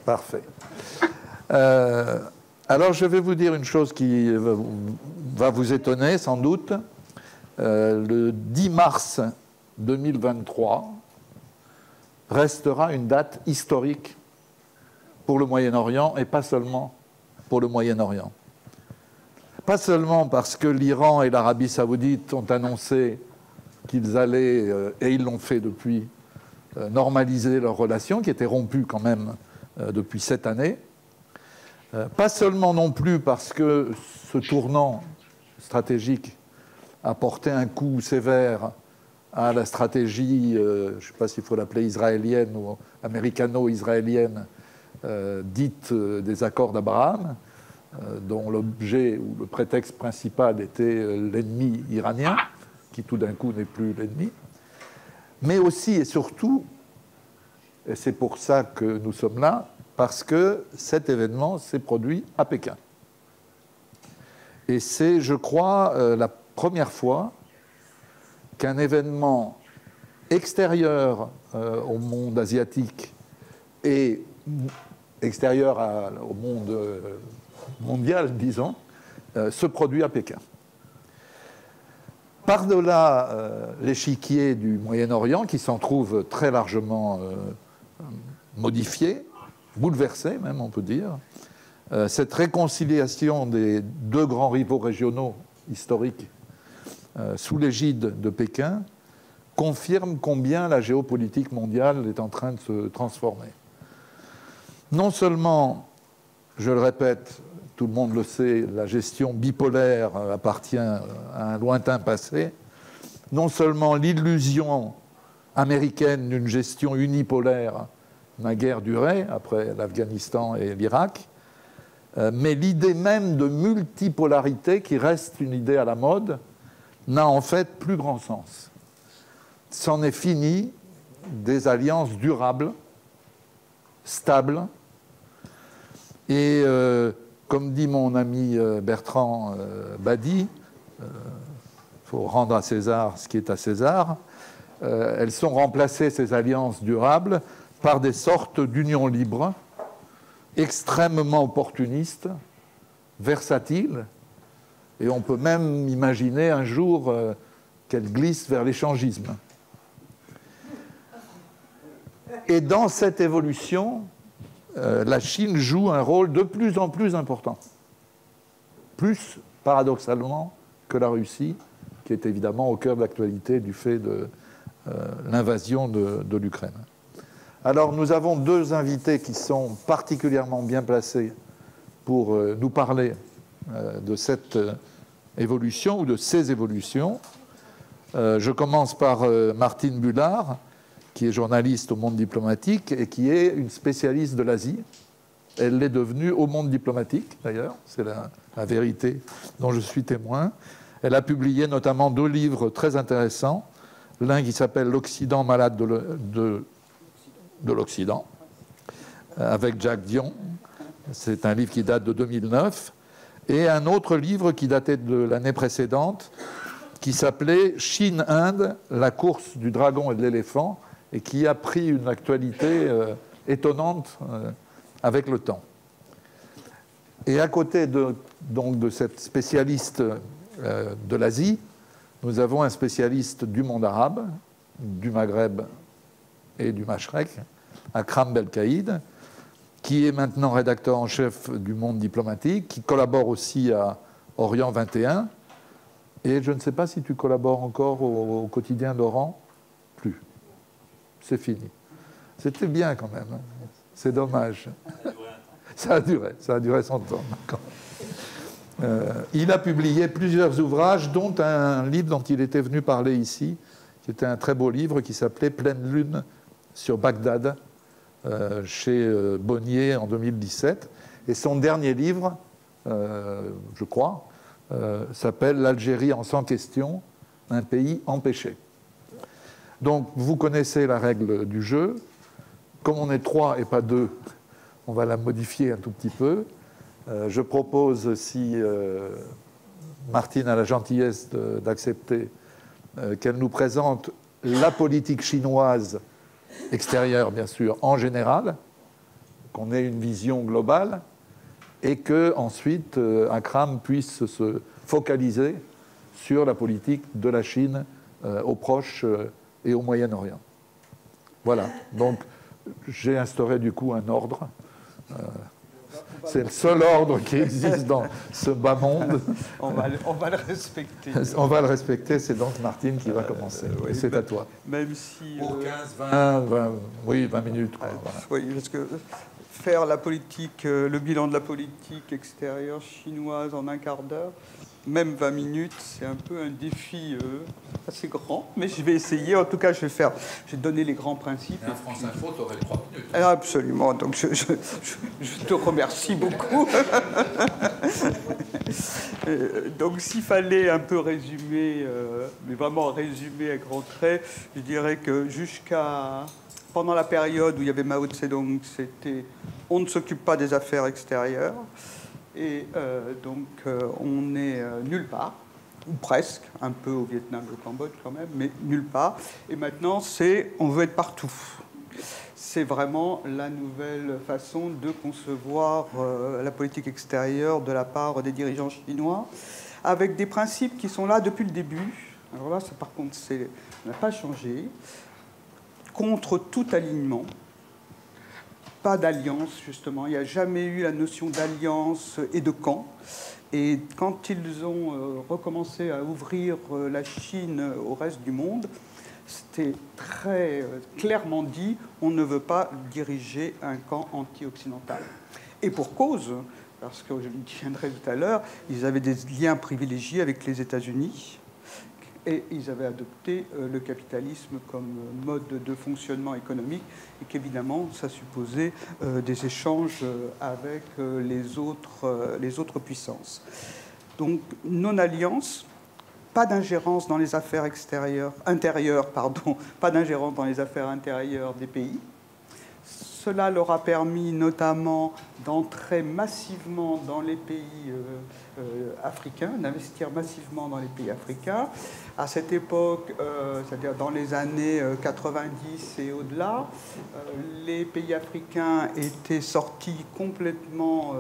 Parfait. Alors, je vais vous dire une chose qui va vous étonner, sans doute. Le 10 mars 2023 restera une date historique pour le Moyen-Orient, et pas seulement pour le Moyen-Orient. Pas seulement parce que l'Iran et l'Arabie saoudite ont annoncé qu'ils allaient, et ils l'ont fait depuis, normaliser leurs relations, qui étaient rompues quand même depuis 7 années. Pas seulement non plus parce que ce tournant stratégique a porté un coup sévère à la stratégie, je ne sais pas s'il faut l'appeler israélienne ou américano-israélienne, dite des accords d'Abraham, dont l'objet ou le prétexte principal était l'ennemi iranien, qui tout d'un coup n'est plus l'ennemi, mais aussi et surtout, et c'est pour ça que nous sommes là, parce que cet événement s'est produit à Pékin. Et c'est, je crois, la première fois qu'un événement extérieur au monde asiatique et extérieur au monde mondial, disons, se produit à Pékin. Par-delà l'échiquier du Moyen-Orient, qui s'en trouve très largement modifié, bouleversé même, on peut dire, cette réconciliation des deux grands rivaux régionaux historiques sous l'égide de Pékin confirme combien la géopolitique mondiale est en train de se transformer. Non seulement, je le répète, tout le monde le sait, la gestion bipolaire appartient à un lointain passé, non seulement l'illusion américaine d'une gestion unipolaire n'a guère duré, après l'Afghanistan et l'Irak, mais l'idée même de multipolarité, qui reste une idée à la mode, n'a en fait plus grand sens. C'en est fini des alliances durables, stables, et comme dit mon ami Bertrand Badi, il faut rendre à César ce qui est à César, elles sont remplacées, ces alliances durables, par des sortes d'unions libres, extrêmement opportunistes, versatiles, et on peut même imaginer un jour qu'elles glissent vers l'échangisme. Et dans cette évolution, la Chine joue un rôle de plus en plus important. Plus, paradoxalement, que la Russie, qui est évidemment au cœur de l'actualité du fait de l'invasion de l'Ukraine. Alors, nous avons deux invités qui sont particulièrement bien placés pour nous parler de cette évolution ou de ces évolutions. Je commence par Martine Bullard, qui est journaliste au Monde diplomatique et qui est une spécialiste de l'Asie. Elle l'est devenue au Monde diplomatique, d'ailleurs. C'est la vérité dont je suis témoin. Elle a publié notamment 2 livres très intéressants. L'un qui s'appelle « L'Occident malade de l'Occident », avec Jack Dion. C'est un livre qui date de 2009. Et un autre livre qui datait de l'année précédente, qui s'appelait « Chine-Inde, la course du dragon et de l'éléphant », et qui a pris une actualité étonnante avec le temps. Et à côté donc de cette spécialiste de l'Asie, nous avons un spécialiste du monde arabe, du Maghreb et du Mashrek, Akram Belkaïd, qui est maintenant rédacteur en chef du Monde diplomatique, qui collabore aussi à Orient 21. Et je ne sais pas si tu collabores encore au quotidien d'Oran. Plus. C'est fini. C'était bien quand même. C'est dommage. Ça a duré son temps. Il a publié plusieurs ouvrages, dont un livre dont il était venu parler ici, qui était un très beau livre qui s'appelait Pleine Lune sur Bagdad, chez Bonnier en 2017. Et son dernier livre, je crois, s'appelle L'Algérie en 100 questions, un pays empêché. Donc, vous connaissez la règle du jeu. Comme on est 3 et pas 2, on va la modifier un tout petit peu. Je propose, si Martine a la gentillesse d'accepter, qu'elle nous présente la politique chinoise extérieure, bien sûr, en général, qu'on ait une vision globale et qu'ensuite Akram puisse se focaliser sur la politique de la Chine au Proche et au Moyen-Orient. Voilà, donc j'ai instauré du coup un ordre. C'est le seul ordre qui existe dans ce bas monde. On va le respecter. On va le respecter, c'est donc Martine qui va commencer. Oui, c'est à toi. Même si... Pour 20 minutes. Quoi, voilà. Oui, parce que faire la politique, le bilan de la politique extérieure chinoise en un quart d'heure, même 20 minutes, c'est un peu un défi assez grand, mais je vais essayer. En tout cas, je vais donner les grands principes. Et à France Info, tu aurais 3 minutes. Absolument, donc je te remercie beaucoup. Donc s'il fallait un peu résumer, mais vraiment résumer à grands traits, je dirais que pendant la période où il y avait Mao Tse-tung, c'était « on ne s'occupe pas des affaires extérieures ». Et donc, on est nulle part, ou presque, un peu au Vietnam et au Cambodge quand même, mais nulle part. Et maintenant, on veut être partout. C'est vraiment la nouvelle façon de concevoir la politique extérieure de la part des dirigeants chinois, avec des principes qui sont là depuis le début. Alors là, ça, par contre, ça n'a pas changé. Contre tout alignement. Pas d'alliance, justement. Il n'y a jamais eu la notion d'alliance et de camp. Et quand ils ont recommencé à ouvrir la Chine au reste du monde, c'était très clairement dit, on ne veut pas diriger un camp anti-occidental. Et pour cause, parce que je le tiendrai tout à l'heure, ils avaient des liens privilégiés avec les États-Unis. Et ils avaient adopté le capitalisme comme mode de fonctionnement économique et qu'évidemment, ça supposait des échanges avec les autres puissances. Donc, non-alliance, pas d'ingérence dans les affaires intérieures, pas d'ingérence dans les affaires intérieures des pays. Cela leur a permis notamment d'entrer massivement dans les pays africains, d'investir massivement dans les pays africains. À cette époque, c'est-à-dire dans les années 90 et au-delà, les pays africains étaient sortis complètement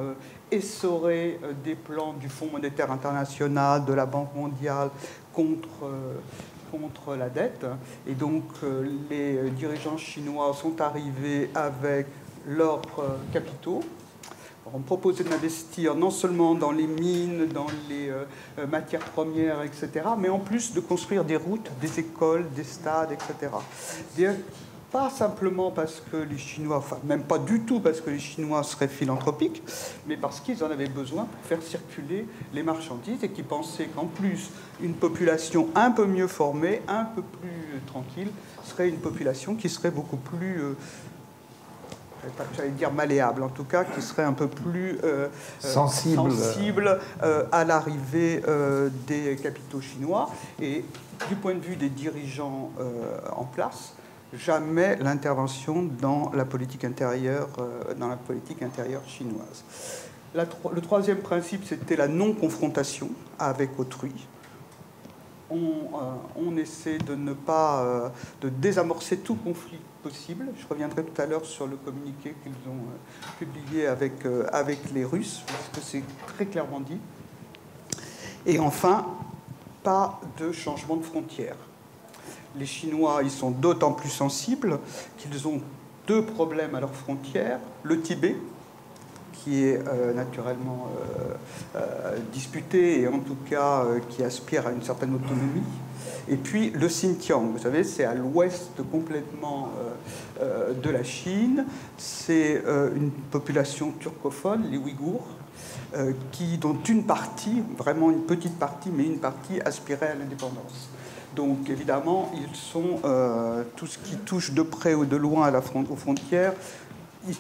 essorés des plans du Fonds monétaire international, de la Banque mondiale contre la dette. Et donc, les dirigeants chinois sont arrivés avec leurs capitaux. On proposait d'investir non seulement dans les mines, dans les matières premières, etc., mais en plus de construire des routes, des écoles, des stades, etc. Pas simplement parce que les Chinois, enfin même pas du tout parce que les Chinois seraient philanthropiques, mais parce qu'ils en avaient besoin pour faire circuler les marchandises et qu'ils pensaient qu'en plus, une population un peu mieux formée, un peu plus tranquille, serait une population qui serait beaucoup plus... j'allais dire malléable, en tout cas, qui serait un peu plus sensible à l'arrivée des capitaux chinois. Et du point de vue des dirigeants en place, jamais l'intervention dans la politique intérieure chinoise. Le troisième principe, c'était la non-confrontation avec autrui. On essaie de ne pas de désamorcer tout conflit possible. Je reviendrai tout à l'heure sur le communiqué qu'ils ont publié avec les Russes, parce que c'est très clairement dit. Et enfin, pas de changement de frontières. Les Chinois, ils sont d'autant plus sensibles qu'ils ont deux problèmes à leurs frontières. Le Tibet, qui est naturellement disputé et en tout cas qui aspire à une certaine autonomie. Et puis le Xinjiang, vous savez, c'est à l'ouest complètement de la Chine. C'est une population turcophone, les Ouïghours, dont une partie, vraiment une petite partie, mais une partie aspirait à l'indépendance. Donc évidemment, ils sont tout ce qui touche de près ou de loin aux frontières. Ils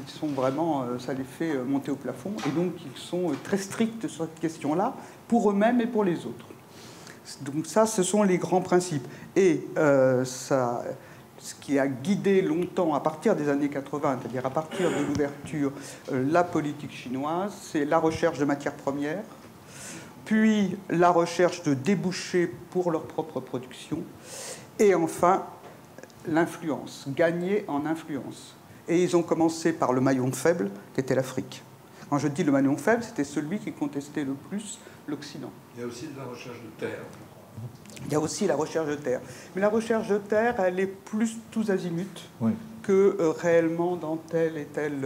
sont vraiment, ça les fait monter au plafond, et donc ils sont très stricts sur cette question-là, pour eux-mêmes et pour les autres. Donc ça, ce sont les grands principes. Et ce qui a guidé longtemps, à partir des années 80, c'est-à-dire à partir de l'ouverture, la politique chinoise, c'est la recherche de matières premières, puis la recherche de débouchés pour leur propre production, et enfin l'influence, gagner en influence. Et ils ont commencé par le maillon faible, qui était l'Afrique. Quand je dis le maillon faible, c'était celui qui contestait le plus l'Occident. Il y a aussi de la recherche de terre. Il y a aussi la recherche de terre. Mais la recherche de terre, elle est plus tous azimuts Oui. que réellement dans tel et tel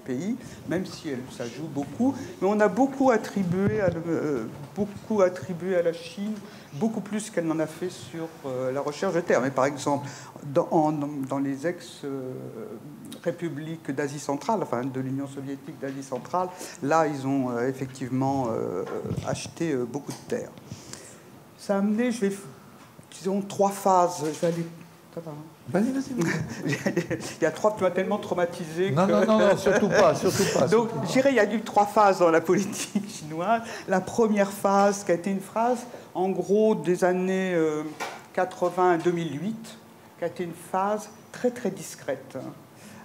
pays, même si ça joue beaucoup. Mais on a beaucoup attribué à la Chine, beaucoup plus qu'elle n'en a fait sur la recherche de terre. Mais par exemple, dans les ex-républiques d'Asie centrale, enfin de l'Union soviétique d'Asie centrale, là, ils ont effectivement acheté beaucoup de terre. Ça a amené, disons, 3 phases. Je vais aller... Vas-y, vas-y. Il y a 3, tu m'as tellement traumatisé. Non, surtout pas. Donc, je dirais, il y a eu 3 phases dans la politique chinoise. La première phase, qui a été une phase, en gros, des années 80 à 2008, qui a été une phase très, très discrète,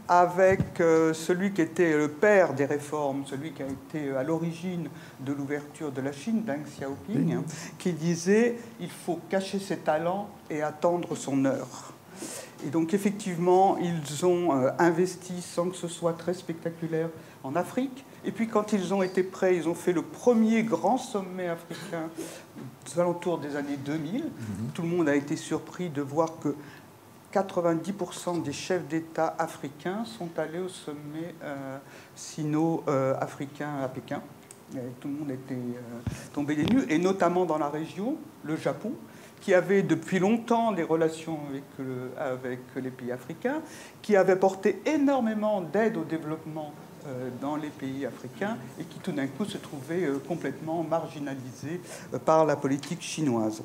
avec celui qui était le père des réformes, celui qui a été à l'origine de l'ouverture de la Chine, Deng Xiaoping, qui disait « il faut cacher ses talents et attendre son heure ». Et donc, effectivement, ils ont investi sans que ce soit très spectaculaire en Afrique. Et puis, quand ils ont été prêts, ils ont fait le premier grand sommet africain aux alentours des années 2000. Tout le monde a été surpris de voir que 90% des chefs d'État africains sont allés au sommet sino-africain à Pékin. Et tout le monde était tombé des nues, et notamment dans la région, le Japon, qui avait depuis longtemps des relations avec les pays africains, qui avait porté énormément d'aide au développement dans les pays africains, et qui tout d'un coup se trouvait complètement marginalisé par la politique chinoise.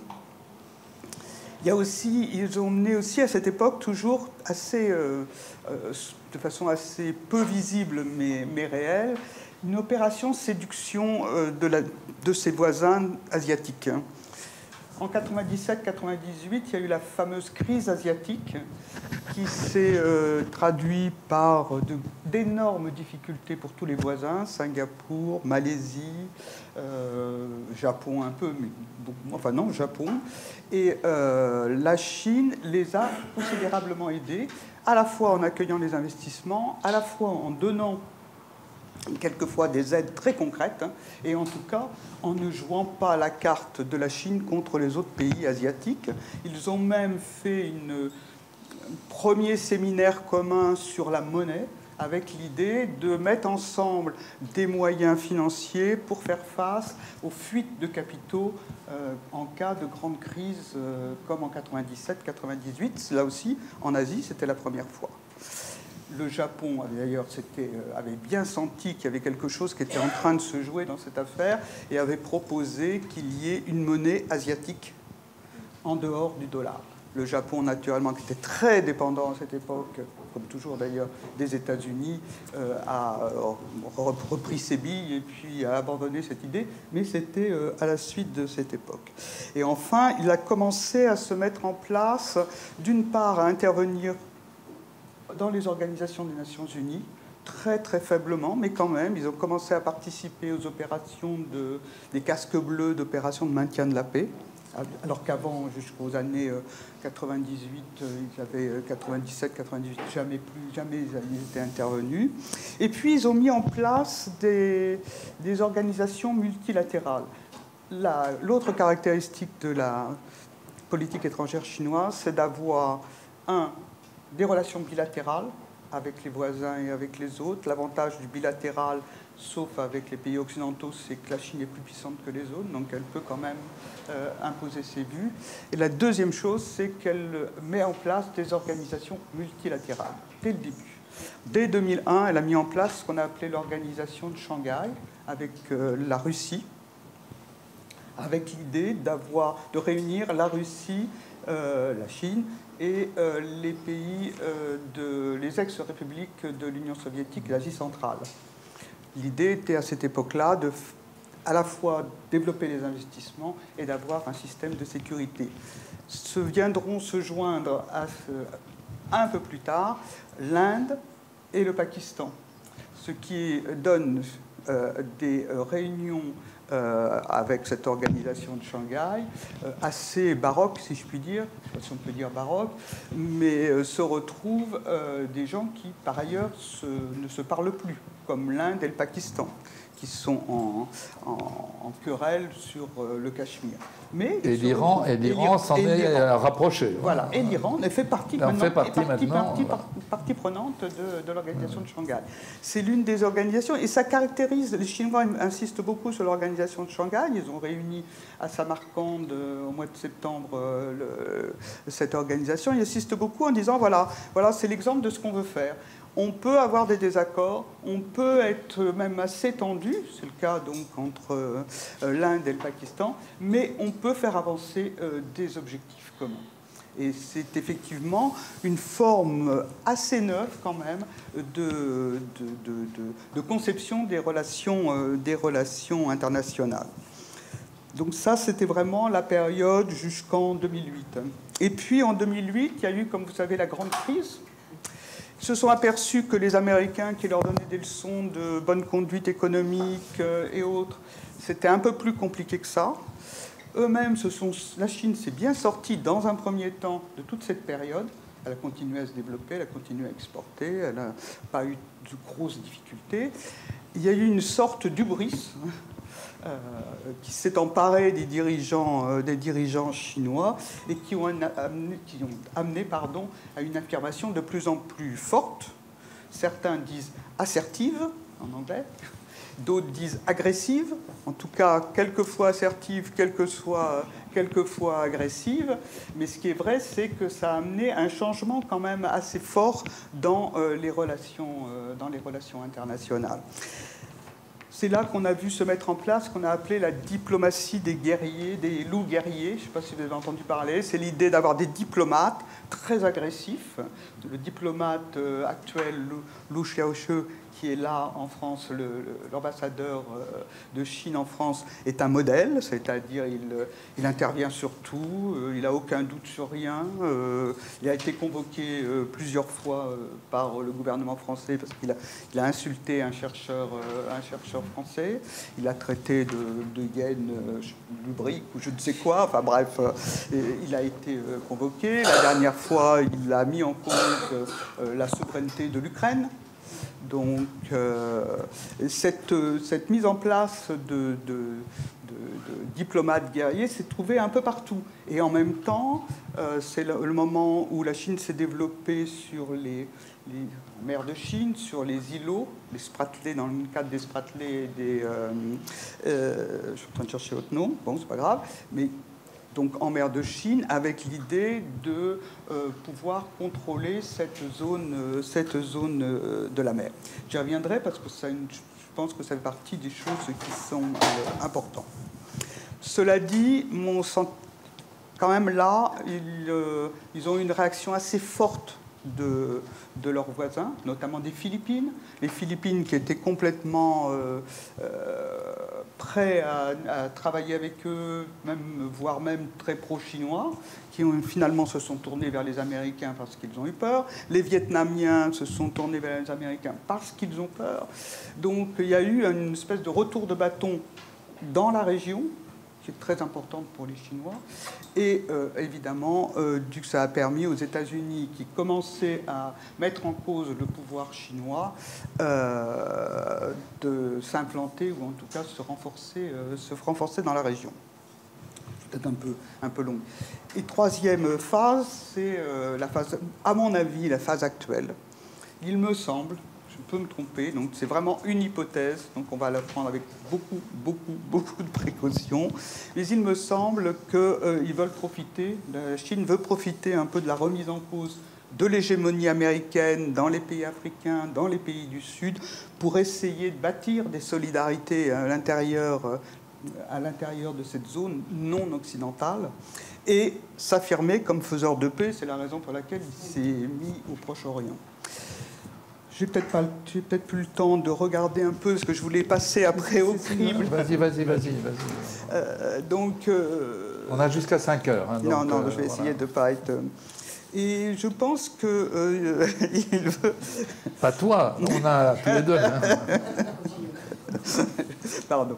Il y a aussi, ils ont mené aussi à cette époque, toujours assez, de façon assez peu visible mais réelle, une opération séduction de ses voisins asiatiques. En 97-98, il y a eu la fameuse crise asiatique qui s'est traduite par d'énormes difficultés pour tous les voisins, Singapour, Malaisie, Japon un peu, mais enfin non, Japon. Et la Chine les a considérablement aidés, à la fois en accueillant les investissements, à la fois en donnant quelquefois des aides très concrètes, et en tout cas en ne jouant pas la carte de la Chine contre les autres pays asiatiques. Ils ont même fait un premier séminaire commun sur la monnaie, avec l'idée de mettre ensemble des moyens financiers pour faire face aux fuites de capitaux en cas de grande crise comme en 97-98. Là aussi, en Asie, c'était la première fois. Le Japon, d'ailleurs, avait bien senti qu'il y avait quelque chose qui était en train de se jouer dans cette affaire et avait proposé qu'il y ait une monnaie asiatique en dehors du dollar. Le Japon, naturellement, qui était très dépendant à cette époque, comme toujours d'ailleurs, des États-Unis, a repris ses billes et puis a abandonné cette idée, mais c'était à la suite de cette époque. Et enfin, il a commencé à se mettre en place, d'une part, à intervenir dans les organisations des Nations Unies, très très faiblement, mais quand même, ils ont commencé à participer aux opérations des casques bleus, d'opérations de maintien de la paix, alors qu'avant, jusqu'aux années 98, ils avaient 97, 98, jamais ils étaient intervenus. Et puis, ils ont mis en place des organisations multilatérales. L'autre caractéristique de la politique étrangère chinoise, c'est d'avoir, des relations bilatérales avec les voisins et avec les autres. L'avantage du bilatéral, sauf avec les pays occidentaux, c'est que la Chine est plus puissante que les autres, donc elle peut quand même imposer ses vues. Et la deuxième chose, c'est qu'elle met en place des organisations multilatérales, dès le début. Dès 2001, elle a mis en place ce qu'on a appelé l'organisation de Shanghai, avec la Russie, avec l'idée de réunir la Russie, la Chine, et les pays, les ex-républiques de l'Union soviétique et l'Asie centrale. L'idée était à cette époque-là de à la fois développer les investissements et d'avoir un système de sécurité. Viendront se joindre un peu plus tard l'Inde et le Pakistan, ce qui donne des réunions avec cette organisation de Shanghai, assez baroque, si je puis dire, je ne sais pas si on peut dire baroque, mais se retrouvent des gens qui, par ailleurs, ne se parlent plus, comme l'Inde et le Pakistan, qui sont en querelle sur le Cachemire. Et l'Iran s'en est rapproché. Voilà, et l'Iran fait partie prenante de l'organisation de Shanghai. C'est l'une des organisations, et ça caractérise, les Chinois insistent beaucoup sur l'organisation de Shanghai, ils ont réuni à Samarcande au mois de septembre cette organisation, ils insistent beaucoup en disant, voilà c'est l'exemple de ce qu'on veut faire. On peut avoir des désaccords, on peut être même assez tendu, c'est le cas donc entre l'Inde et le Pakistan, mais on peut faire avancer des objectifs communs. Et c'est effectivement une forme assez neuve quand même de conception des relations internationales. Donc ça, c'était vraiment la période jusqu'en 2008. Et puis en 2008, il y a eu, comme vous savez, la grande crise. Ils se sont aperçus que les Américains qui leur donnaient des leçons de bonne conduite économique et autres, c'était un peu plus compliqué que ça. Eux-mêmes, la Chine s'est bien sortie dans un premier temps de toute cette période. Elle a continué à se développer, elle a continué à exporter, elle n'a pas eu de grosses difficultés. Il y a eu une sorte d'hubris qui s'est emparé des dirigeants chinois et qui ont amené à une affirmation de plus en plus forte. Certains disent assertive, en anglais, d'autres disent agressive, en tout cas quelquefois assertive, quelquefois agressive. Mais ce qui est vrai, c'est que ça a amené un changement quand même assez fort dans les relations internationales. C'est là qu'on a vu se mettre en place ce qu'on a appelé la diplomatie des guerriers, des loups guerriers. Je ne sais pas si vous avez entendu parler. C'est l'idée d'avoir des diplomates très agressifs. Le diplomate actuel, Liu Xiaoshi, qui est là en France, l'ambassadeur de Chine en France, est un modèle, c'est-à-dire il intervient sur tout, il n'a aucun doute sur rien. Il a été convoqué plusieurs fois par le gouvernement français parce qu'il a insulté un chercheur français. Il a traité de hyène lubrique ou je ne sais quoi. Enfin bref, il a été convoqué. La dernière fois, il a mis en cause la souveraineté de l'Ukraine. Donc, cette mise en place de diplomates guerriers s'est trouvée un peu partout. Et en même temps, c'est le moment où la Chine s'est développée sur les mers de Chine, sur les îlots, les Spratleys, dans le cadre des Spratleys et je suis en train de chercher votre nom, bon, c'est pas grave, mais donc en mer de Chine, avec l'idée de pouvoir contrôler cette zone de la mer. J'y reviendrai parce que je pense que ça fait partie des choses qui sont importantes. Cela dit, quand même là, ils ont eu une réaction assez forte de leurs voisins, notamment des Philippines. Les Philippines qui étaient complètement prêts à travailler avec eux, voire même très pro-chinois, qui finalement se sont tournés vers les Américains parce qu'ils ont eu peur. Les Vietnamiens se sont tournés vers les Américains parce qu'ils ont peur. Donc il y a eu une espèce de retour de bâton dans la région, qui est très importante pour les Chinois. Et évidemment, ça a permis aux États-Unis, qui commençaient à mettre en cause le pouvoir chinois, de s'implanter ou en tout cas se renforcer dans la région. Peut-être un peu long. Et troisième phase, c'est la phase, à mon avis, la phase actuelle. Il me semble, je peux me tromper, donc c'est vraiment une hypothèse, donc on va la prendre avec beaucoup de précautions, mais il me semble qu'ils veulent profiter, la Chine veut profiter un peu de la remise en cause de l'hégémonie américaine dans les pays africains, dans les pays du Sud, pour essayer de bâtir des solidarités à l'intérieur de cette zone non occidentale et s'affirmer comme faiseur de paix. C'est la raison pour laquelle il s'est mis au Proche-Orient. J'ai peut-être plus le temps de regarder un peu ce que je voulais passer après au crible. Vas-y. On a jusqu'à 5 heures. Hein, donc, non, je vais essayer de ne pas être... Et je pense que... Pas toi, on a tous les deux. Hein. Pardon.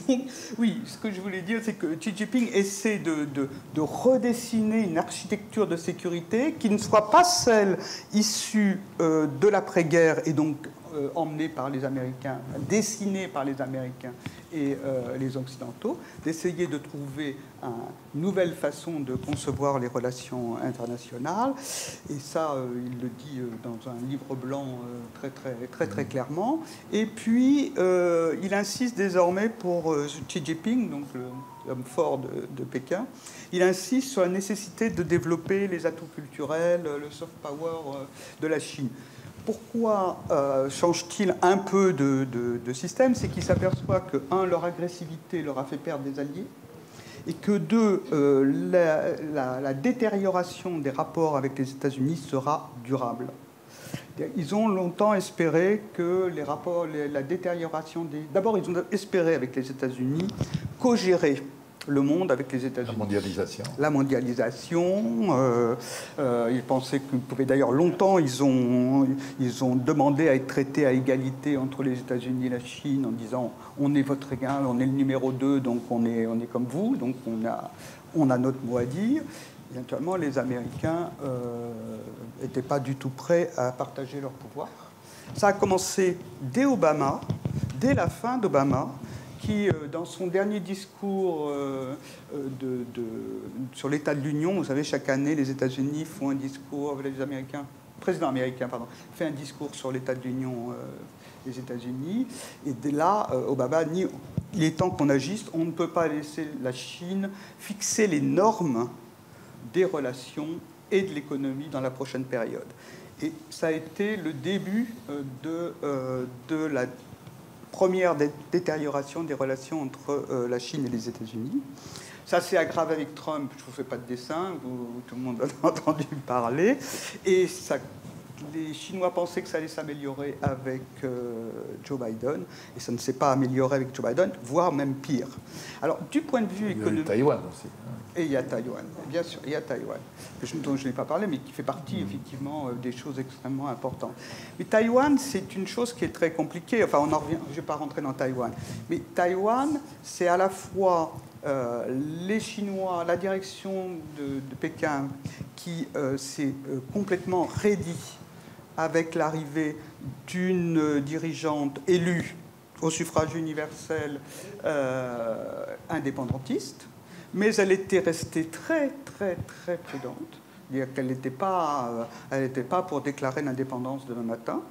Donc, oui, ce que je voulais dire, c'est que Xi Jinping essaie de redessiner une architecture de sécurité qui ne soit pas celle issue de l'après-guerre et donc emmenée par les Américains, dessinée par les Américains et les Occidentaux, d'essayer de trouver une nouvelle façon de concevoir les relations internationales. Et ça, il le dit dans un livre blanc très clairement. Et puis, il insiste désormais pour Xi Jinping, donc l'homme fort de Pékin, il insiste sur la nécessité de développer les atouts culturels, le soft power de la Chine. Pourquoi change-t-il un peu de système? C'est qu'il s'aperçoit que, un, leur agressivité leur a fait perdre des alliés, et que, deux, la détérioration des rapports avec les États-Unis sera durable. Ils ont longtemps espéré que les rapports, la détérioration des... D'abord, ils ont espéré avec les États-Unis co-gérer le monde avec les États-Unis. La mondialisation. Ils pensaient qu'ils pouvaient... D'ailleurs, longtemps, ils ont demandé à être traités à égalité entre les États-Unis et la Chine en disant « on est votre égal, on est le numéro 2, donc on est comme vous, donc on a notre mot à dire ». Et naturellement, les Américains n'étaient pas du tout prêts à partager leur pouvoir. Ça a commencé dès Obama, dès la fin d'Obama, qui, dans son dernier discours sur l'état de l'Union, vous savez, chaque année, les États-Unis font un discours, les Américains, le président américain, pardon, fait un discours sur l'état de l'Union des États-Unis. Et dès là, Obama dit il est temps qu'on agisse, on ne peut pas laisser la Chine fixer les normes des relations et de l'économie dans la prochaine période. Et ça a été le début de la première détérioration des relations entre la Chine et les États-Unis. Ça s'est aggravé avec Trump, je ne vous fais pas de dessin, tout le monde en a entendu parler. Et ça, les Chinois pensaient que ça allait s'améliorer avec Joe Biden, et ça ne s'est pas amélioré avec Joe Biden, voire même pire. Alors, du point de vue économique... Il y a Taïwan aussi. Et il y a Taïwan, bien sûr, il y a Taïwan, dont je n'ai pas parlé, mais qui fait partie, effectivement, des choses extrêmement importantes. Mais Taïwan, c'est une chose qui est très compliquée. Enfin, on en revient, je ne vais pas rentrer dans Taïwan. Mais Taïwan, c'est à la fois les Chinois, la direction de Pékin, qui s'est complètement raidie avec l'arrivée d'une dirigeante élue au suffrage universel indépendantiste, mais elle était restée très prudente. C'est-à-dire qu'elle n'était pas pour déclarer l'indépendance demain matin,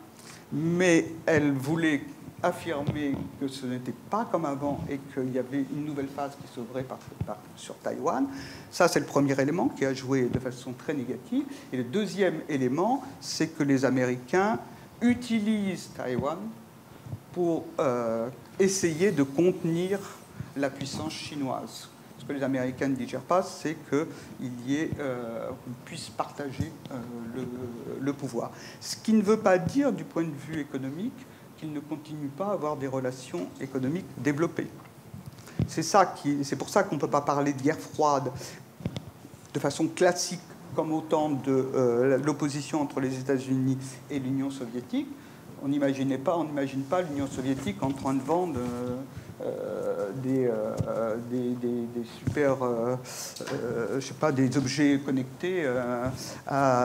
mais elle voulait affirmer que ce n'était pas comme avant et qu'il y avait une nouvelle phase qui s'ouvrait sur Taïwan. Ça, c'est le premier élément qui a joué de façon très négative. Et le deuxième élément, c'est que les Américains utilisent Taïwan pour essayer de contenir la puissance chinoise. Ce que les Américains ne digèrent pas, c'est qu'ils puissent partager le pouvoir. Ce qui ne veut pas dire, du point de vue économique, qu'ils ne continuent pas à avoir des relations économiques développées. C'est pour ça qu'on ne peut pas parler de guerre froide de façon classique, comme au temps de l'opposition entre les États-Unis et l'Union soviétique. On n'imagine pas l'Union soviétique en train de vendre des super, je sais pas, des objets connectés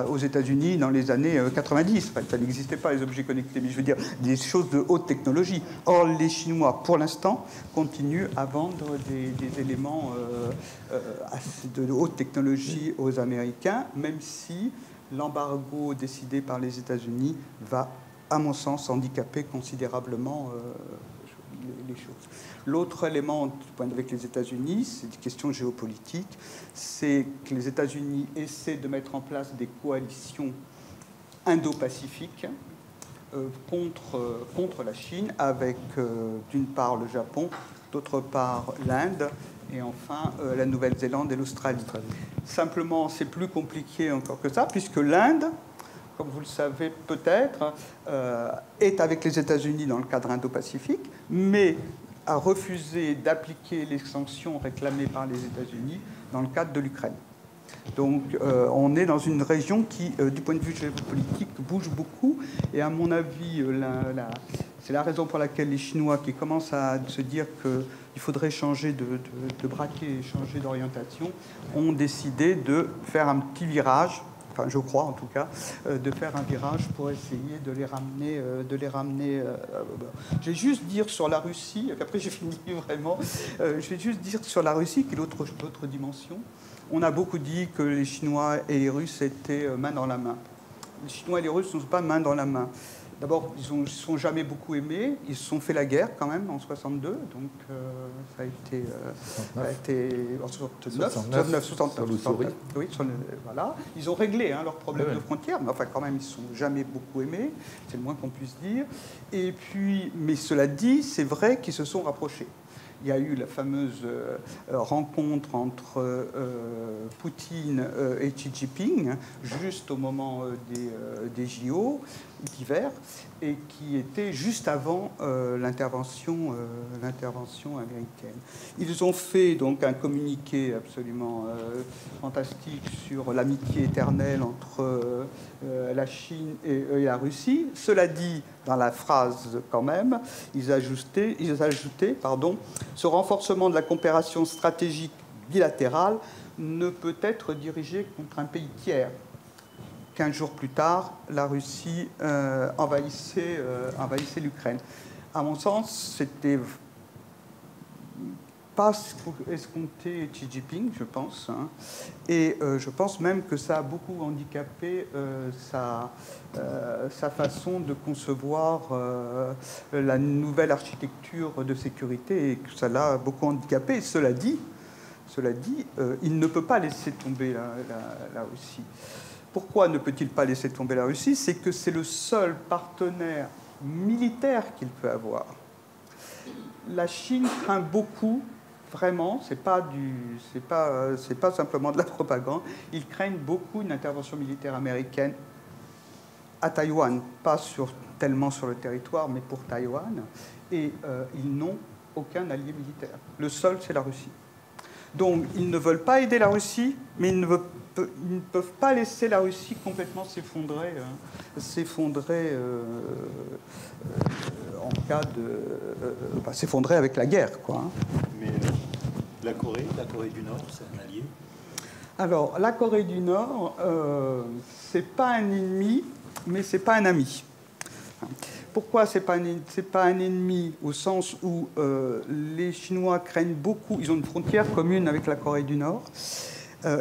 aux États-Unis dans les années 90. Enfin, ça n'existait pas, les objets connectés, mais je veux dire des choses de haute technologie. Or, les Chinois, pour l'instant, continuent à vendre des éléments de haute technologie aux Américains, même si l'embargo décidé par les États-Unis va, à mon sens, handicaper considérablement les choses. L'autre élément du point de vue avec les États-Unis, c'est une question géopolitique, c'est que les États-Unis essaient de mettre en place des coalitions indo-pacifiques contre la Chine, avec d'une part le Japon, d'autre part l'Inde, et enfin la Nouvelle-Zélande et l'Australie. Simplement, c'est plus compliqué encore que ça, puisque l'Inde, comme vous le savez peut-être, est avec les États-Unis dans le cadre indo-pacifique, mais a refusé d'appliquer les sanctions réclamées par les États-Unis dans le cadre de l'Ukraine. Donc on est dans une région qui, du point de vue géopolitique, bouge beaucoup, et à mon avis, C'est la raison pour laquelle les Chinois, qui commencent à se dire qu'il faudrait changer de braquet et changer d'orientation, ont décidé de faire un petit virage, enfin je crois en tout cas, de faire un virage pour essayer de les ramener. Je vais juste dire sur la Russie, et après j'ai fini vraiment, je vais juste dire sur la Russie, qui est l'autre dimension. On a beaucoup dit que les Chinois et les Russes étaient main dans la main. Les Chinois et les Russes ne sont pas main dans la main. D'abord, ils ne se sont jamais beaucoup aimés. Ils se sont fait la guerre quand même en 62. Donc, ça a été en 69, 69. Oui, voilà. Ils ont réglé leurs problèmes de frontières. Mais enfin, quand même, ils ne se sont jamais beaucoup aimés. C'est le moins qu'on puisse dire. Et puis, mais cela dit, c'est vrai qu'ils se sont rapprochés. Il y a eu la fameuse rencontre entre Poutine et Xi Jinping, juste au moment des JO d'hiver, et qui était juste avant l'intervention américaine. Ils ont fait donc un communiqué absolument fantastique sur l'amitié éternelle entre la Chine et la Russie. Cela dit, dans la phrase quand même, ils ajoutaient, ce renforcement de la coopération stratégique bilatérale ne peut être dirigé contre un pays tiers. 15 jours plus tard, la Russie envahissait l'Ukraine. À mon sens, c'était pas escompté Xi Jinping, je pense. Et je pense même que ça a beaucoup handicapé sa façon de concevoir la nouvelle architecture de sécurité et que ça l'a beaucoup handicapé. Et cela dit, il ne peut pas laisser tomber la Russie. Pourquoi ne peut-il pas laisser tomber la Russie? C'est que c'est le seul partenaire militaire qu'il peut avoir. La Chine craint beaucoup, vraiment, c'est pas simplement de la propagande, ils craignent beaucoup une intervention militaire américaine à Taïwan, pas tellement sur le territoire, mais pour Taïwan, et ils n'ont aucun allié militaire. Le seul, c'est la Russie. Donc, ils ne veulent pas aider la Russie, mais ils ne peuvent pas laisser la Russie complètement s'effondrer en cas de... s'effondrer avec la guerre, quoi. Mais la Corée du Nord, c'est un allié? Alors, la Corée du Nord, c'est pas un ennemi, mais c'est pas un ami. Pourquoi c'est pas un ennemi? Au sens où les Chinois craignent beaucoup, ils ont une frontière commune avec la Corée du Nord,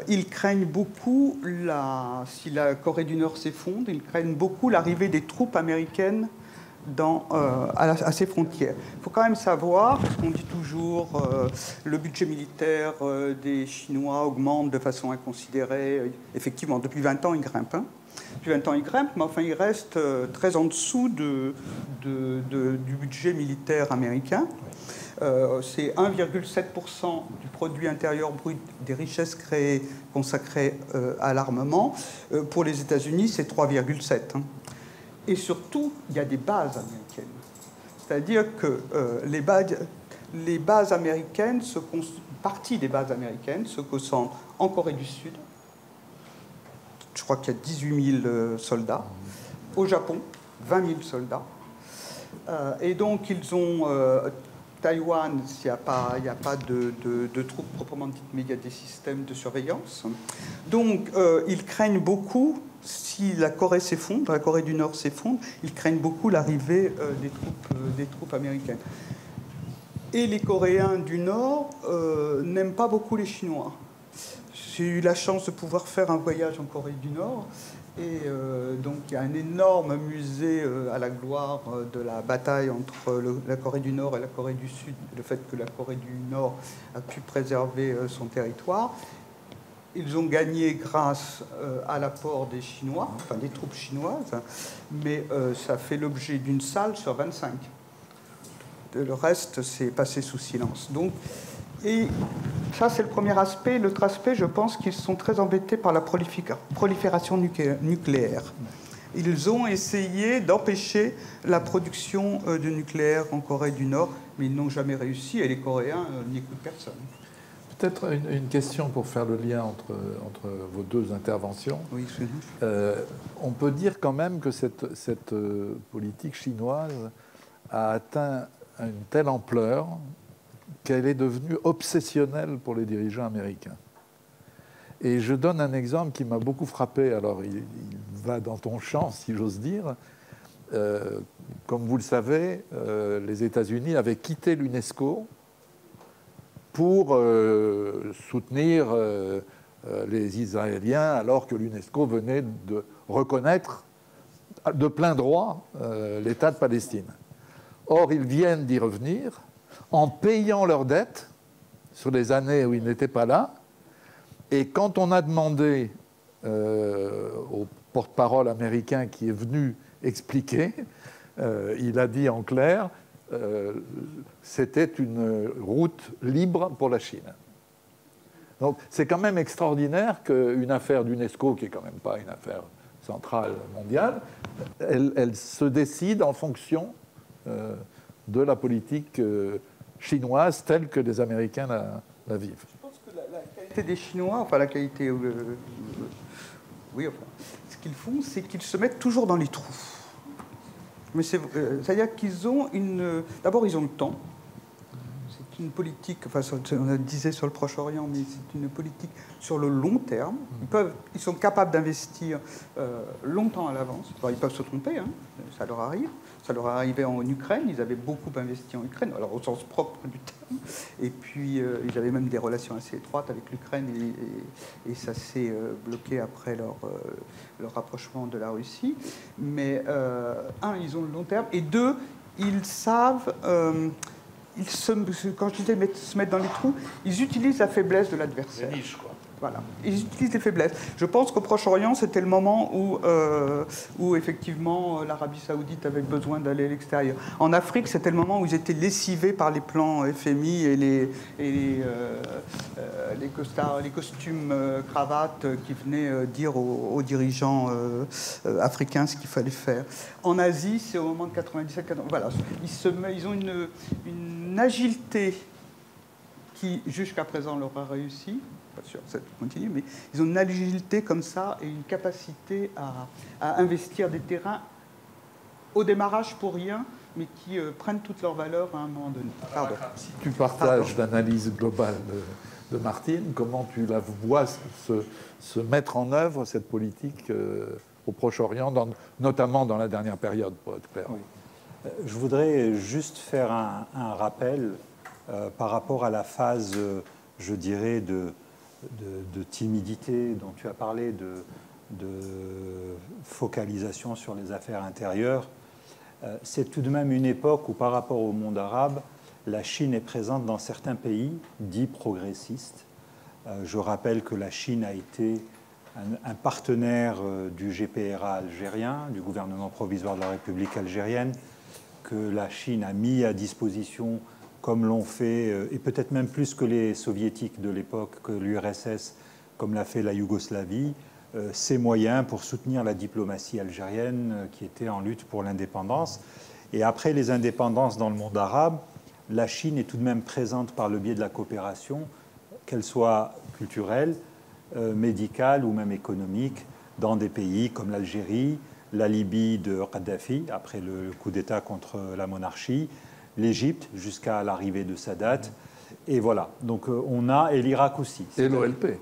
ils craignent beaucoup, si la Corée du Nord s'effondre, ils craignent beaucoup l'arrivée des troupes américaines à ces frontières. Il faut quand même savoir, parce qu'on dit toujours le budget militaire des Chinois augmente de façon inconsidérée. Effectivement, depuis 20 ans, il grimpe. Depuis 20 ans, il grimpe, mais enfin, il reste très en dessous du budget militaire américain. C'est 1,7% du produit intérieur brut des richesses créées consacrées à l'armement. Pour les États-Unis, c'est 3,7%. Et surtout, il y a des bases américaines. C'est-à-dire que les bases américaines, une partie des bases américaines se concentre en Corée du Sud. Je crois qu'il y a 18 000 soldats. Au Japon, 20 000 soldats. Et donc, ils ont... Taïwan, il n'y a pas de troupes proprement dites, mais il y a des systèmes de surveillance. Donc, ils craignent beaucoup, si la Corée s'effondre, la Corée du Nord s'effondre, ils craignent beaucoup l'arrivée des troupes américaines. Et les Coréens du Nord n'aiment pas beaucoup les Chinois. J'ai eu la chance de pouvoir faire un voyage en Corée du Nord. Et donc il y a un énorme musée à la gloire de la bataille entre la Corée du Nord et la Corée du Sud, le fait que la Corée du Nord a pu préserver son territoire. Ils ont gagné grâce à l'apport des Chinois, enfin des troupes chinoises, mais ça fait l'objet d'une salle sur 25. Le reste, c'est passé sous silence. Donc, et ça, c'est le premier aspect. L'autre aspect, je pense qu'ils sont très embêtés par la prolifération nucléaire. Ils ont essayé d'empêcher la production de nucléaire en Corée du Nord, mais ils n'ont jamais réussi, et les Coréens n'écoutent personne. Peut-être une question pour faire le lien entre vos deux interventions. Oui, on peut dire quand même que cette politique chinoise a atteint une telle ampleur qu'elle est devenue obsessionnelle pour les dirigeants américains. Et je donne un exemple qui m'a beaucoup frappé. Alors, il va dans ton champ, si j'ose dire. Comme vous le savez, les États-Unis avaient quitté l'UNESCO pour soutenir les Israéliens, alors que l'UNESCO venait de reconnaître de plein droit l'État de Palestine. Or, ils viennent d'y revenir en payant leurs dettes sur les années où ils n'étaient pas là. Et quand on a demandé au porte-parole américain qui est venu expliquer, il a dit en clair, c'était une route libre pour la Chine. Donc c'est quand même extraordinaire qu'une affaire d'UNESCO, qui n'est quand même pas une affaire centrale mondiale, elle se décide en fonction de la politique chinoise telle que les Américains la vivent. Je pense que la qualité des Chinois, enfin la qualité... oui, enfin, ce qu'ils font, c'est qu'ils se mettent toujours dans les trous. Mais c'est-à-dire qu'ils ont une... D'abord, ils ont le temps. C'est une politique, enfin, on le disait sur le Proche-Orient, mais c'est une politique sur le long terme. Ils sont capables d'investir longtemps à l'avance. Alors, ils peuvent se tromper, hein, ça leur arrive. Ça leur est arrivé en Ukraine, ils avaient beaucoup investi en Ukraine, alors au sens propre du terme. Et puis, ils avaient même des relations assez étroites avec l'Ukraine, et ça s'est bloqué après leur rapprochement de la Russie. Mais, un, ils ont le long terme, et deux, ils savent... quand je disais se mettre dans les trous, ils utilisent la faiblesse de l'adversaire. C'est niche, quoi. Voilà. Ils utilisent les faiblesses. Je pense qu'au Proche-Orient, c'était le moment où effectivement, l'Arabie Saoudite avait besoin d'aller à l'extérieur. En Afrique, c'était le moment où ils étaient lessivés par les plans FMI et les costumes cravates qui venaient dire aux dirigeants africains ce qu'il fallait faire. En Asie, c'est au moment de 97-80. Voilà. Ils ont une agilité qui, jusqu'à présent, leur a réussi. Pas sûr que ça continue, mais ils ont une agilité comme ça et une capacité à investir des terrains au démarrage pour rien, mais qui prennent toute leur valeur à un moment donné. Pardon. Si tu partages l'analyse globale de Martine, comment tu la vois se mettre en œuvre, cette politique au Proche-Orient, notamment dans la dernière période, pour être clair? Oui. Je voudrais juste faire un rappel par rapport à la phase, je dirais, de timidité dont tu as parlé, de focalisation sur les affaires intérieures. C'est tout de même une époque où, par rapport au monde arabe, la Chine est présente dans certains pays dits progressistes. Je rappelle que la Chine a été un partenaire du GPRA algérien, du gouvernement provisoire de la République algérienne, que la Chine a mis à disposition, comme l'ont fait, et peut-être même plus que les soviétiques de l'époque, que l'URSS, comme l'a fait la Yougoslavie, ses moyens pour soutenir la diplomatie algérienne qui était en lutte pour l'indépendance. Et après les indépendances dans le monde arabe, la Chine est tout de même présente par le biais de la coopération, qu'elle soit culturelle, médicale ou même économique, dans des pays comme l'Algérie, la Libye de Kadhafi, après le coup d'État contre la monarchie, l'Égypte jusqu'à l'arrivée de Sadat, et voilà. Donc on a, et l'Irak aussi. Et l'OLP.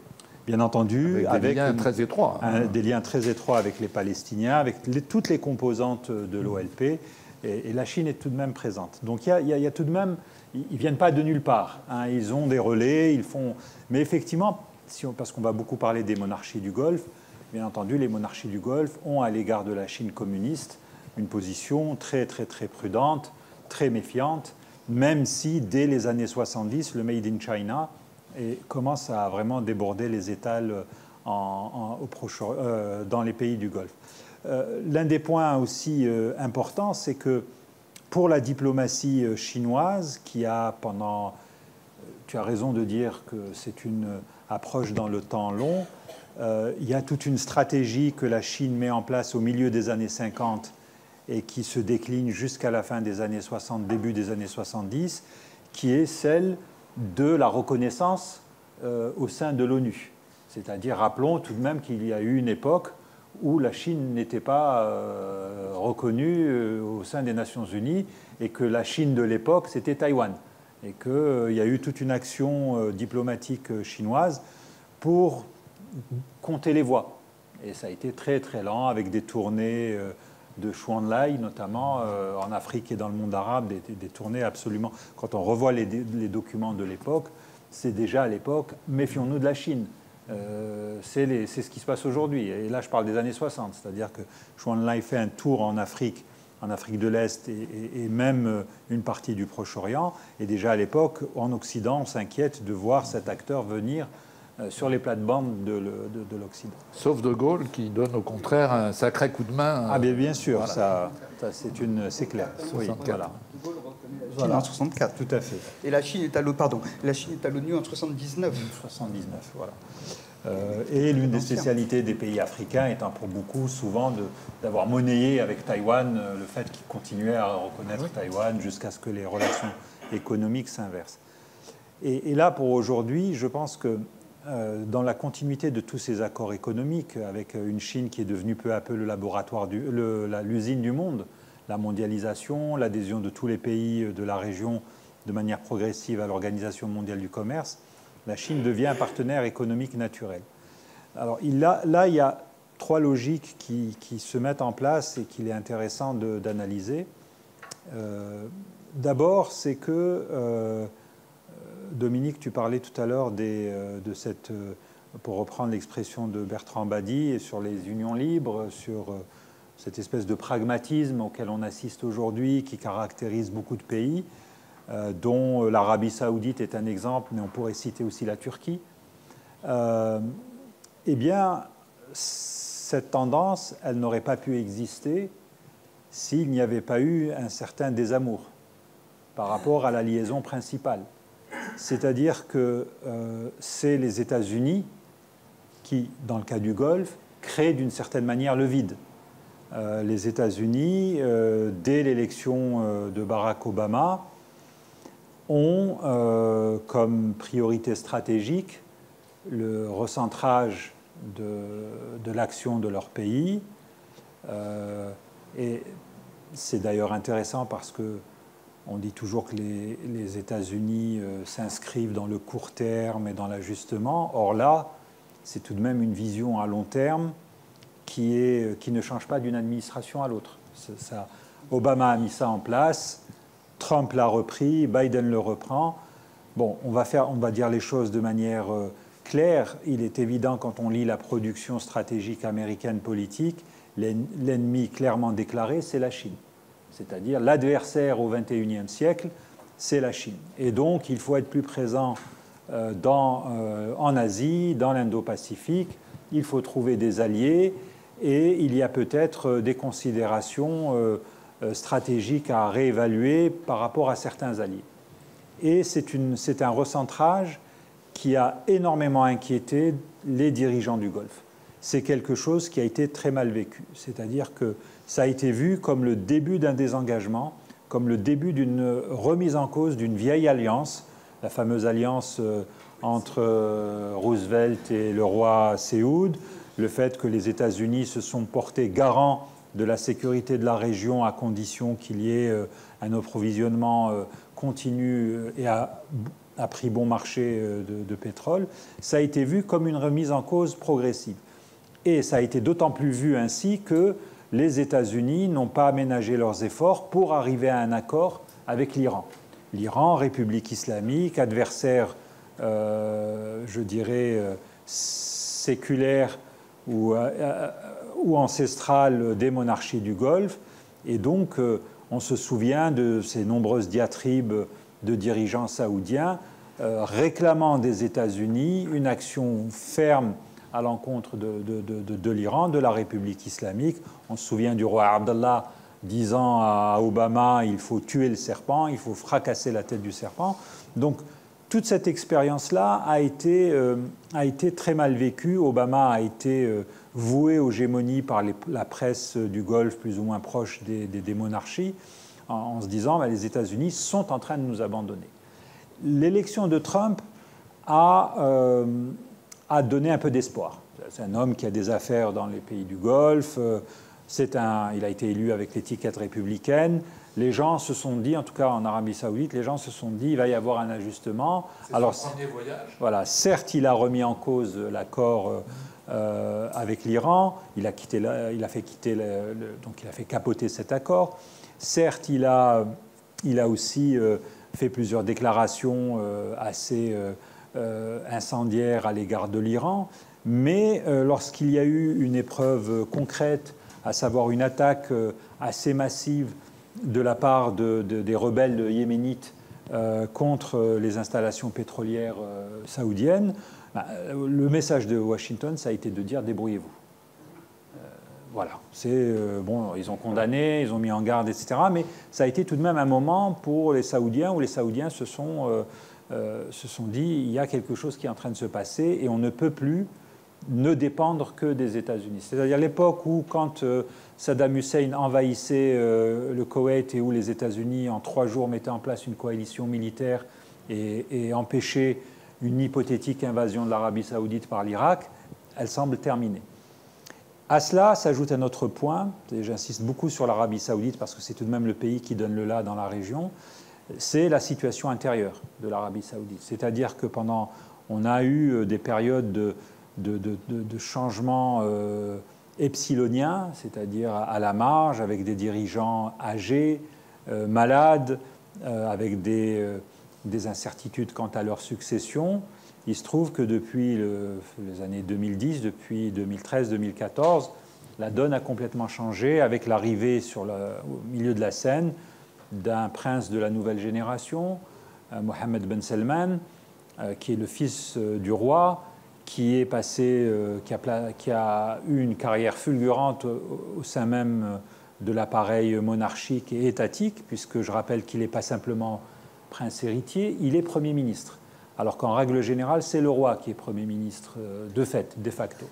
Bien entendu, avec des liens très étroits. Des liens très étroits avec les Palestiniens, avec toutes les composantes de l'OLP, et la Chine est tout de même présente. Donc il y a tout de même, ils ne viennent pas de nulle part, hein. Ils ont des relais, ils font... Mais effectivement, parce qu'on va beaucoup parler des monarchies du Golfe, bien entendu, les monarchies du Golfe ont à l'égard de la Chine communiste une position très, très, très prudente, très méfiante, même si dès les années 70, le Made in China commence à vraiment déborder les étals dans les pays du Golfe. L'un des points aussi importants, c'est que pour la diplomatie chinoise, qui a pendant... Tu as raison de dire que c'est une approche dans le temps long, il y a toute une stratégie que la Chine met en place au milieu des années 50 et qui se décline jusqu'à la fin des années 60, début des années 70, qui est celle de la reconnaissance au sein de l'ONU. C'est-à-dire, rappelons tout de même qu'il y a eu une époque où la Chine n'était pas reconnue au sein des Nations Unies et que la Chine de l'époque, c'était Taïwan. Et qu'il y a eu toute une action diplomatique chinoise pour compter les voix. Et ça a été très très lent, avec des tournées de Chou Enlai, notamment en Afrique et dans le monde arabe, des tournées absolument... Quand on revoit les documents de l'époque, c'est déjà à l'époque, méfions-nous de la Chine. C'est ce qui se passe aujourd'hui. Et là, je parle des années 60, c'est-à-dire que Chou Enlai fait un tour en Afrique de l'Est et même une partie du Proche-Orient. Et déjà à l'époque, en Occident, on s'inquiète de voir cet acteur venir sur les plates-bandes de l'Occident. Sauf De Gaulle qui donne au contraire un sacré coup de main. Ah bien sûr, voilà. c'est clair. 64. Oui, voilà. De Gaulle reconnaît la Chine en 64. Tout à fait. Et la Chine est à l'ONU en 79. 79, voilà. Et l'une des spécialités des pays africains étant pour beaucoup souvent d'avoir monnayé avec Taïwan le fait qu'ils continuaient à reconnaître Taïwan jusqu'à ce que les relations économiques s'inversent. Et là, pour aujourd'hui, je pense que dans la continuité de tous ces accords économiques, avec une Chine qui est devenue peu à peu le laboratoire, l'usine du monde, la mondialisation, l'adhésion de tous les pays de la région de manière progressive à l'Organisation mondiale du commerce, la Chine devient un partenaire économique naturel. Alors là, il y a trois logiques qui se mettent en place et qu'il est intéressant d'analyser. D'abord, c'est que, Dominique, tu parlais tout à l'heure de cette, pour reprendre l'expression de Bertrand Badi, sur les unions libres, sur cette espèce de pragmatisme auquel on assiste aujourd'hui, qui caractérise beaucoup de pays, dont l'Arabie saoudite est un exemple, mais on pourrait citer aussi la Turquie. Eh bien, cette tendance, elle n'aurait pas pu exister s'il n'y avait pas eu un certain désamour par rapport à la liaison principale. C'est-à-dire que c'est les États-Unis qui, dans le cas du Golfe, créent d'une certaine manière le vide. Les États-Unis, dès l'élection de Barack Obama, ont comme priorité stratégique le recentrage de l'action de leur pays. Et c'est d'ailleurs intéressant parce qu'on dit toujours que les États-Unis s'inscrivent dans le court terme et dans l'ajustement. Or là, c'est tout de même une vision à long terme qui ne change pas d'une administration à l'autre. Obama a mis ça en place, Trump l'a repris, Biden le reprend. Bon, on va dire les choses de manière claire. Il est évident, quand on lit la production stratégique américaine politique, l'ennemi clairement déclaré, c'est la Chine. C'est-à-dire l'adversaire au XXIe siècle, c'est la Chine. Et donc, il faut être plus présent en Asie, dans l'Indo-Pacifique. Il faut trouver des alliés. Et il y a peut-être des considérations stratégiques à réévaluer par rapport à certains alliés. Et c'est un recentrage qui a énormément inquiété les dirigeants du Golfe. C'est quelque chose qui a été très mal vécu. C'est-à-dire que ça a été vu comme le début d'un désengagement, comme le début d'une remise en cause d'une vieille alliance, la fameuse alliance entre Roosevelt et le roi Saoud, le fait que les États-Unis se sont portés garants de la sécurité de la région à condition qu'il y ait un approvisionnement continu et à prix bon marché de pétrole, ça a été vu comme une remise en cause progressive. Et ça a été d'autant plus vu ainsi que les États-Unis n'ont pas aménagé leurs efforts pour arriver à un accord avec l'Iran. L'Iran, république islamique, adversaire, je dirais, séculaire ou ancestrale des monarchies du Golfe. Et donc, on se souvient de ces nombreuses diatribes de dirigeants saoudiens réclamant des États-Unis une action ferme à l'encontre de l'Iran, de la République islamique. On se souvient du roi Abdallah disant à Obama « il faut tuer le serpent, il faut fracasser la tête du serpent ». Donc, toute cette expérience-là a été très mal vécue. Obama a été voué aux gémonies par la presse du Golfe plus ou moins proche des monarchies, en se disant ben, les États-Unis sont en train de nous abandonner. L'élection de Trump a a donné un peu d'espoir. C'est un homme qui a des affaires dans les pays du Golfe, il a été élu avec l'étiquette républicaine. Les gens se sont dit, en tout cas en Arabie Saoudite, les gens se sont dit il va y avoir un ajustement. C'est son premier voyage. Voilà, certes, il a remis en cause l'accord avec l'Iran, il a fait capoter cet accord. Certes, il a aussi fait plusieurs déclarations assez incendiaires à l'égard de l'Iran, mais lorsqu'il y a eu une épreuve concrète, à savoir une attaque assez massive de la part des rebelles yéménites contre les installations pétrolières saoudiennes, le message de Washington, ça a été de dire débrouillez-vous. Voilà, bon, ils ont condamné, ils ont mis en garde, etc. Mais ça a été tout de même un moment pour les Saoudiens où les Saoudiens se sont dit il y a quelque chose qui est en train de se passer et on ne peut plus ne dépendre que des États-Unis. C'est-à-dire l'époque où, quand Saddam Hussein envahissait le Koweït et où les États-Unis, en 3 jours, mettaient en place une coalition militaire et empêchaient une hypothétique invasion de l'Arabie saoudite par l'Irak, elle semble terminée. À cela s'ajoute un autre point, et j'insiste beaucoup sur l'Arabie saoudite parce que c'est tout de même le pays qui donne le là dans la région, c'est la situation intérieure de l'Arabie saoudite. C'est-à-dire que on a eu des périodes de changement epsilonien, c'est-à-dire à la marge, avec des dirigeants âgés, malades, avec des incertitudes quant à leur succession. Il se trouve que depuis les années 2010, depuis 2013-2014, la donne a complètement changé avec l'arrivée au milieu de la scène d'un prince de la nouvelle génération, Mohammed Ben Salman, qui est le fils du roi, qui a eu une carrière fulgurante au sein même de l'appareil monarchique et étatique, puisque je rappelle qu'il n'est pas simplement prince héritier, il est Premier ministre. Alors qu'en règle générale, c'est le roi qui est Premier ministre de fait, de facto.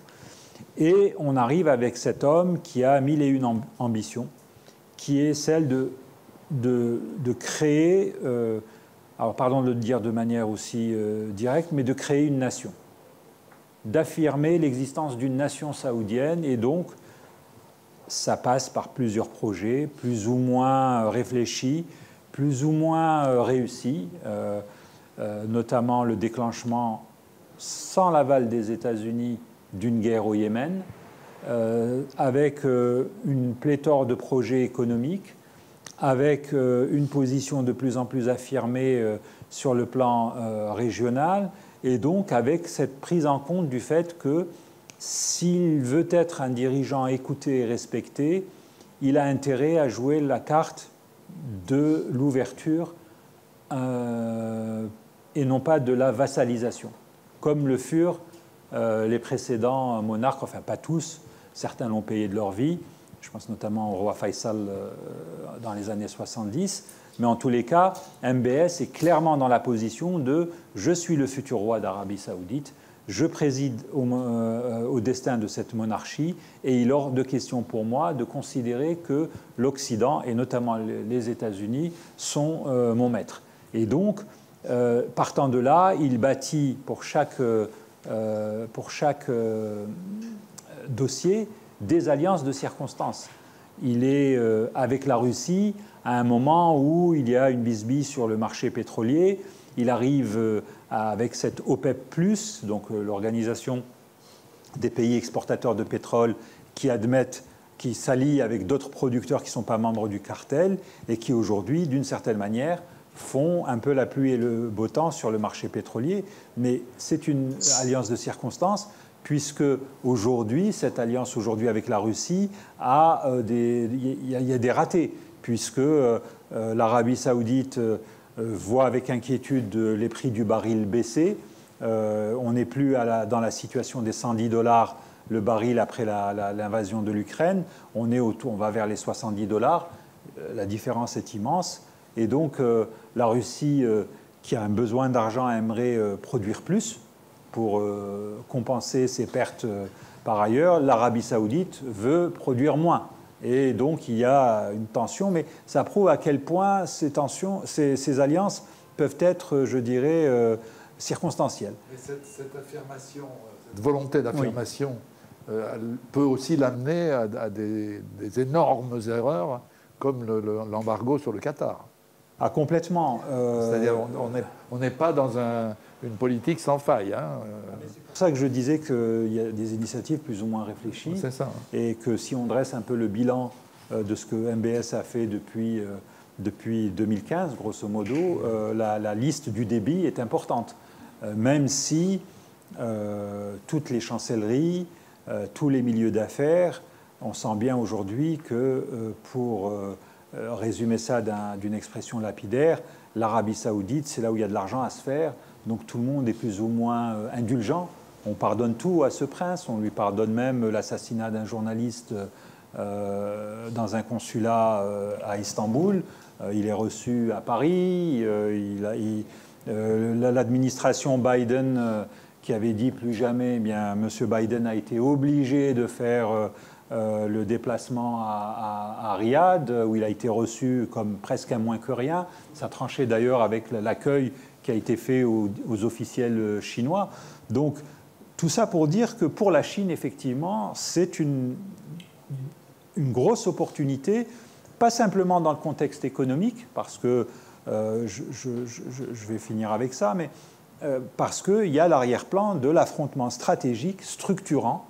Et on arrive avec cet homme qui a 1001 ambitions, qui est celle de créer, alors pardon de le dire de manière aussi directe, mais de créer une nation, d'affirmer l'existence d'une nation saoudienne, et donc ça passe par plusieurs projets, plus ou moins réfléchis, plus ou moins réussis, notamment le déclenchement, sans l'aval des États-Unis, d'une guerre au Yémen, avec une pléthore de projets économiques, avec une position de plus en plus affirmée sur le plan régional, et donc avec cette prise en compte du fait que s'il veut être un dirigeant écouté et respecté, il a intérêt à jouer la carte de l'ouverture et non pas de la vassalisation, comme le furent les précédents monarques, enfin pas tous, certains l'ont payé de leur vie, je pense notamment au roi Faisal dans les années 70, mais en tous les cas, MBS est clairement dans la position de « je suis le futur roi d'Arabie saoudite, je préside au destin de cette monarchie et il est hors de question pour moi de considérer que l'Occident, et notamment les États-Unis, sont mon maître ». Et donc, partant de là, il bâtit pour chaque dossier des alliances de circonstances. Il est avec la Russie à un moment où il y a une bisbille sur le marché pétrolier. Il arrive avec cette OPEP+, donc l'organisation des pays exportateurs de pétrole qui s'allient avec d'autres producteurs qui ne sont pas membres du cartel et qui aujourd'hui, d'une certaine manière, font un peu la pluie et le beau temps sur le marché pétrolier. Mais c'est une alliance de circonstances, puisque aujourd'hui, cette alliance aujourd'hui avec la Russie il y a des ratés, puisque l'Arabie saoudite voit avec inquiétude les prix du baril baisser. On n'est plus dans la situation des $110 le baril après l'invasion de l'Ukraine. On va vers les $70. La différence est immense. Et donc, la Russie, qui a un besoin d'argent, aimerait produire plus pour compenser ses pertes par ailleurs. L'Arabie saoudite veut produire moins. Et donc, il y a une tension, mais ça prouve à quel point ces alliances peuvent être, je dirais, circonstancielle. Mais cette affirmation, cette volonté d'affirmation, elle peut aussi l'amener à des énormes erreurs, comme l'embargo sur le Qatar. Ah, complètement. C'est-à-dire on n'est pas dans une politique sans faille. Hein. C'est pour ça que je disais qu'il y a des initiatives plus ou moins réfléchies. C'est ça. Et que si on dresse un peu le bilan de ce que MBS a fait depuis 2015, grosso modo, la liste du débit est importante. Même si toutes les chancelleries, tous les milieux d'affaires, on sent bien aujourd'hui que pour résumer ça d'une expression lapidaire, l'Arabie saoudite, c'est là où il y a de l'argent à se faire, donc tout le monde est plus ou moins indulgent. On pardonne tout à ce prince, on lui pardonne même l'assassinat d'un journaliste dans un consulat à Istanbul. Il est reçu à Paris, l'administration Biden qui avait dit plus jamais, eh bien, M. Biden a été obligé de faire le déplacement à Riyad, où il a été reçu comme presque un moins que rien. Ça tranchait d'ailleurs avec l'accueil qui a été fait aux officiels chinois. Donc, tout ça pour dire que pour la Chine, effectivement, c'est une grosse opportunité, pas simplement dans le contexte économique, parce que je vais finir avec ça, mais parce qu'il y a l'arrière-plan de l'affrontement stratégique structurant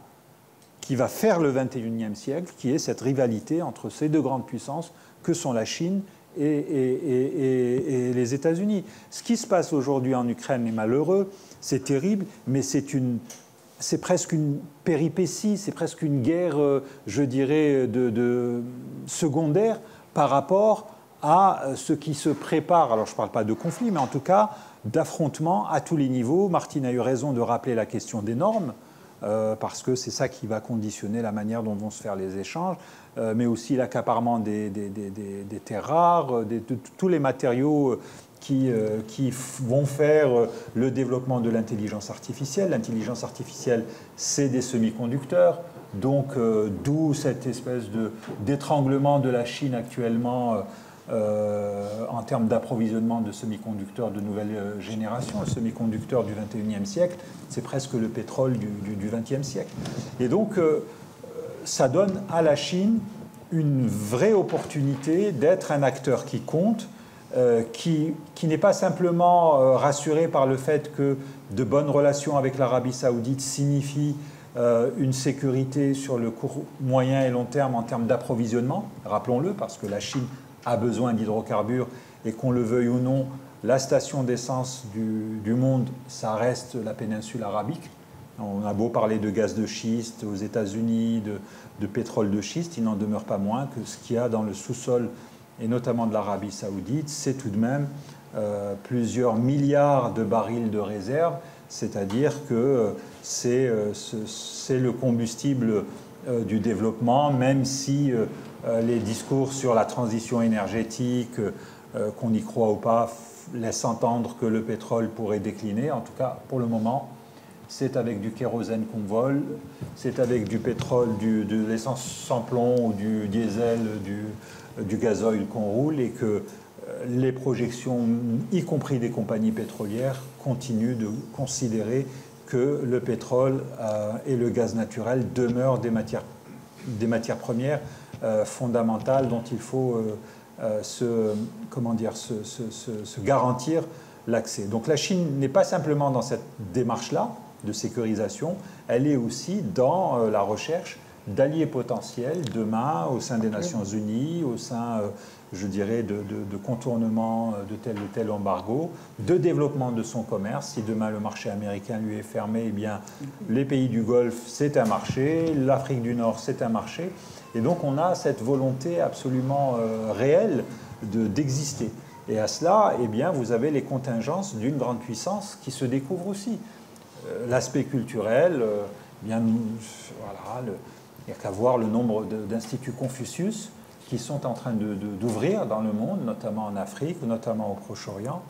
qui va faire le XXIe siècle, qui est cette rivalité entre ces deux grandes puissances que sont la Chine et les États-Unis. Ce qui se passe aujourd'hui en Ukraine est malheureux, c'est terrible, mais c'est presque une péripétie, c'est presque une guerre, je dirais, de secondaire par rapport à ce qui se prépare. Alors je ne parle pas de conflit, mais en tout cas d'affrontements à tous les niveaux. Martine a eu raison de rappeler la question des normes, parce que c'est ça qui va conditionner la manière dont vont se faire les échanges, mais aussi l'accaparement des terres rares, de tous les matériaux qui vont faire le développement de l'intelligence artificielle. L'intelligence artificielle, c'est des semi-conducteurs, donc d'où cette espèce d'étranglement de la Chine actuellement en termes d'approvisionnement de semi-conducteurs de nouvelle génération. Le semi-conducteur du XXIe siècle, c'est presque le pétrole du XXe siècle. Et donc, ça donne à la Chine une vraie opportunité d'être un acteur qui compte, qui n'est pas simplement rassuré par le fait que de bonnes relations avec l'Arabie saoudite signifient une sécurité sur le court, moyen et long terme en termes d'approvisionnement, rappelons-le, parce que la Chine a besoin d'hydrocarbures et qu'on le veuille ou non, la station d'essence du monde, ça reste la péninsule arabique. On a beau parler de gaz de schiste aux États-Unis, de pétrole de schiste, il n'en demeure pas moins que ce qu'il y a dans le sous-sol, et notamment de l'Arabie saoudite, c'est tout de même plusieurs milliards de barils de réserve, c'est-à-dire que c'est le combustible du développement, même si les discours sur la transition énergétique, qu'on y croit ou pas, laissent entendre que le pétrole pourrait décliner. En tout cas, pour le moment, c'est avec du kérosène qu'on vole, c'est avec du pétrole, de l'essence sans plomb ou du diesel, du gazoil qu'on roule, et que les projections, y compris des compagnies pétrolières, continuent de considérer que le pétrole et le gaz naturel demeurent des matières premières fondamentales dont il faut se garantir l'accès. Donc la Chine n'est pas simplement dans cette démarche-là de sécurisation, elle est aussi dans la recherche d'alliés potentiels demain au sein des Nations Unies, au sein, je dirais, de contournement de tel ou tel embargo, de développement de son commerce. Si demain le marché américain lui est fermé, eh bien, les pays du Golfe, c'est un marché, l'Afrique du Nord, c'est un marché. Et donc on a cette volonté absolument réelle d'exister. Et à cela, eh bien, vous avez les contingences d'une grande puissance qui se découvre aussi. L'aspect culturel, bien, voilà, il n'y a qu'à voir le nombre d'instituts Confucius qui sont en train d'ouvrir dans le monde, notamment en Afrique, notamment au Proche-Orient,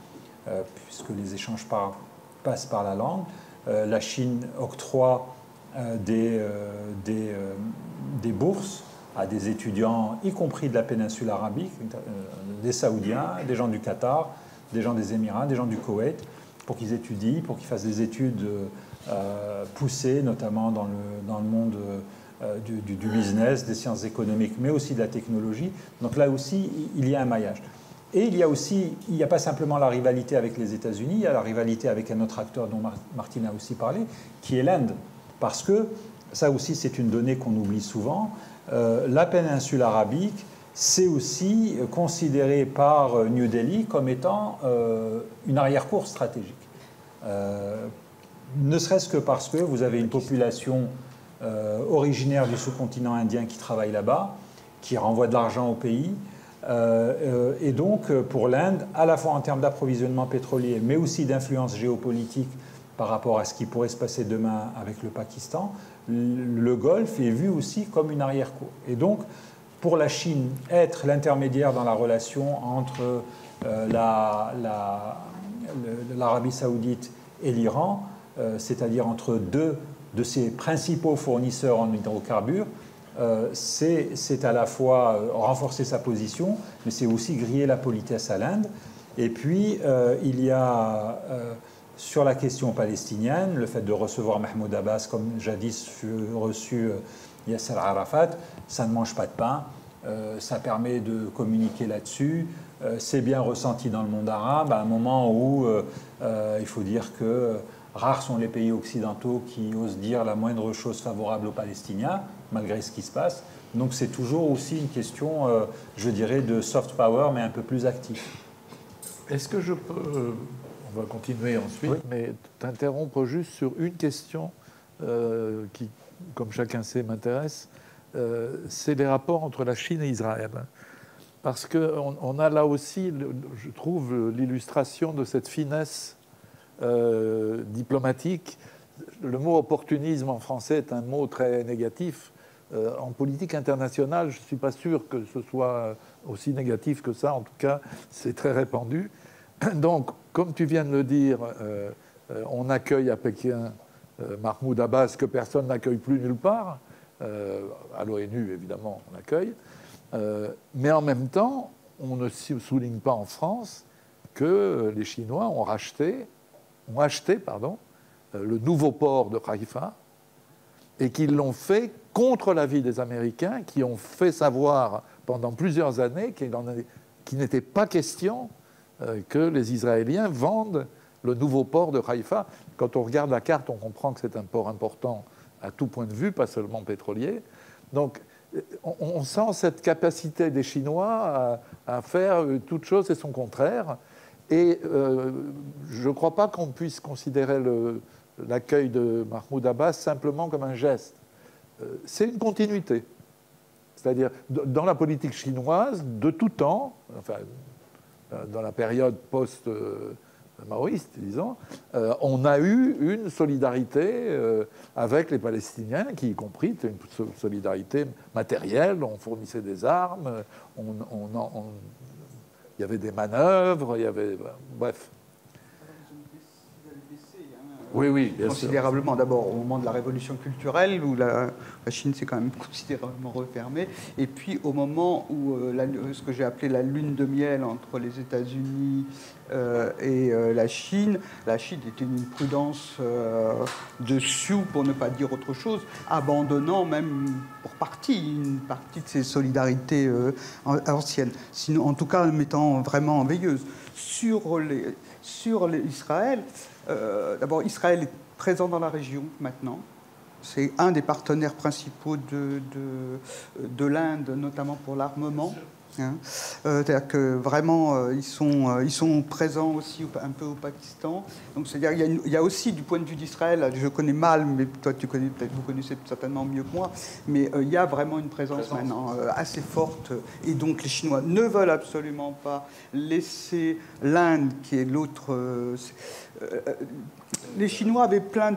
puisque les échanges passent par la langue. La Chine octroie des bourses à des étudiants, y compris de la péninsule arabique, des Saoudiens, des gens du Qatar, des gens des Émirats, des gens du Koweït, pour qu'ils étudient, pour qu'ils fassent des études poussées, notamment dans le monde du business, des sciences économiques, mais aussi de la technologie. Donc là aussi, il y a un maillage. Et il n'y a pas simplement la rivalité avec les États-Unis, il y a la rivalité avec un autre acteur dont Martine a aussi parlé, qui est l'Inde. Parce que, ça aussi c'est une donnée qu'on oublie souvent, la péninsule arabique, c'est aussi considéré par New Delhi comme étant une arrière-cour stratégique. Ne serait-ce que parce que vous avez une population originaire du sous-continent indien qui travaille là-bas, qui renvoie de l'argent au pays. Et donc, pour l'Inde, à la fois en termes d'approvisionnement pétrolier, mais aussi d'influence géopolitique par rapport à ce qui pourrait se passer demain avec le Pakistan, le Golfe est vu aussi comme une arrière-cour. Et donc, pour la Chine, être l'intermédiaire dans la relation entre l'Arabie saoudite et l'Iran, c'est-à-dire entre deux de ses principaux fournisseurs en hydrocarbures, c'est à la fois renforcer sa position, mais c'est aussi griller la politesse à l'Inde. Et puis, il y a, sur la question palestinienne, le fait de recevoir Mahmoud Abbas, comme jadis fut reçu Yasser Arafat, ça ne mange pas de pain, ça permet de communiquer là-dessus, c'est bien ressenti dans le monde arabe, à un moment où il faut dire que rares sont les pays occidentaux qui osent dire la moindre chose favorable aux Palestiniens, malgré ce qui se passe. Donc c'est toujours aussi une question, je dirais, de soft power, mais un peu plus actif. Est-ce que je peux, on va continuer ensuite, oui, mais t'interrompre juste sur une question qui, comme chacun sait, m'intéresse, c'est les rapports entre la Chine et Israël. Parce qu'on a là aussi, je trouve, l'illustration de cette finesse diplomatique. Le mot opportunisme en français est un mot très négatif. En politique internationale, je ne suis pas sûr que ce soit aussi négatif que ça. En tout cas, c'est très répandu. Donc, comme tu viens de le dire, on accueille à Pékin Mahmoud Abbas, que personne n'accueille plus nulle part. À l'ONU, évidemment, on l'accueille. Mais en même temps, on ne souligne pas en France que les Chinois ont acheté le nouveau port de Haïfa et qu'ils l'ont fait contre l'avis des Américains qui ont fait savoir pendant plusieurs années qu'il n'était pas question que les Israéliens vendent le nouveau port de Haïfa. Quand on regarde la carte, on comprend que c'est un port important à tout point de vue, pas seulement pétrolier. Donc, on sent cette capacité des Chinois à faire toute chose et son contraire. Et je ne crois pas qu'on puisse considérer l'accueil de Mahmoud Abbas simplement comme un geste. C'est une continuité. C'est-à-dire, dans la politique chinoise, de tout temps, enfin, dans la période post-maoïste, disons, on a eu une solidarité avec les Palestiniens, qui, y compris, était une solidarité matérielle. On fournissait des armes, il y avait des manœuvres, il y avait... Bref. Oui, bien considérablement. D'abord, au moment de la révolution culturelle, où la Chine s'est quand même considérablement refermée, et puis au moment où ce que j'ai appelé la lune de miel entre les États-Unis et la Chine était une prudence de sioux, pour ne pas dire autre chose, abandonnant même pour une partie de ces solidarités anciennes. Sinon, en tout cas, mettant vraiment en veilleuse. Sur Israël, d'abord, Israël est présent dans la région maintenant. C'est un des partenaires principaux de l'Inde, notamment pour l'armement. C'est-à-dire que vraiment, ils sont présents aussi un peu au Pakistan. Donc, c'est-à-dire il y a aussi, du point de vue d'Israël, je connais mal, mais toi, vous connaissez certainement mieux que moi, mais il y a vraiment une présence maintenant assez forte. Et donc, les Chinois ne veulent absolument pas laisser l'Inde, qui est l'autre... les Chinois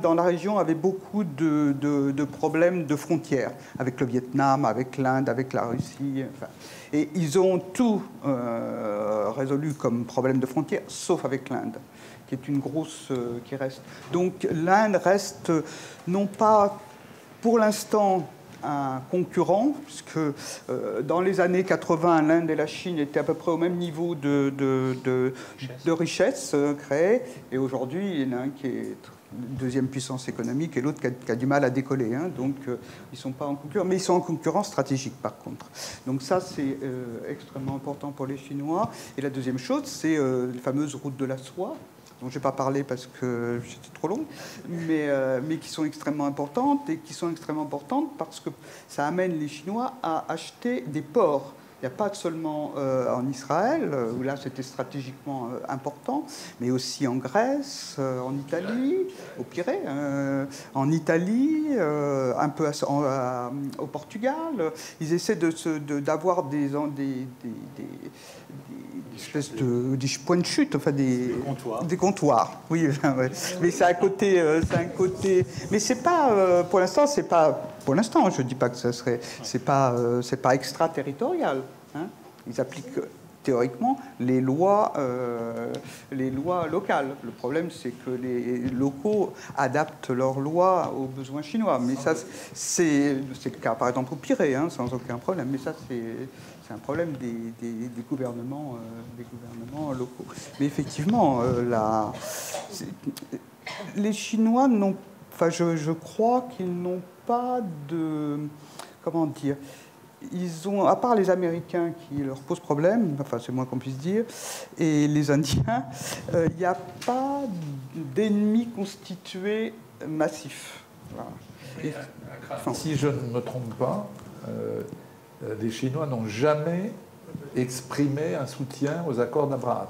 dans la région avaient beaucoup de problèmes de frontières, avec le Vietnam, avec l'Inde, avec la Russie. Enfin, et ils ont tout résolu comme problème de frontières, sauf avec l'Inde, qui est une grosse... qui reste. Donc l'Inde reste, non pas pour l'instant, un concurrent, puisque dans les années 80, l'Inde et la Chine étaient à peu près au même niveau de richesse créée, et aujourd'hui, il y en a un qui est deuxième puissance économique et l'autre qui a du mal à décoller. Hein. Donc, ils ne sont pas en concurrence, mais ils sont en concurrence stratégique, par contre. Donc ça, c'est extrêmement important pour les Chinois. Et la deuxième chose, c'est les fameuses routes de la soie, dont je n'ai pas parlé parce que c'était trop long, mais qui sont extrêmement importantes, et qui sont extrêmement importantes parce que ça amène les Chinois à acheter des ports. Il n'y a pas seulement en Israël, où là c'était stratégiquement important, mais aussi en Grèce, en Italie, au Pirée, en Italie, un peu au Portugal. Ils essaient d'avoir des espèces des points de chute, enfin des comptoirs. Oui, ouais. Mais c'est un côté, mais c'est pas, pour l'instant, c'est pas. Pour l'instant, je ne dis pas que ça serait, c'est pas extraterritorial. Hein. Ils appliquent théoriquement les lois locales. Le problème, c'est que les locaux adaptent leurs lois aux besoins chinois. Mais ça, c'est le cas, par exemple, au Pirée, hein, sans aucun problème. Mais ça, c'est un problème des gouvernements locaux. Mais effectivement, les Chinois n'ont, enfin, je crois qu'ils n'ont pas de, comment dire, ils ont, à part les Américains qui leur posent problème, enfin c'est moins qu'on puisse dire, et les Indiens, il n'y a pas d'ennemis constitués massifs. Voilà. Si je ne me trompe pas, les Chinois n'ont jamais exprimé un soutien aux accords d'Abraham.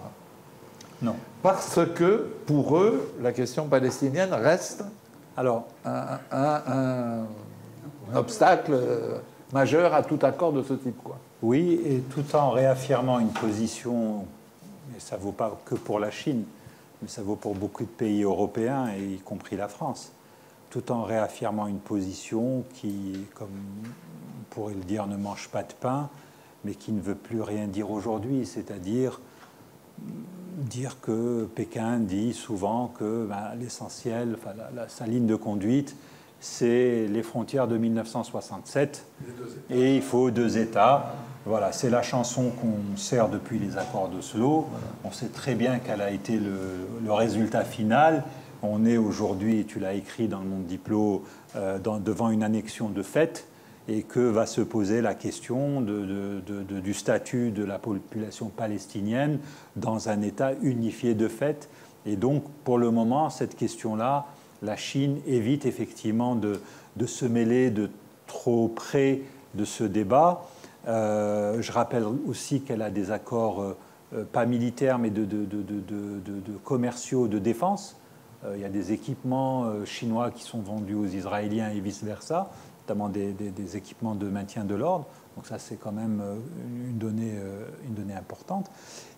Non. Parce que, pour eux, la question palestinienne reste un obstacle majeur à tout accord de ce type, quoi. Oui, et tout en réaffirmant une position, et ça ne vaut pas que pour la Chine, mais ça vaut pour beaucoup de pays européens, et y compris la France, tout en réaffirmant une position qui, comme on pourrait le dire, ne mange pas de pain, mais qui ne veut plus rien dire aujourd'hui, c'est-à-dire dire que Pékin dit souvent que l'essentiel, enfin, sa ligne de conduite, c'est les frontières de 1967 et il faut 2 États. Voilà, c'est la chanson qu'on sert depuis les accords d'Oslo. On sait très bien quel a été le résultat final. On est aujourd'hui, tu l'as écrit dans le Monde Diplo, devant une annexion de fait, et que va se poser la question du statut de la population palestinienne dans un État unifié de fait. Et donc, pour le moment, cette question-là, la Chine évite effectivement de se mêler de trop près de ce débat. Je rappelle aussi qu'elle a des accords, pas militaires, mais de commerciaux de défense. Il y a des équipements chinois qui sont vendus aux Israéliens et vice-versa, notamment des équipements de maintien de l'ordre. Donc ça, c'est quand même une donnée importante.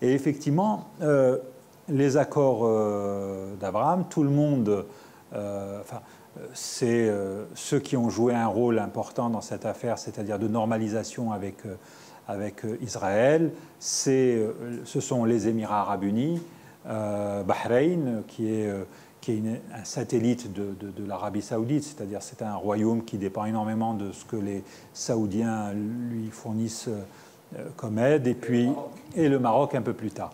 Et effectivement, les accords d'Abraham, tout le monde... c'est ceux qui ont joué un rôle important dans cette affaire, c'est-à-dire de normalisation avec Israël. Ce sont les Émirats arabes unis, Bahreïn, qui est un satellite de l'Arabie saoudite, c'est-à-dire c'est un royaume qui dépend énormément de ce que les Saoudiens lui fournissent comme aide, et le Maroc un peu plus tard.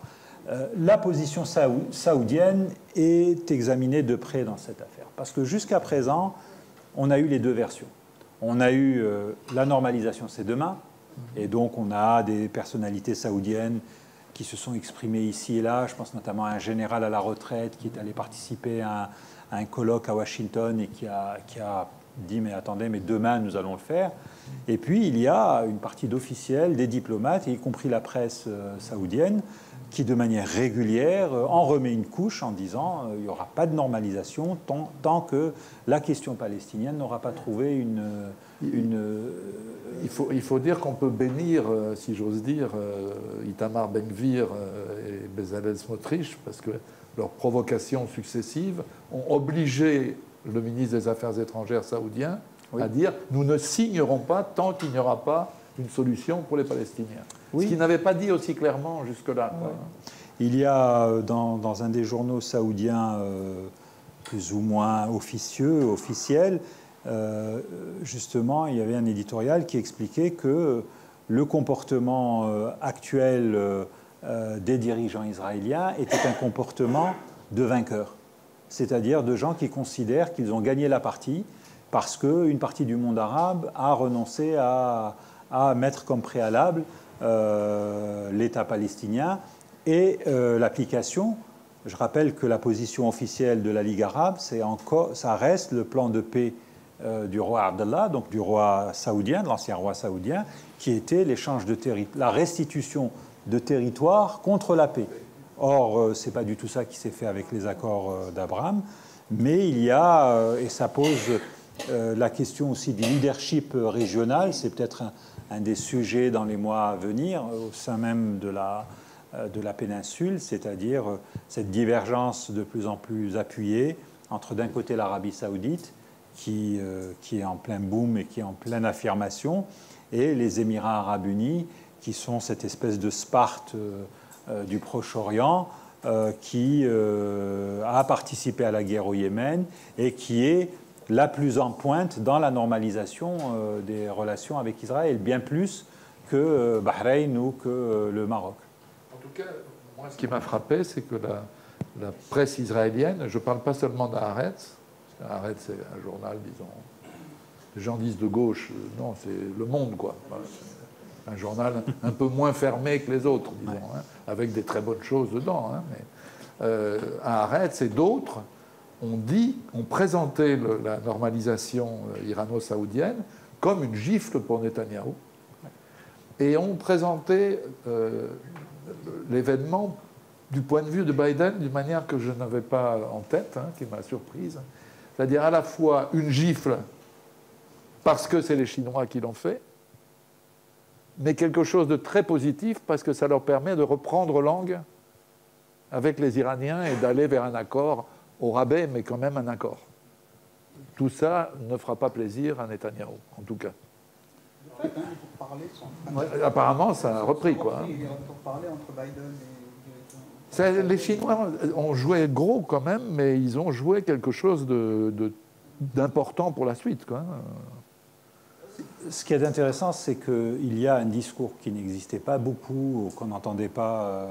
La position saoudienne est examinée de près dans cette affaire. Parce que jusqu'à présent, on a eu les 2 versions. On a eu la normalisation, c'est demain. Et donc, on a des personnalités saoudiennes qui se sont exprimées ici et là. Je pense notamment à un général à la retraite qui est allé participer à un colloque à Washington et qui a dit « Mais attendez, mais demain, nous allons le faire ». Et puis, il y a une partie d'officiels, des diplomates, y compris la presse saoudienne, qui, de manière régulière, en remet une couche en disant il n'y aura pas de normalisation tant que la question palestinienne n'aura pas trouvé une... Il faut dire qu'on peut bénir, si j'ose dire, Itamar Ben-Gvir et Bezalel Smotrich, parce que leurs provocations successives ont obligé le ministre des Affaires étrangères saoudien à dire « nous ne signerons pas tant qu'il n'y aura pas une solution pour les Palestiniens ». Oui. Ce qu'il n'avait pas dit aussi clairement jusque-là. Oui. Il y a dans un des journaux saoudiens plus ou moins officiels, justement, il y avait un éditorial qui expliquait que le comportement actuel des dirigeants israéliens était un comportement de vainqueurs, c'est-à-dire de gens qui considèrent qu'ils ont gagné la partie parce qu'une partie du monde arabe a renoncé à mettre comme préalable l'État palestinien et l'application. Je rappelle que la position officielle de la Ligue arabe, ça reste le plan de paix du roi Abdallah, donc du roi saoudien, de l'ancien roi saoudien, qui était l'échange de la restitution de territoire contre la paix. Or, ce n'est pas du tout ça qui s'est fait avec les accords d'Abraham, mais il y a, et ça pose la question aussi du leadership régional, c'est peut-être un des sujets dans les mois à venir au sein même de la péninsule, c'est-à-dire cette divergence de plus en plus appuyée entre d'un côté l'Arabie saoudite, qui est en plein boom et qui est en pleine affirmation, et les Émirats arabes unis, qui sont cette espèce de Sparte du Proche-Orient, qui a participé à la guerre au Yémen et qui est la plus en pointe dans la normalisation des relations avec Israël, bien plus que Bahreïn ou que le Maroc. En tout cas, moi, ce qui m'a frappé, c'est que la presse israélienne, je ne parle pas seulement d'Haaretz, parce qu'Haaretz, c'est un journal, disons, les gens disent de gauche, non, c'est Le Monde, quoi. Un journal un peu moins fermé que les autres, disons, hein, avec des très bonnes choses dedans. Hein, mais Haaretz et d'autres ont présenté la normalisation irano-saoudienne comme une gifle pour Netanyahou et ont présenté l'événement du point de vue de Biden d'une manière que je n'avais pas en tête, hein, qui m'a surprise. C'est-à-dire à la fois une gifle parce que c'est les Chinois qui l'ont fait, mais quelque chose de très positif parce que ça leur permet de reprendre langue avec les Iraniens et d'aller vers un accord au rabais, mais quand même un accord. Tout ça ne fera pas plaisir à Netanyahou, en tout cas. Apparemment, ça a repris, quoi. Il y a pourparlers entre Biden et... Les Chinois ont joué gros quand même, mais ils ont joué quelque chose d'important pour la suite, quoi. Ce qui est intéressant, c'est qu'il y a un discours qui n'existait pas beaucoup, qu'on n'entendait pas,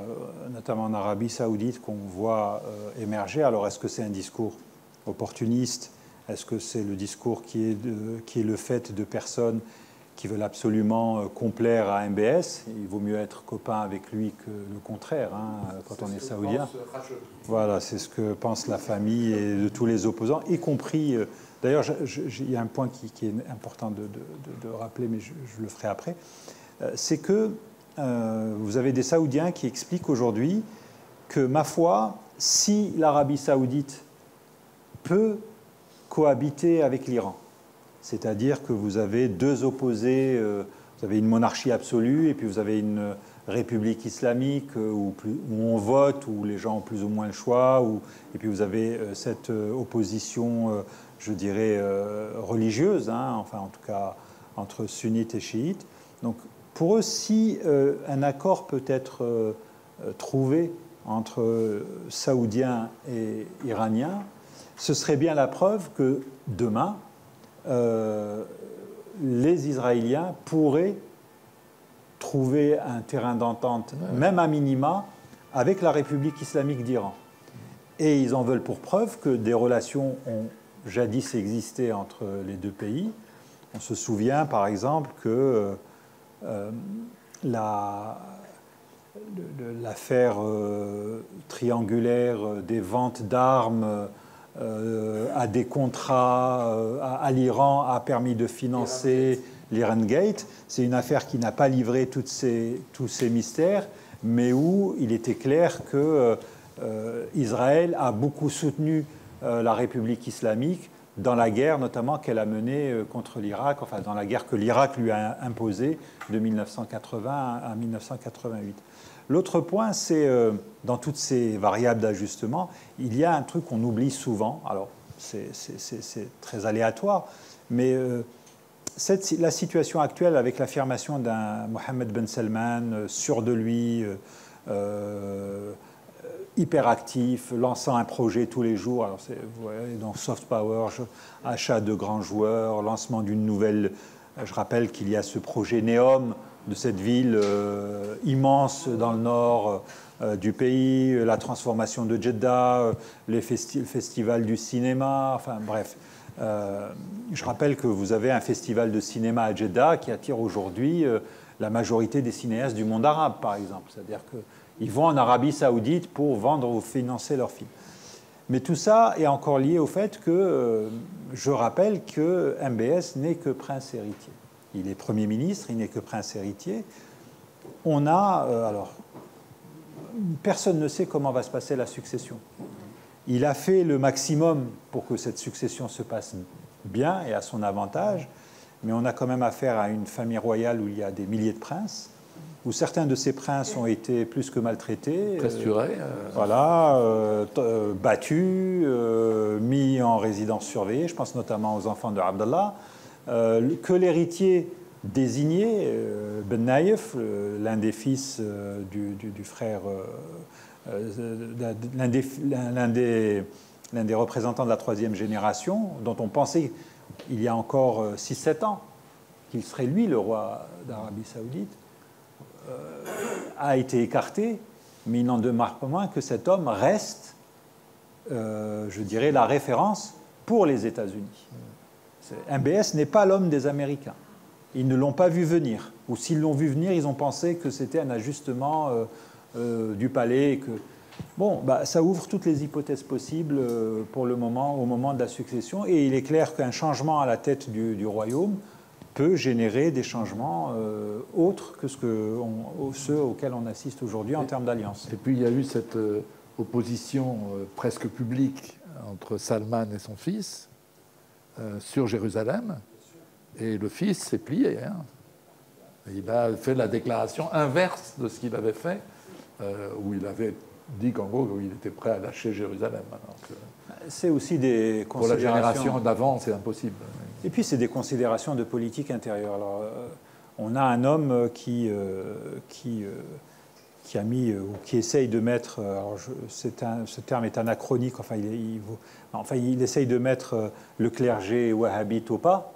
notamment en Arabie saoudite, qu'on voit émerger. Alors, est-ce que c'est un discours opportuniste? Est-ce que c'est le discours qui est le fait de personnes qui veulent absolument complaire à MBS? Il vaut mieux être copain avec lui que le contraire, hein, quand on est saoudien. Voilà, c'est ce que pense la famille et de tous les opposants, y compris... D'ailleurs, il y a un point qui est important de rappeler, mais je le ferai après. C'est que vous avez des Saoudiens qui expliquent aujourd'hui que, ma foi, si l'Arabie saoudite peut cohabiter avec l'Iran, c'est-à-dire que vous avez deux opposés, vous avez une monarchie absolue et puis vous avez une république islamique où on vote, où les gens ont plus ou moins le choix, et puis vous avez cette opposition... je dirais, religieuse, hein, enfin en tout cas entre sunnites et chiites. Donc pour eux, si un accord peut être trouvé entre Saoudiens et Iraniens, ce serait bien la preuve que demain, les Israéliens pourraient trouver un terrain d'entente, même à minima, avec la République islamique d'Iran. Et ils en veulent pour preuve que des relations ont jadis existé entre les deux pays. On se souvient par exemple que l'affaire triangulaire des ventes d'armes à des contrats à l'Iran a permis de financer l'Iran Gate. C'est une affaire qui n'a pas livré tous ces mystères, mais où il était clair que Israël a beaucoup soutenu la République islamique dans la guerre notamment qu'elle a menée contre l'Irak, enfin dans la guerre que l'Irak lui a imposée de 1980 à 1988. L'autre point, c'est dans toutes ces variables d'ajustement, il y a un truc qu'on oublie souvent, alors c'est très aléatoire, mais la situation actuelle avec l'affirmation d'un Mohammed Ben Salman sûr de lui, hyperactif, lançant un projet tous les jours. Alors vous voyez, donc soft power, achat de grands joueurs, lancement d'une nouvelle. Je rappelle qu'il y a ce projet NEOM de cette ville immense dans le nord du pays, la transformation de Jeddah, le festival du cinéma, enfin bref. Je rappelle que vous avez un festival de cinéma à Jeddah qui attire aujourd'hui la majorité des cinéastes du monde arabe, par exemple. C'est-à-dire qu'ils vont en Arabie Saoudite pour vendre ou financer leurs films. Mais tout ça est encore lié au fait que, je rappelle que MBS n'est que prince héritier. Il est Premier ministre, il n'est que prince héritier. On a, alors, personne ne sait comment va se passer la succession. Il a fait le maximum pour que cette succession se passe bien et à son avantage, mais on a quand même affaire à une famille royale où il y a des milliers de princes, où certains de ces princes ont été plus que maltraités, voilà, battus, mis en résidence surveillée. Je pense notamment aux enfants de Abdallah, que l'héritier désigné, Ben Naïf, l'un des fils du frère, l'un des représentants de la troisième génération, dont on pensait il y a encore 6-7 ans qu'il serait lui le roi d'Arabie Saoudite, a été écarté, mais il n'en demeure pas moins que cet homme reste, je dirais, la référence pour les États-Unis. MBS n'est pas l'homme des Américains. Ils ne l'ont pas vu venir. Ou s'ils l'ont vu venir, ils ont pensé que c'était un ajustement du palais. Que... Bon, bah, ça ouvre toutes les hypothèses possibles pour le moment, au moment de la succession. Et il est clair qu'un changement à la tête du royaume peut générer des changements autres que ceux auxquels on assiste aujourd'hui en termes d'alliance. Et puis il y a eu cette opposition presque publique entre Salman et son fils sur Jérusalem. Et le fils s'est plié. Hein. Il a fait la déclaration inverse de ce qu'il avait fait, où il avait dit qu'en gros, il était prêt à lâcher Jérusalem. C'est aussi des considérations... Pour la génération d'avant, c'est impossible. Et puis, c'est des considérations de politique intérieure. Alors, on a un homme qui a mis, ou qui essaye de mettre... Alors ce terme est anachronique. Enfin, il essaye de mettre le clergé wahhabite au pas.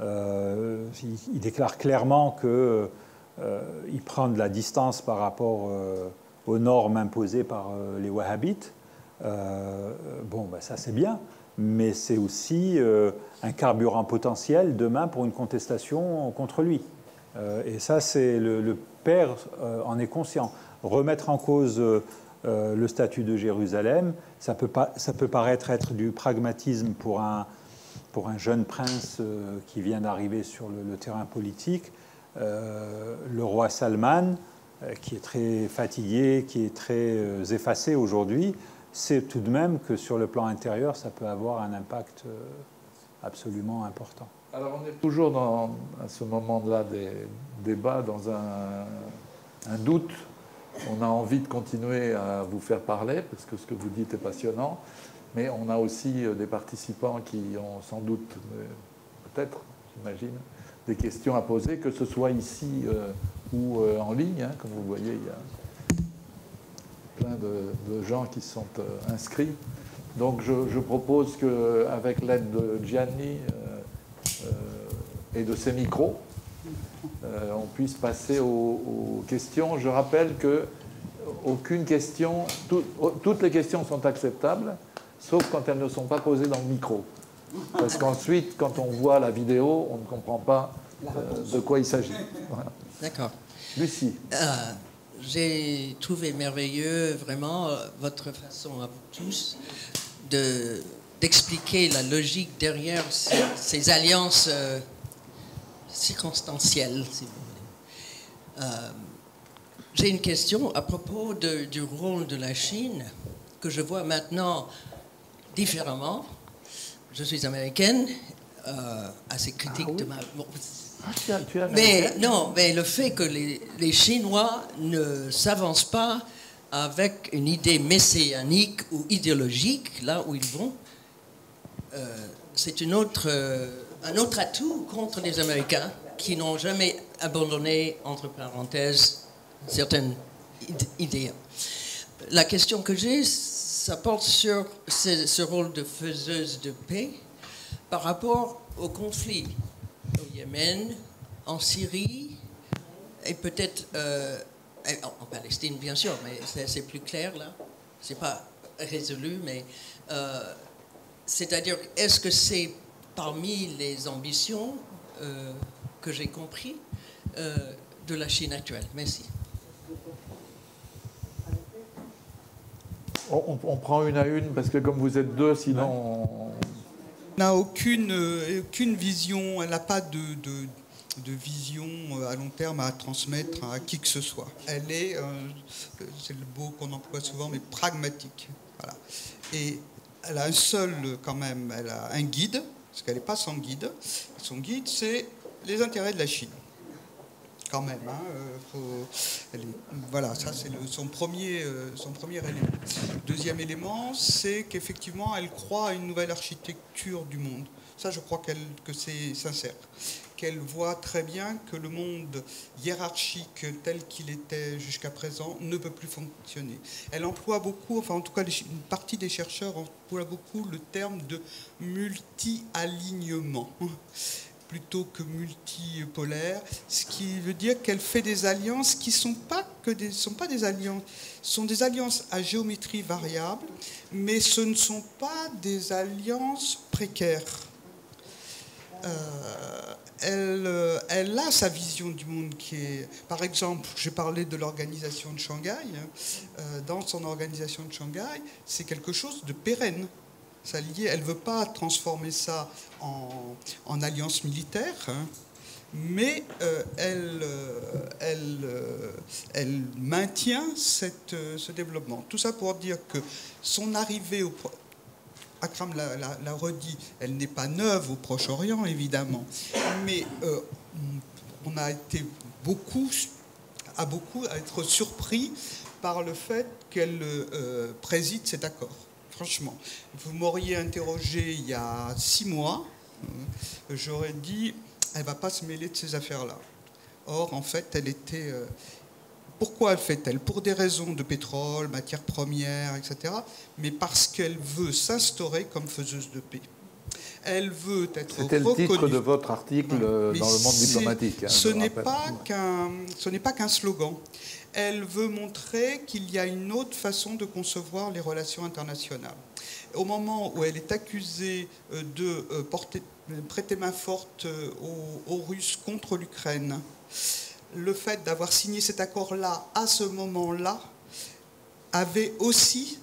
Il déclare clairement qu'il prend de la distance par rapport aux normes imposées par les wahhabites. Bon, ben ça c'est bien, mais c'est aussi un carburant potentiel demain pour une contestation contre lui. Et ça, c'est le père en est conscient. Remettre en cause le statut de Jérusalem, ça peut paraître être du pragmatisme pour un jeune prince qui vient d'arriver sur le terrain politique. Le roi Salman, qui est très fatigué, qui est très effacé aujourd'hui, sait tout de même que sur le plan intérieur, ça peut avoir un impact absolument important. Alors on est toujours à ce moment-là des débats, dans un doute. On a envie de continuer à vous faire parler, parce que ce que vous dites est passionnant. Mais on a aussi des participants qui ont sans doute, peut-être, j'imagine, des questions à poser, que ce soit ici ou en ligne. Hein. Comme vous voyez, il y a plein de gens qui sont inscrits. Donc je propose qu'avec l'aide de Gianni et de ses micros, on puisse passer aux questions. Je rappelle qu'aucune question, toutes les questions sont acceptables, sauf quand elles ne sont pas posées dans le micro. Parce qu'ensuite, quand on voit la vidéo, on ne comprend pas de quoi il s'agit. Voilà. D'accord. Lucie. J'ai trouvé merveilleux, vraiment, votre façon à vous tous d'expliquer la logique derrière ces alliances circonstancielles, si vous voulez. J'ai une question à propos du rôle de la Chine, que je vois maintenant différemment. Je suis américaine, assez critique de ma... Bon, mais non, mais le fait que les Chinois ne s'avancent pas avec une idée messianique ou idéologique, là où ils vont, c'est un autre atout contre les Américains qui n'ont jamais abandonné, entre parenthèses, certaines idées. la question que j'ai, ça porte sur ce rôle de faiseuse de paix par rapport au conflit au Yémen, en Syrie, et peut-être en Palestine, bien sûr, mais c'est plus clair là. C'est pas résolu, mais c'est-à-dire, est-ce que c'est parmi les ambitions que j'ai compris de la Chine actuelle? Merci. On prend une à une, parce que comme vous êtes deux, sinon... Elle n'a aucune vision, elle n'a pas de vision à long terme à transmettre à qui que ce soit. Elle est, c'est le mot qu'on emploie souvent, mais pragmatique. Voilà. Et elle a un seul, quand même, elle a un guide, parce qu'elle n'est pas sans guide. Son guide, c'est les intérêts de la Chine. Quand même, hein, voilà, ça c'est son premier élément. Deuxième élément, c'est qu'effectivement, elle croit à une nouvelle architecture du monde. Ça, je crois que c'est sincère. Qu'elle voit très bien que le monde hiérarchique tel qu'il était jusqu'à présent ne peut plus fonctionner. Elle emploie beaucoup, enfin en tout cas une partie des chercheurs emploient beaucoup le terme de multi-alignement plutôt que multipolaire, ce qui veut dire qu'elle fait des alliances qui sont pas des alliances, sont des alliances à géométrie variable, mais ce ne sont pas des alliances précaires. Elle a sa vision du monde qui est... Par exemple, j'ai parlé de l'organisation de Shanghai. Dans son organisation de Shanghai, c'est quelque chose de pérenne. Elle ne veut pas transformer ça en alliance militaire, hein, mais elle maintient ce développement. Tout ça pour dire que son arrivée Akram l'a redit, elle n'est pas neuve au Proche-Orient, évidemment, mais on a été beaucoup à être surpris par le fait qu'elle préside cet accord. Franchement, vous m'auriez interrogé il y a 6 mois, j'aurais dit, elle ne va pas se mêler de ces affaires-là. Or, en fait, elle était... Pourquoi elle fait-elle? Pour des raisons de pétrole, matières premières, etc. Mais parce qu'elle veut s'instaurer comme faiseuse de paix. Elle veut être reconnue. C'était le titre de votre article dans le monde diplomatique. Hein, ce n'est pas qu'un slogan. Elle veut montrer qu'il y a une autre façon de concevoir les relations internationales. Au moment où elle est accusée de prêter main forte aux Russes contre l'Ukraine, le fait d'avoir signé cet accord-là à ce moment-là avait aussi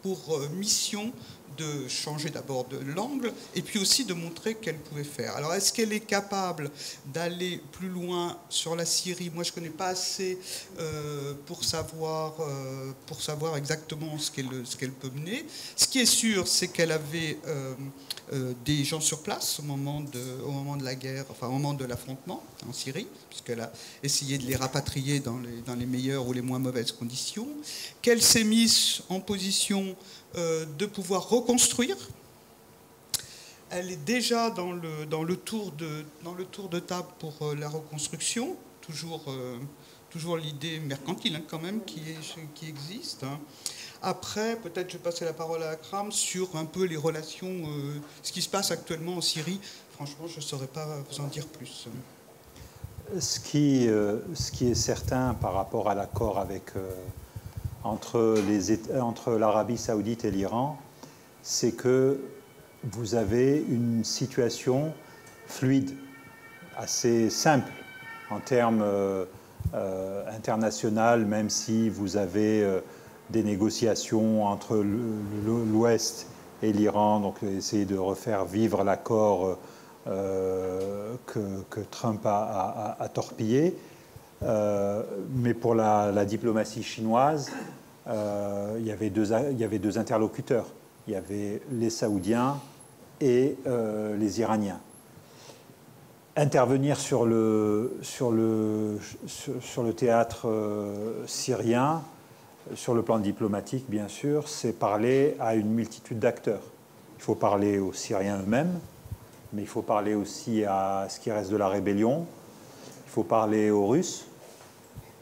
pour mission de changer d'abord de l'angle et puis aussi de montrer qu'elle pouvait faire. Alors est-ce qu'elle est capable d'aller plus loin sur la Syrie? Moi je ne connais pas assez pour savoir exactement ce qu'elle peut mener. Ce qui est sûr, c'est qu'elle avait des gens sur place au moment de la guerre, enfin au moment de l'affrontement en Syrie, puisqu'elle a essayé de les rapatrier dans les meilleures ou les moins mauvaises conditions, qu'elle s'est mise en position de pouvoir reconstruire. Elle est déjà dans le tour de table pour la reconstruction, toujours l'idée mercantile hein, quand même qui existe. Hein. Après, peut-être je vais passer la parole à Akram sur un peu les relations, ce qui se passe actuellement en Syrie. Franchement, je ne saurais pas vous en dire plus. Ce qui est certain par rapport à l'accord entre l'Arabie saoudite et l'Iran, c'est que vous avez une situation fluide, assez simple en termes internationaux, même si vous avez des négociations entre l'Ouest et l'Iran, donc essayer de refaire vivre l'accord que Trump a torpillé. Mais pour la diplomatie chinoise, il y avait deux interlocuteurs. Il y avait les Saoudiens et les Iraniens. Intervenir sur le théâtre syrien, sur le plan diplomatique, bien sûr, c'est parler à une multitude d'acteurs. Il faut parler aux Syriens eux-mêmes, mais il faut parler aussi à ce qui reste de la rébellion. Il faut parler aux Russes,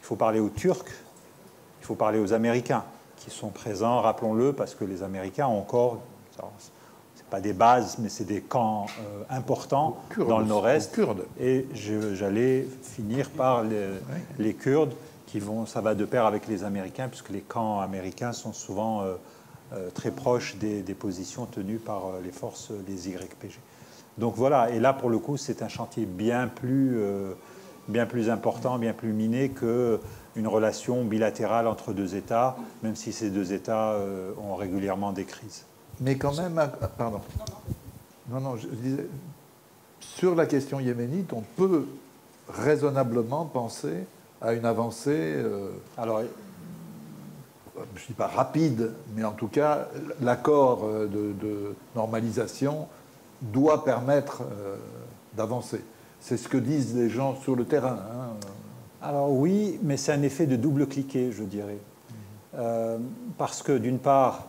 il faut parler aux Turcs, il faut parler aux Américains, qui sont présents, rappelons-le, parce que les Américains ont encore, c'est pas des bases, mais c'est des camps importants dans le nord-est. Et j'allais finir par les Kurdes, ça va de pair avec les Américains, puisque les camps américains sont souvent très proches des positions tenues par les forces des YPG. Donc voilà, et là pour le coup c'est un chantier bien plus important, bien plus miné qu'une relation bilatérale entre deux États, même si ces deux États ont régulièrement des crises. Mais quand même, pardon. Non, je disais, sur la question yéménite, on peut raisonnablement penser à une avancée, alors, je ne dis pas rapide, mais en tout cas, l'accord de normalisation doit permettre d'avancer. C'est ce que disent les gens sur le terrain. Hein. Alors oui, mais c'est un effet de double cliquet, je dirais. Parce que d'une part,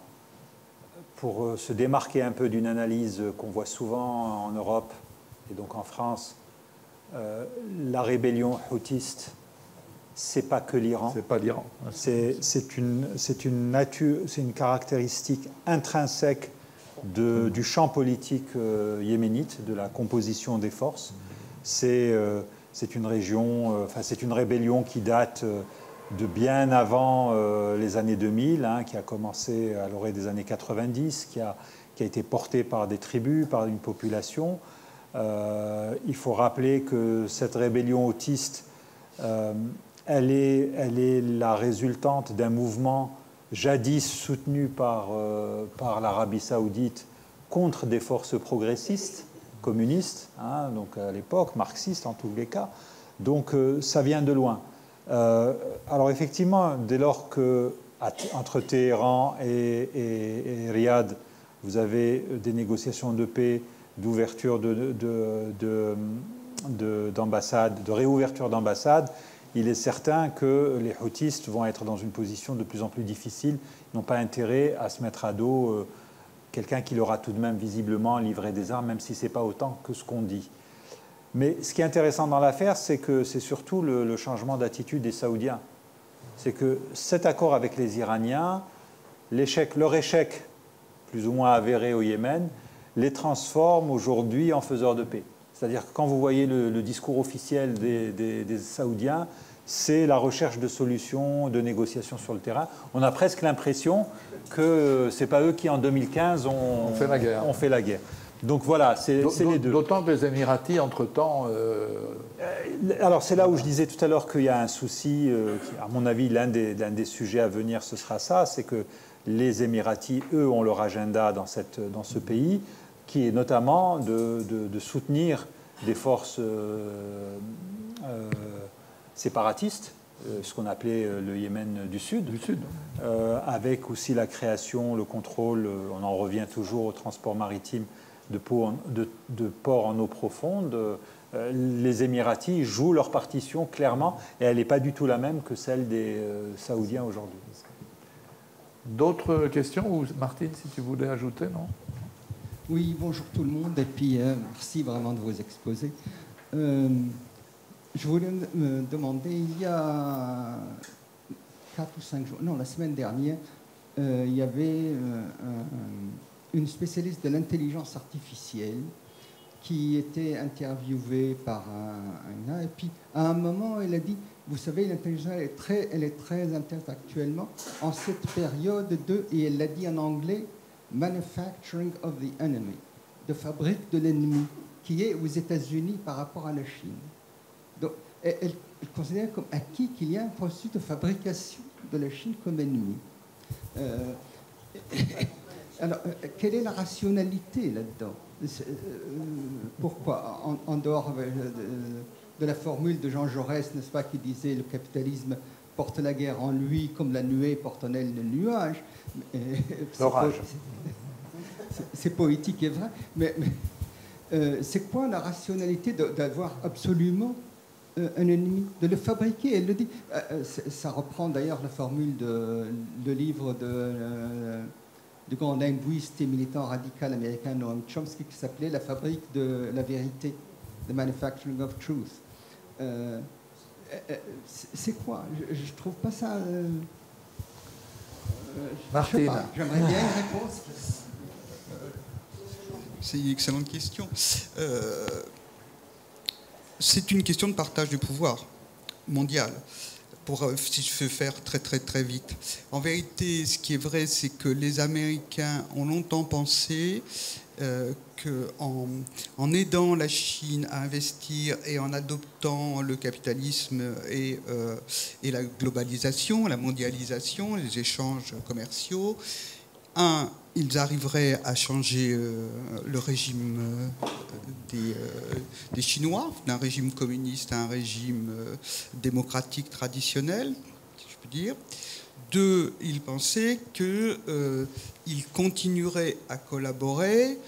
pour se démarquer un peu d'une analyse qu'on voit souvent en Europe et donc en France, la rébellion houtiste, c'est pas que l'Iran. C'est pas l'Iran. C'est une caractéristique intrinsèque du champ politique yéménite, de la composition des forces. C'est une rébellion qui date de bien avant les années 2000, hein, qui a commencé à l'orée des années 90, qui a été portée par des tribus, par une population. Il faut rappeler que cette rébellion houtiste, elle est la résultante d'un mouvement jadis soutenu par l'Arabie saoudite contre des forces progressistes, communistes, hein, donc à l'époque, marxistes en tous les cas. Donc ça vient de loin. Alors effectivement, dès lors que entre Téhéran et Riyad, vous avez des négociations de paix, d'ouverture d'ambassades, de réouverture d'ambassades, il est certain que les houtistes vont être dans une position de plus en plus difficile. Ils n'ont pas intérêt à se mettre à dos quelqu'un qui leur a tout de même visiblement livré des armes, même si ce n'est pas autant que ce qu'on dit. Mais ce qui est intéressant dans l'affaire, c'est que c'est surtout le changement d'attitude des Saoudiens. C'est que cet accord avec les Iraniens, leur échec plus ou moins avéré au Yémen, les transforme aujourd'hui en faiseurs de paix. C'est-à-dire que quand vous voyez le discours officiel des Saoudiens, c'est la recherche de solutions, de négociations sur le terrain. On a presque l'impression que ce n'est pas eux qui, en 2015, ont fait la guerre. Donc voilà, c'est les deux. D'autant que les Émiratis, entre-temps... Alors c'est là où je disais tout à l'heure qu'il y a un souci, à mon avis, l'un des sujets à venir, ce sera ça, c'est que les Émiratis, eux, ont leur agenda dans ce pays, qui est notamment de soutenir des forces séparatistes, ce qu'on appelait le Yémen du Sud, avec aussi la création, le contrôle, on en revient toujours au transport maritime de ports en eau profonde. Les Émiratis jouent leur partition clairement, et elle n'est pas du tout la même que celle des Saoudiens aujourd'hui. D'autres questions? Ou Martine, si tu voulais ajouter, non? Oui, bonjour tout le monde, et puis merci vraiment de vos exposés. Je voulais me demander, il y a 4 ou 5 jours, non, la semaine dernière, il y avait une spécialiste de l'intelligence artificielle qui était interviewée par un gars, et puis à un moment, elle a dit, vous savez, l'intelligence, elle est très intéressante actuellement, en cette période et elle l'a dit en anglais, manufacturing of the enemy, de fabrique de l'ennemi, qui est aux États-Unis par rapport à la Chine. Donc, elle considère comme acquis qu'il y a un processus de fabrication de la Chine comme ennemi. Alors, quelle est la rationalité là-dedans? Pourquoi, en dehors de la formule de Jean Jaurès, n'est-ce pas, qui disait le capitalisme porte la guerre en lui comme la nuée porte en elle le nuage. L'orage. C'est poétique et vrai, mais c'est quoi la rationalité d'avoir absolument un ennemi, de le fabriquer? Elle le dit. Ça reprend d'ailleurs la formule de livre du grand linguiste et militant radical américain Noam Chomsky qui s'appelait La fabrique de la vérité, The Manufacturing of Truth. C'est quoi? Je trouve pas ça Martine. J'aimerais bien une réponse. C'est une excellente question. C'est une question de partage du pouvoir mondial. Si je veux faire très vite. En vérité, ce qui est vrai, c'est que les Américains ont longtemps pensé qu'en aidant la Chine à investir et en adoptant le capitalisme et la globalisation, la mondialisation, les échanges commerciaux, ils arriveraient à changer le régime des Chinois, d'un régime communiste à un régime démocratique traditionnel, si je puis dire. 2, ils pensaient qu'ils continueraient à collaborer,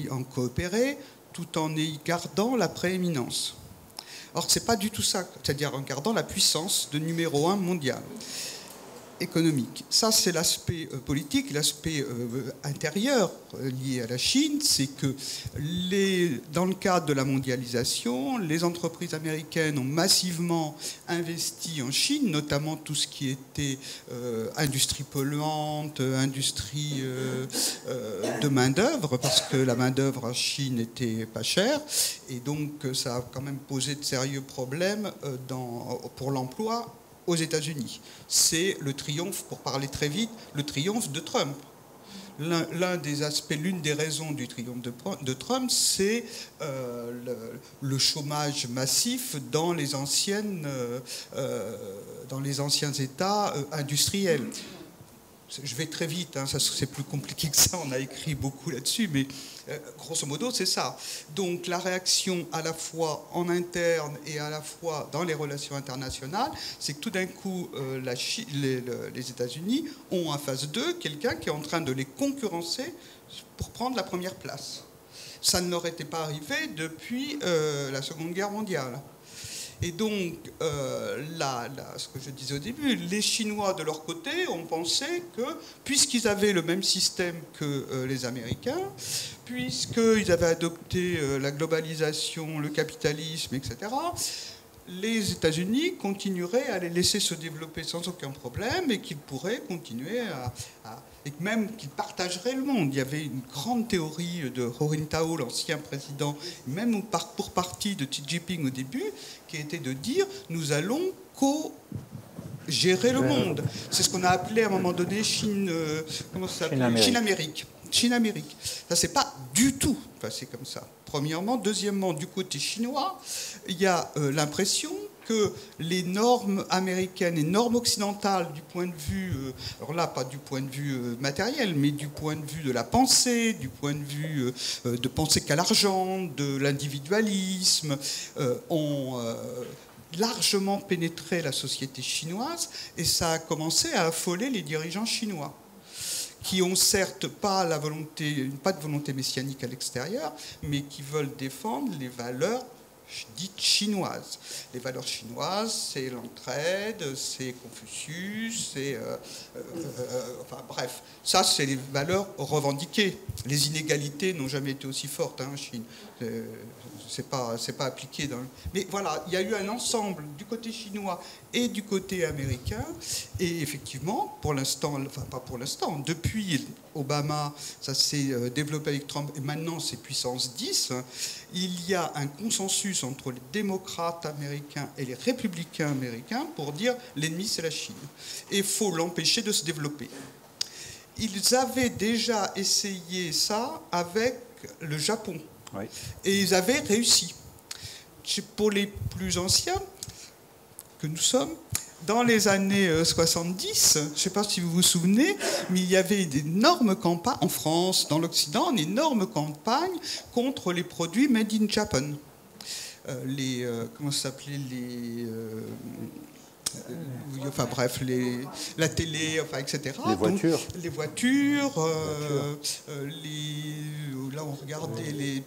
en coopérer, tout en y gardant la prééminence. Or, ce n'est pas du tout ça, c'est-à-dire en gardant la puissance de numéro 1 mondial. Économique. Ça, c'est l'aspect politique. L'aspect intérieur lié à la Chine, c'est que dans le cadre de la mondialisation, les entreprises américaines ont massivement investi en Chine, notamment tout ce qui était industrie polluante, industrie de main-d'œuvre, parce que la main-d'œuvre en Chine n'était pas chère, et donc ça a quand même posé de sérieux problèmes pour l'emploi aux États-Unis. C'est le triomphe, pour parler très vite, le triomphe de Trump. L'un des aspects, l'une des raisons du triomphe de Trump, c'est le chômage massif dans les anciens États industriels. Je vais très vite, hein, c'est plus compliqué que ça, on a écrit beaucoup là-dessus, mais grosso modo, c'est ça. Donc la réaction à la fois en interne et à la fois dans les relations internationales, c'est que tout d'un coup, les États-Unis ont en phase 2 quelqu'un qui est en train de les concurrencer pour prendre la première place. Ça ne leur était pas arrivé depuis la Seconde Guerre mondiale. Et donc, ce que je disais au début, les Chinois, de leur côté, ont pensé que, puisqu'ils avaient le même système que les Américains, puisqu'ils avaient adopté la globalisation, le capitalisme, etc., les États-Unis continueraient à les laisser se développer sans aucun problème et qu'ils pourraient continuer et même qu'ils partageraient le monde. Il y avait une grande théorie de Hu Jintao, l'ancien président, même pour partie de Xi Jinping au début, qui était de dire nous allons gérer le monde. C'est ce qu'on a appelé à un moment donné Chine-Amérique. Chine-Amérique. Ça, c'est pas du tout passé comme ça. Premièrement. Deuxièmement, du côté chinois, il y a l'impression que les normes américaines, les normes occidentales du point de vue, alors là, pas du point de vue matériel, mais du point de vue de la pensée, du point de vue de penser qu'à l'argent, de l'individualisme, ont largement pénétré la société chinoise et ça a commencé à affoler les dirigeants chinois, qui ont certes pas de volonté messianique à l'extérieur, mais qui veulent défendre les valeurs dites chinoises. Les valeurs chinoises, c'est l'entraide, c'est Confucius, enfin bref, ça c'est les valeurs revendiquées. Les inégalités n'ont jamais été aussi fortes en Chine. C'est pas appliqué dans Mais voilà, il y a eu un ensemble du côté chinois et du côté américain, et effectivement, pour l'instant, enfin pas pour l'instant, depuis Obama, ça s'est développé avec Trump, et maintenant c'est puissance 10, il y a un consensus entre les démocrates américains et les républicains américains pour dire l'ennemi c'est la Chine, et il faut l'empêcher de se développer. Ils avaient déjà essayé ça avec le Japon. Oui. Et ils avaient réussi. Pour les plus anciens que nous sommes, dans les années 70, je ne sais pas si vous vous souvenez, mais il y avait d'énormes campagnes, en France, dans l'Occident, une énorme campagne contre les produits made in Japan. Comment ça s'appelait enfin bref, la télé, enfin, etc. Les voitures. Donc, les voitures, là on regardait les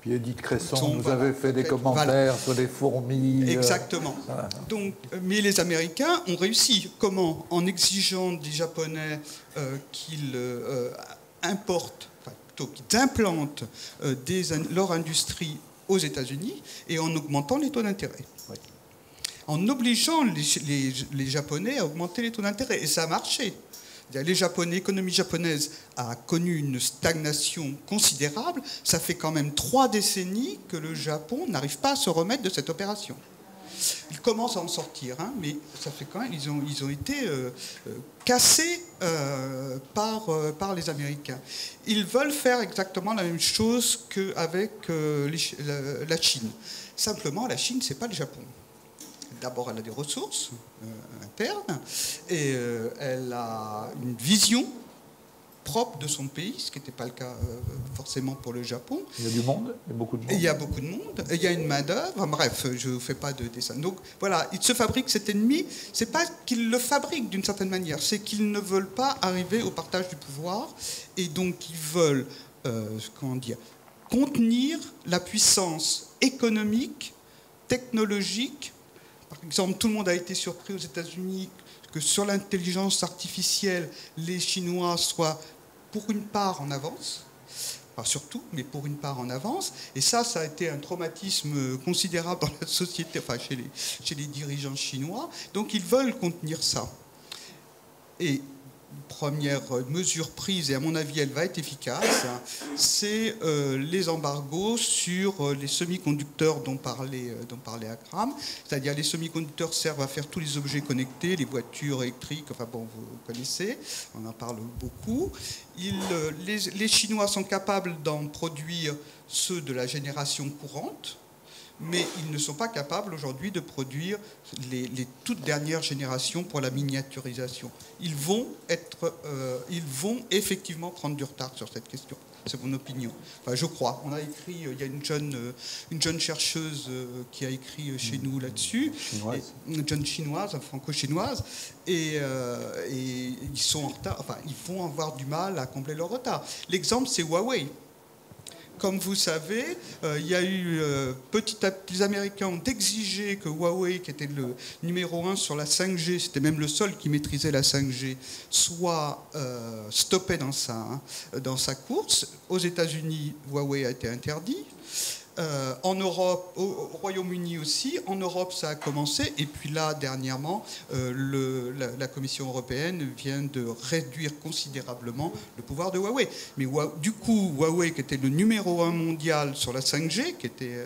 Puis Edith Cresson, vous avez fait des commentaires sur les fourmis. Exactement. Donc, mais les Américains ont réussi. Comment? En exigeant des Japonais qu'ils importent, enfin plutôt qu'ils implantent leur industrie aux États-Unis et en augmentant les taux d'intérêt. Oui. en obligeant les Japonais à augmenter les taux d'intérêt. Et ça a marché. L'économie japonaise a connu une stagnation considérable. Ça fait quand même 3 décennies que le Japon n'arrive pas à se remettre de cette opération. Ils commencent à en sortir, hein, mais ça fait quand même, ils ont été cassés par les Américains. Ils veulent faire exactement la même chose qu'avec la Chine. Simplement, la Chine, c'est pas le Japon. D'abord, elle a des ressources internes et elle a une vision propre de son pays, ce qui n'était pas le cas forcément pour le Japon. Il y a du monde, il y a beaucoup de monde. Et il y a beaucoup de monde, et il y a une main-d'œuvre. Enfin, bref, je ne fais pas de dessin. Donc voilà, ils se fabriquent cet ennemi. Ce n'est pas qu'ils le fabriquent d'une certaine manière, c'est qu'ils ne veulent pas arriver au partage du pouvoir, et donc ils veulent, contenir la puissance économique, technologique. Par exemple, tout le monde a été surpris aux États-Unis que sur l'intelligence artificielle, les Chinois soient pour une part en avance, pas surtout, mais pour une part en avance. Et ça a été un traumatisme considérable dans la société, enfin chez les dirigeants chinois. Donc ils veulent contenir ça. Et première mesure prise, et à mon avis elle va être efficace, c'est les embargos sur les semi-conducteurs dont parlait Akram. C'est-à-dire les semi-conducteurs servent à faire tous les objets connectés, les voitures électriques, enfin bon, vous connaissez, on en parle beaucoup. Les Chinois sont capables d'en produire ceux de la génération courante, mais ils ne sont pas capables aujourd'hui de produire les toutes dernières générations pour la miniaturisation. Ils vont effectivement prendre du retard sur cette question. C'est mon opinion. Enfin, je crois. On a écrit, il y a une jeune chercheuse qui a écrit chez nous là-dessus, une jeune chinoise, franco-chinoise, et ils sont en retard. Enfin, ils vont avoir du mal à combler leur retard. L'exemple, c'est Huawei. Comme vous savez, il y a eu petit à petit, les Américains ont exigé que Huawei, qui était le numéro 1 sur la 5G, c'était même le seul qui maîtrisait la 5G, soit stoppé dans sa course. Aux États-Unis, Huawei a été interdit. En Europe, au Royaume-Uni aussi, en Europe ça a commencé, et puis là dernièrement la Commission européenne vient de réduire considérablement le pouvoir de Huawei. Mais du coup, Huawei, qui était le numéro 1 mondial sur la 5G, qui était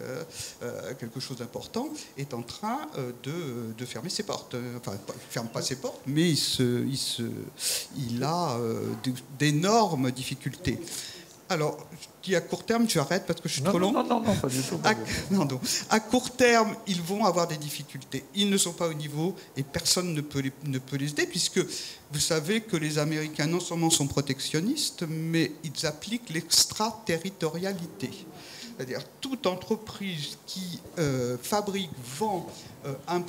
quelque chose d'important, est en train de fermer ses portes. Enfin, il ne ferme pas ses portes, mais il a d'énormes difficultés. Alors, je dis à court terme, j'arrête parce que je suis trop long. Non, pas du tout. À court terme, ils vont avoir des difficultés. Ils ne sont pas au niveau et personne ne peut les aider, puisque vous savez que les Américains non seulement sont protectionnistes, mais ils appliquent l'extraterritorialité. C'est-à-dire toute entreprise qui fabrique, vend un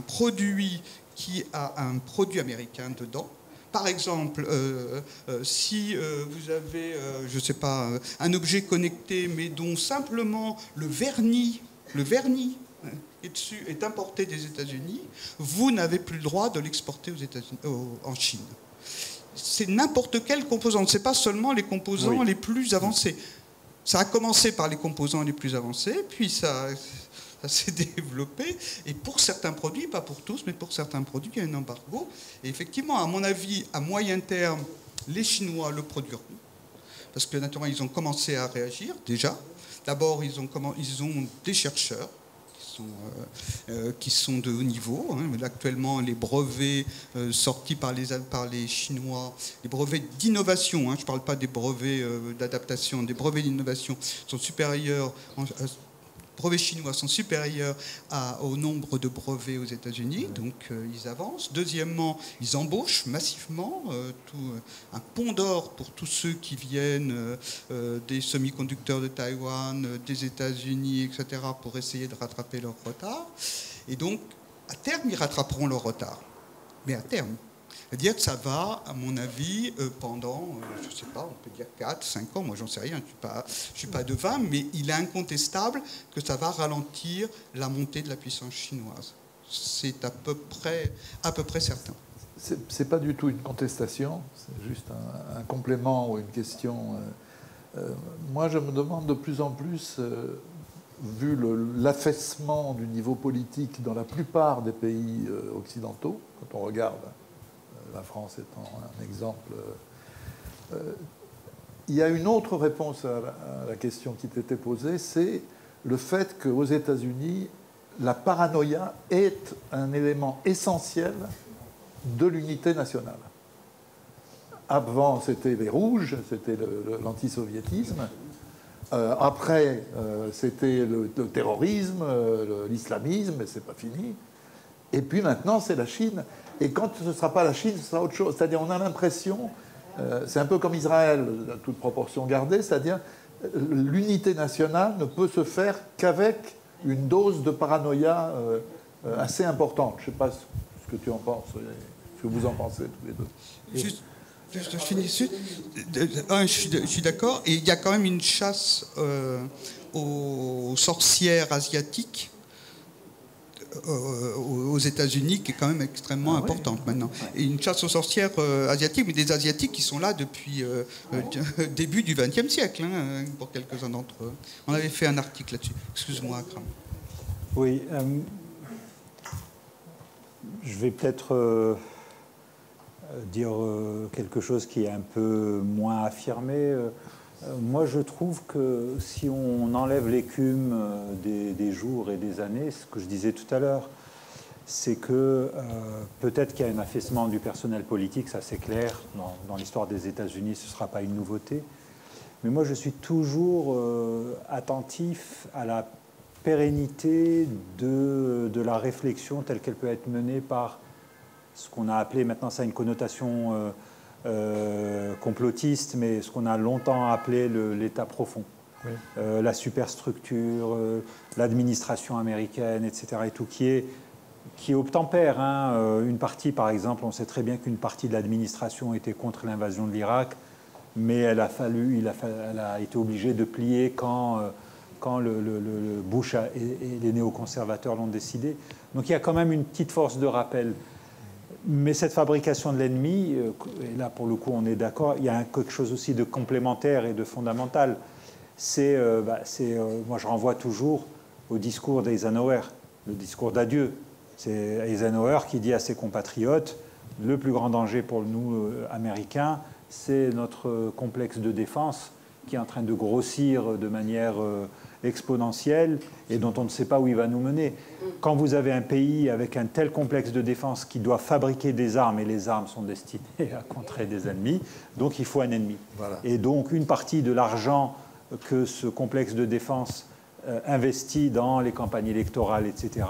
produit qui a un produit américain dedans. Par exemple, si vous avez, je ne sais pas, un objet connecté, mais dont simplement le vernis est importé des États-Unis, vous n'avez plus le droit de l'exporter aux États-Unis, en Chine. C'est n'importe quelle composante, ce n'est pas seulement les composants les plus avancés. Ça a commencé par les composants les plus avancés, puis ça s'est développé, et pour certains produits, pas pour tous, mais pour certains produits, il y a un embargo. Et effectivement, à mon avis, à moyen terme, les Chinois le produiront, parce que naturellement, ils ont commencé à réagir, déjà. D'abord, ils ont des chercheurs qui sont de haut niveau. Actuellement, les brevets sortis par les Chinois, les brevets d'innovation, je ne parle pas des brevets d'adaptation, des brevets d'innovation sont supérieurs... brevets chinois sont supérieurs au nombre de brevets aux États-Unis, donc ils avancent. Deuxièmement, ils embauchent massivement, un pont d'or pour tous ceux qui viennent des semi-conducteurs de Taïwan, des États-Unis, etc., pour essayer de rattraper leur retard. Et donc, à terme, ils rattraperont leur retard. Mais à terme. C'est-à-dire que ça va, à mon avis, pendant, je ne sais pas, on peut dire 4, 5 ans, moi j'en sais rien, je ne suis pas devin, mais il est incontestable que ça va ralentir la montée de la puissance chinoise. C'est à peu près certain. Ce n'est pas du tout une contestation, c'est juste un complément ou une question. Moi je me demande de plus en plus, vu l'affaissement du niveau politique dans la plupart des pays occidentaux, quand on regarde, la France étant un exemple, il y a une autre réponse à la question qui t'était posée, c'est le fait qu'aux États-Unis, la paranoïa est un élément essentiel de l'unité nationale. Avant, c'était les rouges, c'était l'antisoviétisme. Après, c'était le terrorisme, l'islamisme, mais c'est pas fini. Et puis maintenant, c'est la Chine. Et quand ce ne sera pas la Chine, ce sera autre chose. C'est-à-dire, on a l'impression, c'est un peu comme Israël, à toute proportion gardée, c'est-à-dire, l'unité nationale ne peut se faire qu'avec une dose de paranoïa assez importante. Je ne sais pas ce que tu en penses, ce que vous en pensez tous les deux. Juste, je finis dessus. Je suis d'accord. Et il y a quand même une chasse aux sorcières asiatiques aux États-Unis qui est quand même extrêmement importante maintenant. Et une chasse aux sorcières asiatiques, mais des Asiatiques qui sont là depuis début du XXe siècle, hein, pour quelques-uns d'entre eux. On avait fait un article là-dessus. Excuse-moi, Akram. Oui. Je vais peut-être dire quelque chose qui est un peu moins affirmé. Moi, je trouve que si on enlève l'écume des jours et des années, ce que je disais tout à l'heure, c'est que peut-être qu'il y a un affaissement du personnel politique, ça c'est clair, dans l'histoire des États-Unis, ce ne sera pas une nouveauté. Mais moi, je suis toujours attentif à la pérennité de la réflexion telle qu'elle peut être menée par ce qu'on a appelé, maintenant ça a une connotation complotiste, mais ce qu'on a longtemps appelé l'État profond. Oui. La superstructure, l'administration américaine, etc. et tout, qui obtempère. Hein. Une partie, par exemple, on sait très bien qu'une partie de l'administration était contre l'invasion de l'Irak, mais elle a été obligée de plier quand le Bush et les néoconservateurs l'ont décidé. Donc il y a quand même une petite force de rappel. Mais cette fabrication de l'ennemi, et là pour le coup on est d'accord, il y a quelque chose aussi de complémentaire et de fondamental. Moi je renvoie toujours au discours d'Eisenhower, le discours d'adieu. C'est Eisenhower qui dit à ses compatriotes, le plus grand danger pour nous Américains, c'est notre complexe de défense qui est en train de grossir de manière exponentielle et dont on ne sait pas où il va nous mener. Quand vous avez un pays avec un tel complexe de défense qui doit fabriquer des armes, et les armes sont destinées à contrer des ennemis, donc il faut un ennemi. Voilà. Et donc une partie de l'argent que ce complexe de défense investit dans les campagnes électorales, etc.,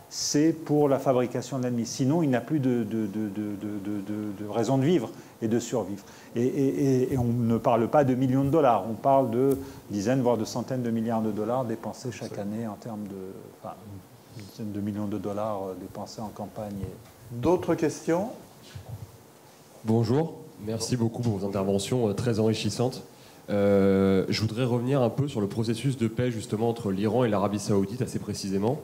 c'est pour la fabrication de l'ennemi. Sinon, il n'a plus de raison de vivre et de survivre. Et on ne parle pas de millions de dollars, on parle de dizaines, voire de centaines de milliards de dollars dépensés chaque année en termes de... Enfin, dizaines de millions de dollars dépensés en campagne. D'autres questions ? Bonjour, merci beaucoup pour vos interventions très enrichissantes. Je voudrais revenir un peu sur le processus de paix justement entre l'Iran et l'Arabie Saoudite, assez précisément.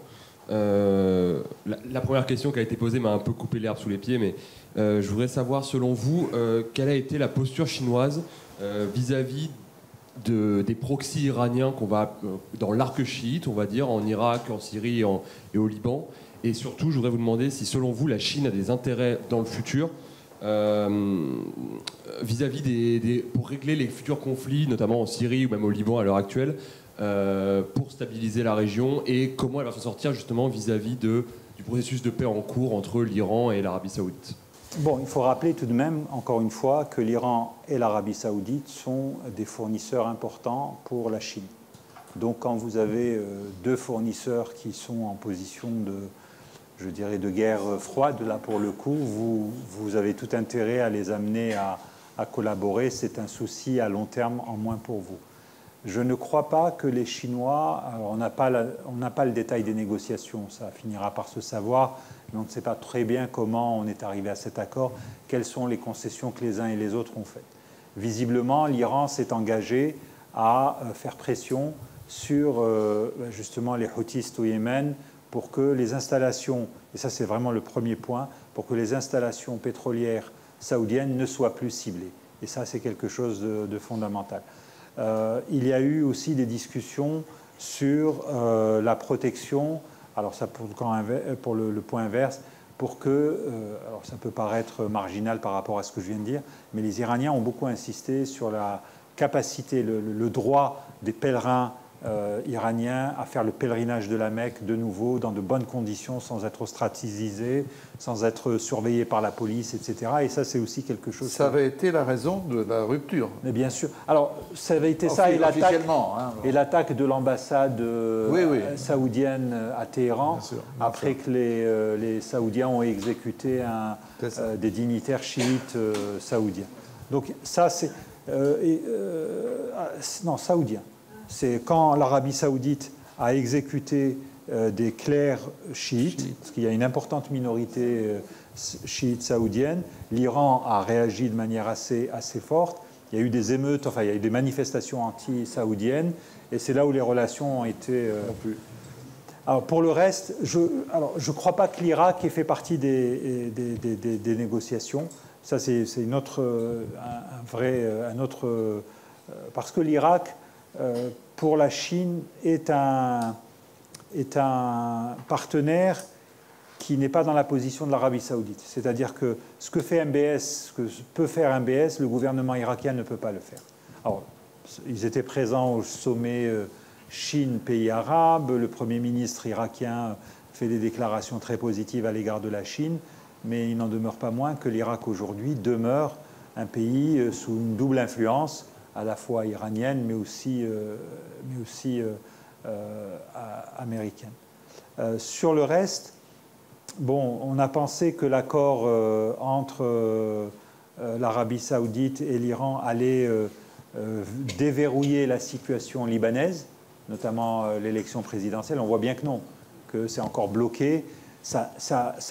La première question qui a été posée m'a un peu coupé l'herbe sous les pieds, mais je voudrais savoir, selon vous, quelle a été la posture chinoise vis-à-vis des proxys iraniens qu'on va dans l'arc chiite, on va dire, en Irak, en Syrie et au Liban. Et surtout, je voudrais vous demander si, selon vous, la Chine a des intérêts dans le futur vis-à-vis pour régler les futurs conflits, notamment en Syrie ou même au Liban à l'heure actuelle, pour stabiliser la région, et comment elle va s'en sortir justement vis-à-vis du processus de paix en cours entre l'Iran et l'Arabie Saoudite. Bon, il faut rappeler tout de même, encore une fois, que l'Iran et l'Arabie Saoudite sont des fournisseurs importants pour la Chine. Donc quand vous avez deux fournisseurs qui sont en position de guerre froide, là pour le coup, vous avez tout intérêt à les amener à collaborer. C'est un souci à long terme en moins pour vous. Je ne crois pas que les Chinois, alors on n'a pas le détail des négociations, ça finira par se savoir, mais on ne sait pas très bien comment on est arrivé à cet accord, quelles sont les concessions que les uns et les autres ont faites. Visiblement, l'Iran s'est engagé à faire pression sur justement les Houthis au Yémen pour que les installations, et ça c'est vraiment le premier point, pour que les installations pétrolières saoudiennes ne soient plus ciblées. Et ça c'est quelque chose de fondamental. Il y a eu aussi des discussions sur la protection, alors ça pour le point inverse, pour que, alors ça peut paraître marginal par rapport à ce que je viens de dire, mais les Iraniens ont beaucoup insisté sur la capacité, le droit des pèlerins iraniens à faire le pèlerinage de la Mecque de nouveau dans de bonnes conditions, sans être ostracisés, sans être surveillés par la police, etc. Et ça, c'est aussi quelque chose... Ça avait été la raison de la rupture. Mais bien sûr. Alors, ça avait été ça et l'attaque de l'ambassade saoudienne à Téhéran, après que les Saoudiens ont exécuté des dignitaires chiites saoudiens. Donc ça, c'est... non, saoudien. C'est quand l'Arabie saoudite a exécuté des clercs chiites, parce qu'il y a une importante minorité chiite saoudienne, l'Iran a réagi de manière assez forte. Il y a eu des émeutes, enfin il y a eu des manifestations anti-saoudiennes, et c'est là où les relations ont été... Alors pour le reste, je ne crois pas que l'Irak ait fait partie des négociations. Ça, c'est une autre, parce que l'Irak, pour la Chine, est un partenaire qui n'est pas dans la position de l'Arabie saoudite. C'est-à-dire que ce que fait MBS, ce que peut faire MBS, le gouvernement irakien ne peut pas le faire. Alors, ils étaient présents au sommet Chine-pays arabe. Le Premier ministre irakien fait des déclarations très positives à l'égard de la Chine, mais il n'en demeure pas moins que l'Irak aujourd'hui demeure un pays sous une double influence, à la fois iranienne, mais aussi américaine. Sur le reste, bon, on a pensé que l'accord entre l'Arabie saoudite et l'Iran allait déverrouiller la situation libanaise, notamment l'élection présidentielle. On voit bien que non, que c'est encore bloqué. Ça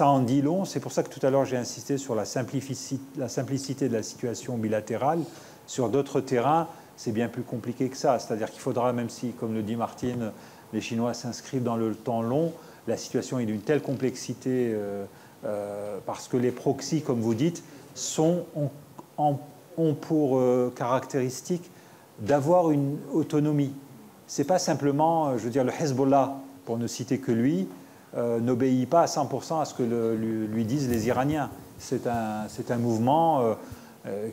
en dit long. C'est pour ça que tout à l'heure j'ai insisté sur la simplicité de la situation bilatérale. Sur d'autres terrains, c'est bien plus compliqué que ça. C'est-à-dire qu'il faudra, même si, comme le dit Martine, les Chinois s'inscrivent dans le temps long, la situation est d'une telle complexité parce que les proxys, comme vous dites, ont pour caractéristique d'avoir une autonomie. Ce n'est pas simplement, je veux dire, le Hezbollah, pour ne citer que lui, n'obéit pas à 100% à ce que lui disent les Iraniens. C'est un mouvement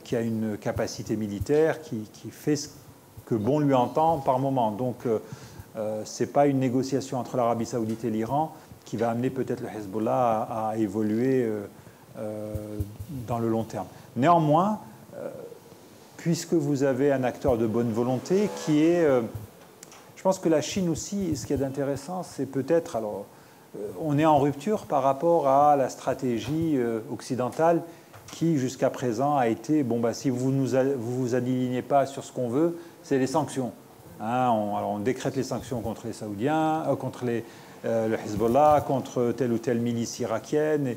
qui a une capacité militaire, qui fait ce que bon lui entend par moment. Donc, ce n'est pas une négociation entre l'Arabie saoudite et l'Iran qui va amener peut-être le Hezbollah à évoluer dans le long terme. Néanmoins, puisque vous avez un acteur de bonne volonté qui est... je pense que la Chine aussi, ce qui est intéressant, c'est peut-être... Alors, on est en rupture par rapport à la stratégie occidentale qui, jusqu'à présent, a été, bon, bah, si vous ne vous alignez pas sur ce qu'on veut, c'est les sanctions. Hein, on décrète les sanctions contre les Saoudiens, contre le Hezbollah, contre telle ou telle milice irakienne.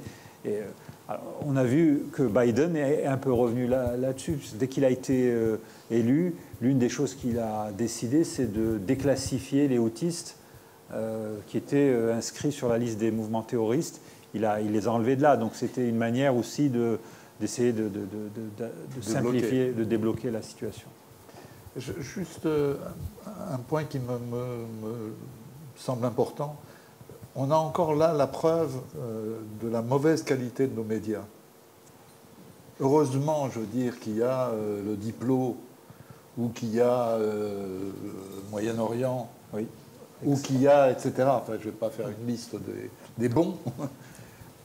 Alors, on a vu que Biden est un peu revenu là-dessus. Dès qu'il a été élu, l'une des choses qu'il a décidé, c'est de déclassifier les houthistes qui étaient inscrits sur la liste des mouvements terroristes. Il les a enlevés de là. Donc c'était une manière aussi d'essayer de simplifier, de débloquer la situation. Juste un point qui me semble important. On a encore là la preuve de la mauvaise qualité de nos médias. Heureusement, je veux dire, qu'il y a le Diplo ou qu'il y a le Moyen-Orient, oui, ou qu'il y a, etc. Enfin, je ne vais pas faire une liste des bons.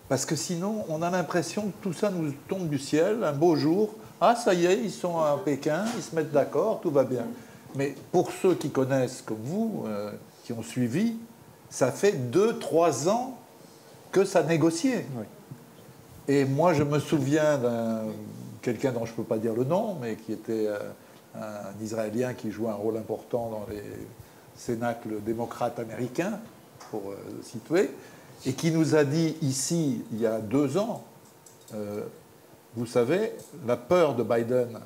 Parce que sinon, on a l'impression que tout ça nous tombe du ciel, un beau jour. Ah, ça y est, ils sont à Pékin, ils se mettent d'accord, tout va bien. Mais pour ceux qui connaissent, comme vous, qui ont suivi, ça fait 2-3 ans que ça négociait. Oui. Et moi, je me souviens d'un quelqu'un dont je ne peux pas dire le nom, mais qui était un Israélien qui jouait un rôle important dans les cénacles démocrates américains, pour le situer, et qui nous a dit ici, il y a 2 ans, vous savez, la peur de Biden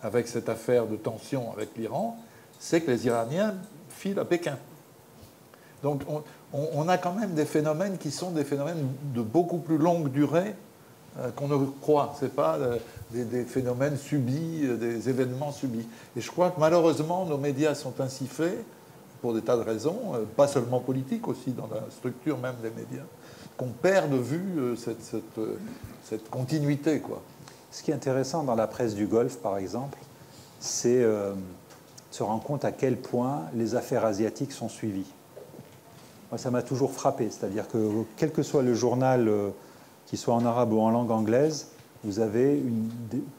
avec cette affaire de tension avec l'Iran, c'est que les Iraniens filent à Pékin. Donc on a quand même des phénomènes qui sont des phénomènes de beaucoup plus longue durée qu'on ne croit. Ce n'est pas des phénomènes subis, des événements subis. Et je crois que malheureusement, nos médias sont ainsi faits pour des tas de raisons, pas seulement politiques, aussi dans la structure même des médias, qu'on perd de vue cette continuité, quoi. Ce qui est intéressant dans la presse du Golfe, par exemple, c'est se rendre compte à quel point les affaires asiatiques sont suivies. Moi, ça m'a toujours frappé, c'est-à-dire que quel que soit le journal, qu'il soit en arabe ou en langue anglaise, vous avez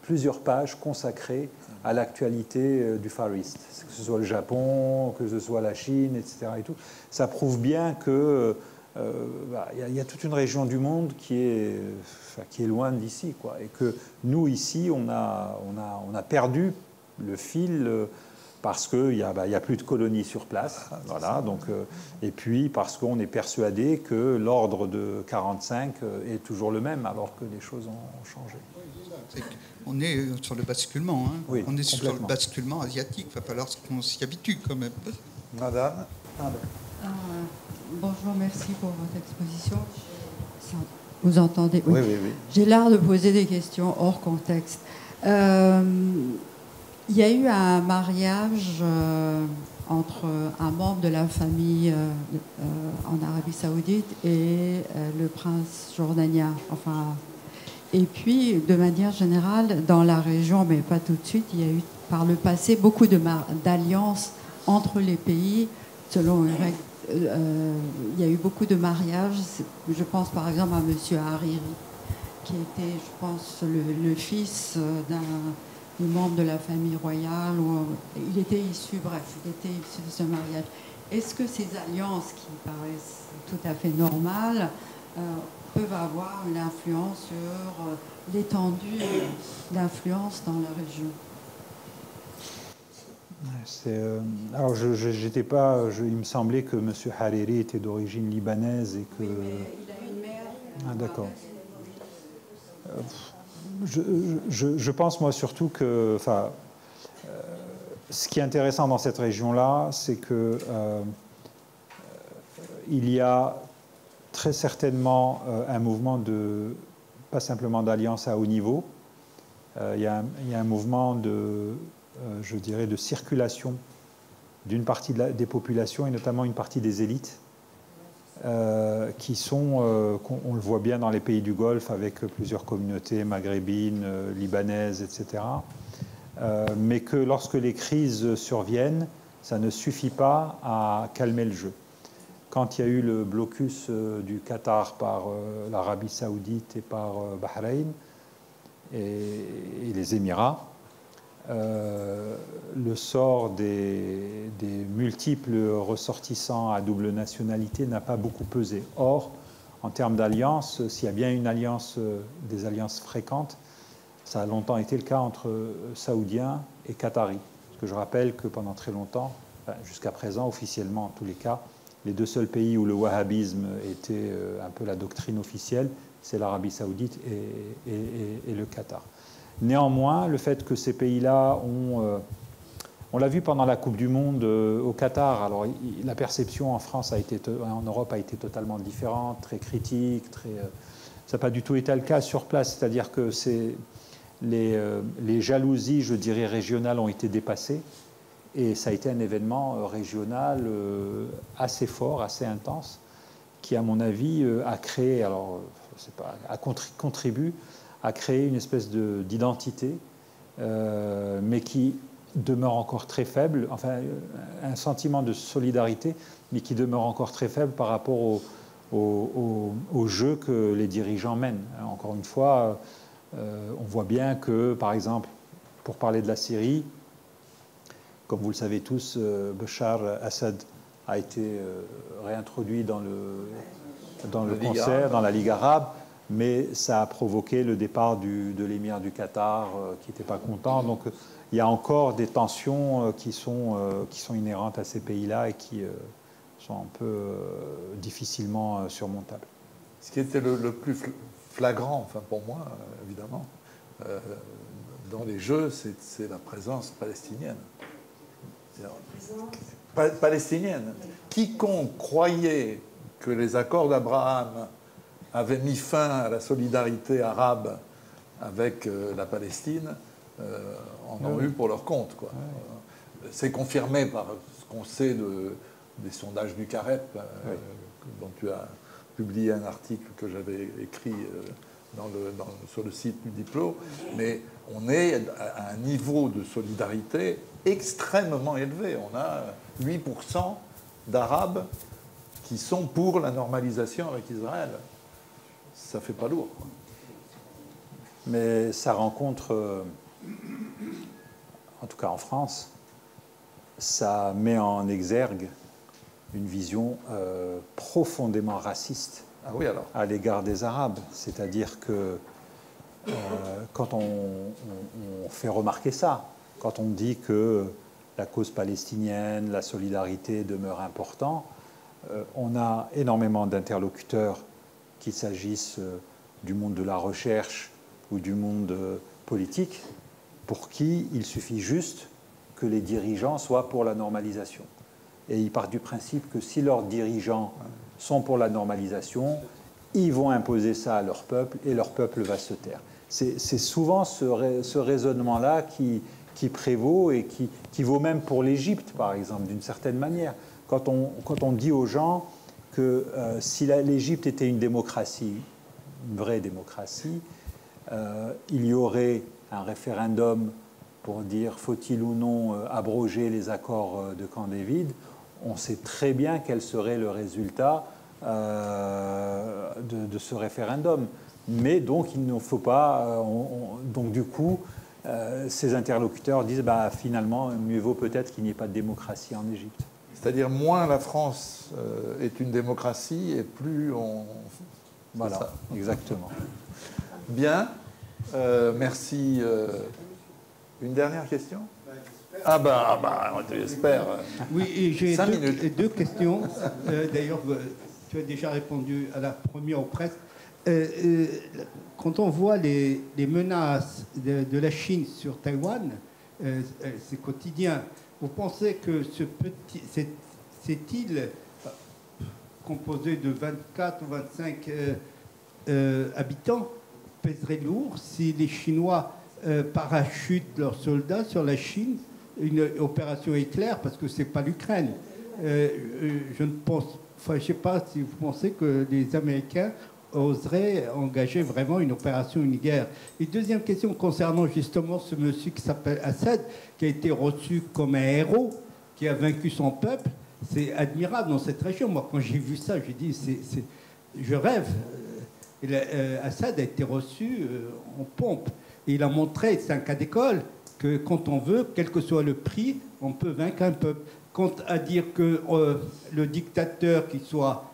plusieurs pages consacrées à l'actualité du Far East, que ce soit le Japon, que ce soit la Chine, etc. Et tout. Ça prouve bien que y a toute une région du monde qui est loin d'ici, quoi, et que nous ici on a perdu le fil parce qu'il n'y a plus de colonies sur place, voilà, donc, et puis parce qu'on est persuadé que l'ordre de 1945 est toujours le même alors que les choses ont changé. On est sur le basculement, hein. Oui, on est sur le basculement asiatique, il va falloir qu'on s'y habitue quand même. Madame. Bonjour, merci pour votre exposition. Vous entendez? Oui, oui, oui. J'ai l'art de poser des questions hors contexte. Il y a eu un mariage entre un membre de la famille en Arabie Saoudite et le prince jordanien. Enfin, et puis, de manière générale, dans la région, mais pas tout de suite, il y a eu par le passé beaucoup d'alliances entre les pays selon une règle. Il y a eu beaucoup de mariages. Je pense par exemple à M. Hariri, qui était, je pense, le fils d'un membre de la famille royale. Il était issu, bref, il était issu de ce mariage. Est-ce que ces alliances, qui paraissent tout à fait normales, peuvent avoir une influence sur l'étendue d'influence dans la région? Alors, j'étais pas. Il me semblait que M. Hariri était d'origine libanaise et que. Oui, mais il a une mère. Ah, d'accord. Je pense, moi, surtout que. Enfin, ce qui est intéressant dans cette région-là, c'est que il y a très certainement un mouvement de. Pas simplement d'alliance à haut niveau. Il y a un mouvement je dirais, de circulation d'une partie des populations et notamment une partie des élites qui sont, on le voit bien dans les pays du Golfe avec plusieurs communautés maghrébines, libanaises, etc. Mais que lorsque les crises surviennent, ça ne suffit pas à calmer le jeu. Quand il y a eu le blocus du Qatar par l'Arabie Saoudite et par Bahreïn et les Émirats, le sort des multiples ressortissants à double nationalité n'a pas beaucoup pesé. Or, en termes d'alliance, s'il y a bien une alliance, des alliances fréquentes, ça a longtemps été le cas entre Saoudiens et Qataris. Parce que je rappelle que pendant très longtemps, jusqu'à présent, officiellement en tous les cas, les deux seuls pays où le wahhabisme était un peu la doctrine officielle, c'est l'Arabie Saoudite et le Qatar. Néanmoins, le fait que ces pays-là on l'a vu pendant la Coupe du Monde au Qatar. Alors, la perception en France en Europe a été totalement différente, très critique. Ça n'a pas du tout été le cas sur place. C'est-à-dire que les jalousies, je dirais, régionales ont été dépassées. Et ça a été un événement régional assez fort, assez intense, qui, à mon avis, a créé, alors, je sais pas, contribue à créer une espèce d'identité, mais qui demeure encore très faible, enfin un sentiment de solidarité, mais qui demeure encore très faible par rapport au jeu que les dirigeants mènent. Encore une fois, on voit bien que, par exemple, pour parler de la Syrie, comme vous le savez tous, Bachar Assad a été réintroduit dans le concert, dans la Ligue arabe, mais ça a provoqué le départ de l'émir du Qatar qui n'était pas content. Donc il y a encore des tensions qui sont inhérentes à ces pays-là et qui sont un peu difficilement surmontables. Ce qui était le plus flagrant, enfin pour moi, évidemment, dans les Jeux, c'est la présence palestinienne. Palestinienne. Quiconque croyait que les accords d'Abraham avaient mis fin à la solidarité arabe avec la Palestine, en ont eu pour leur compte, quoi. C'est confirmé par ce qu'on sait des sondages du CAREP, dont tu as publié un article que j'avais écrit sur le site du Diplo, mais on est à un niveau de solidarité extrêmement élevé. On a 8% d'Arabes qui sont pour la normalisation avec Israël. Ça fait pas lourd, quoi. Mais ça rencontre, en tout cas en France, ça met en exergue une vision profondément raciste à l'égard des Arabes. C'est-à-dire que quand on fait remarquer ça, quand on dit que la cause palestinienne, la solidarité demeure important, on a énormément d'interlocuteurs, qu'il s'agisse du monde de la recherche ou du monde politique, pour qui il suffit juste que les dirigeants soient pour la normalisation. Et ils partent du principe que si leurs dirigeants sont pour la normalisation, ils vont imposer ça à leur peuple et leur peuple va se taire. C'est souvent ce raisonnement-là qui prévaut et qui vaut même pour l'Égypte, par exemple, d'une certaine manière. Quand on dit aux gens que si l'Égypte était une démocratie, une vraie démocratie, il y aurait un référendum pour dire faut-il ou non abroger les accords de Camp David, on sait très bien quel serait le résultat de ce référendum. Mais donc il ne faut pas... donc du coup, ces interlocuteurs disent finalement, mieux vaut peut-être qu'il n'y ait pas de démocratie en Égypte. C'est-à-dire moins la France est une démocratie et plus on... Voilà, ça. Exactement. Bien, merci. Une dernière question? J'espère. Oui, et j'ai 5 minutes. deux questions. D'ailleurs, tu as déjà répondu à la première ou presque. Quand on voit les menaces de la Chine sur Taïwan, c'est quotidien. Vous pensez que cette île, composée de 24 ou 25 habitants, pèserait lourd si les Chinois parachutent leurs soldats sur la Chine, une opération éclair, parce que ce n'est pas l'Ukraine. Je ne pense, je ne sais pas si vous pensez que les Américains oseraient engager vraiment une opération, une guerre. Et deuxième question concernant justement ce monsieur qui s'appelle Assad, qui a été reçu comme un héros, qui a vaincu son peuple. C'est admirable dans cette région. Moi, quand j'ai vu ça, j'ai dit, je rêve. Assad a été reçu en pompe. Et il a montré, c'est un cas d'école, que quand on veut, quel que soit le prix, on peut vaincre un peuple. Quant à dire que le dictateur, qu'il soit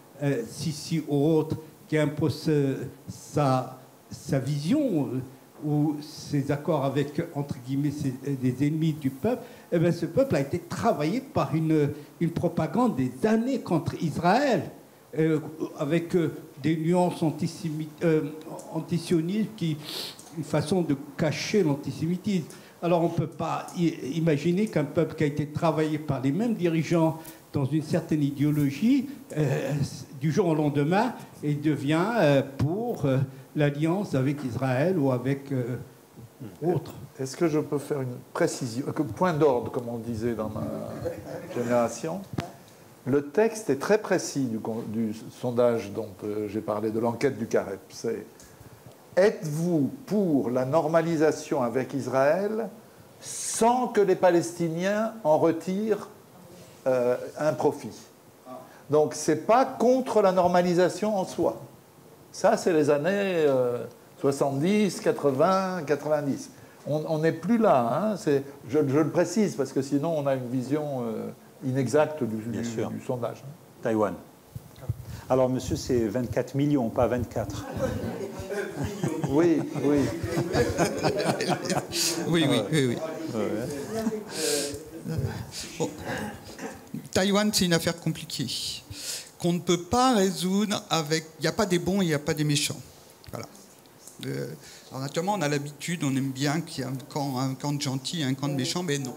Sisi ou autre, qui impose sa vision ou ses accords avec, entre guillemets, des ennemis du peuple, eh bien, ce peuple a été travaillé par une propagande des années contre Israël, avec des nuances antisionistes, une façon de cacher l'antisémitisme. Alors on ne peut pas imaginer qu'un peuple qui a été travaillé par les mêmes dirigeants dans une certaine idéologie, du jour au lendemain, il devient pour l'alliance avec Israël ou avec autres. Est-ce que je peux faire une précision, point d'ordre, comme on disait dans ma génération? Le texte est très précis du sondage dont j'ai parlé, de l'enquête du CAREP. C'est: êtes-vous pour la normalisation avec Israël sans que les Palestiniens en retirent un profit? Donc, ce n'est pas contre la normalisation en soi. Ça, c'est les années 70, 80, 90. On n'est plus là. Hein. Je le précise, parce que sinon, on a une vision inexacte du sondage. Taïwan. Alors, monsieur, c'est 24 millions, pas 24. Oui. Oui. Bon. Taïwan, c'est une affaire compliquée qu'on ne peut pas résoudre avec... Il n'y a pas des bons et il n'y a pas des méchants. Voilà. Alors naturellement, on a l'habitude, on aime bien qu'il y ait un camp de gentils et un camp de méchants, mais non.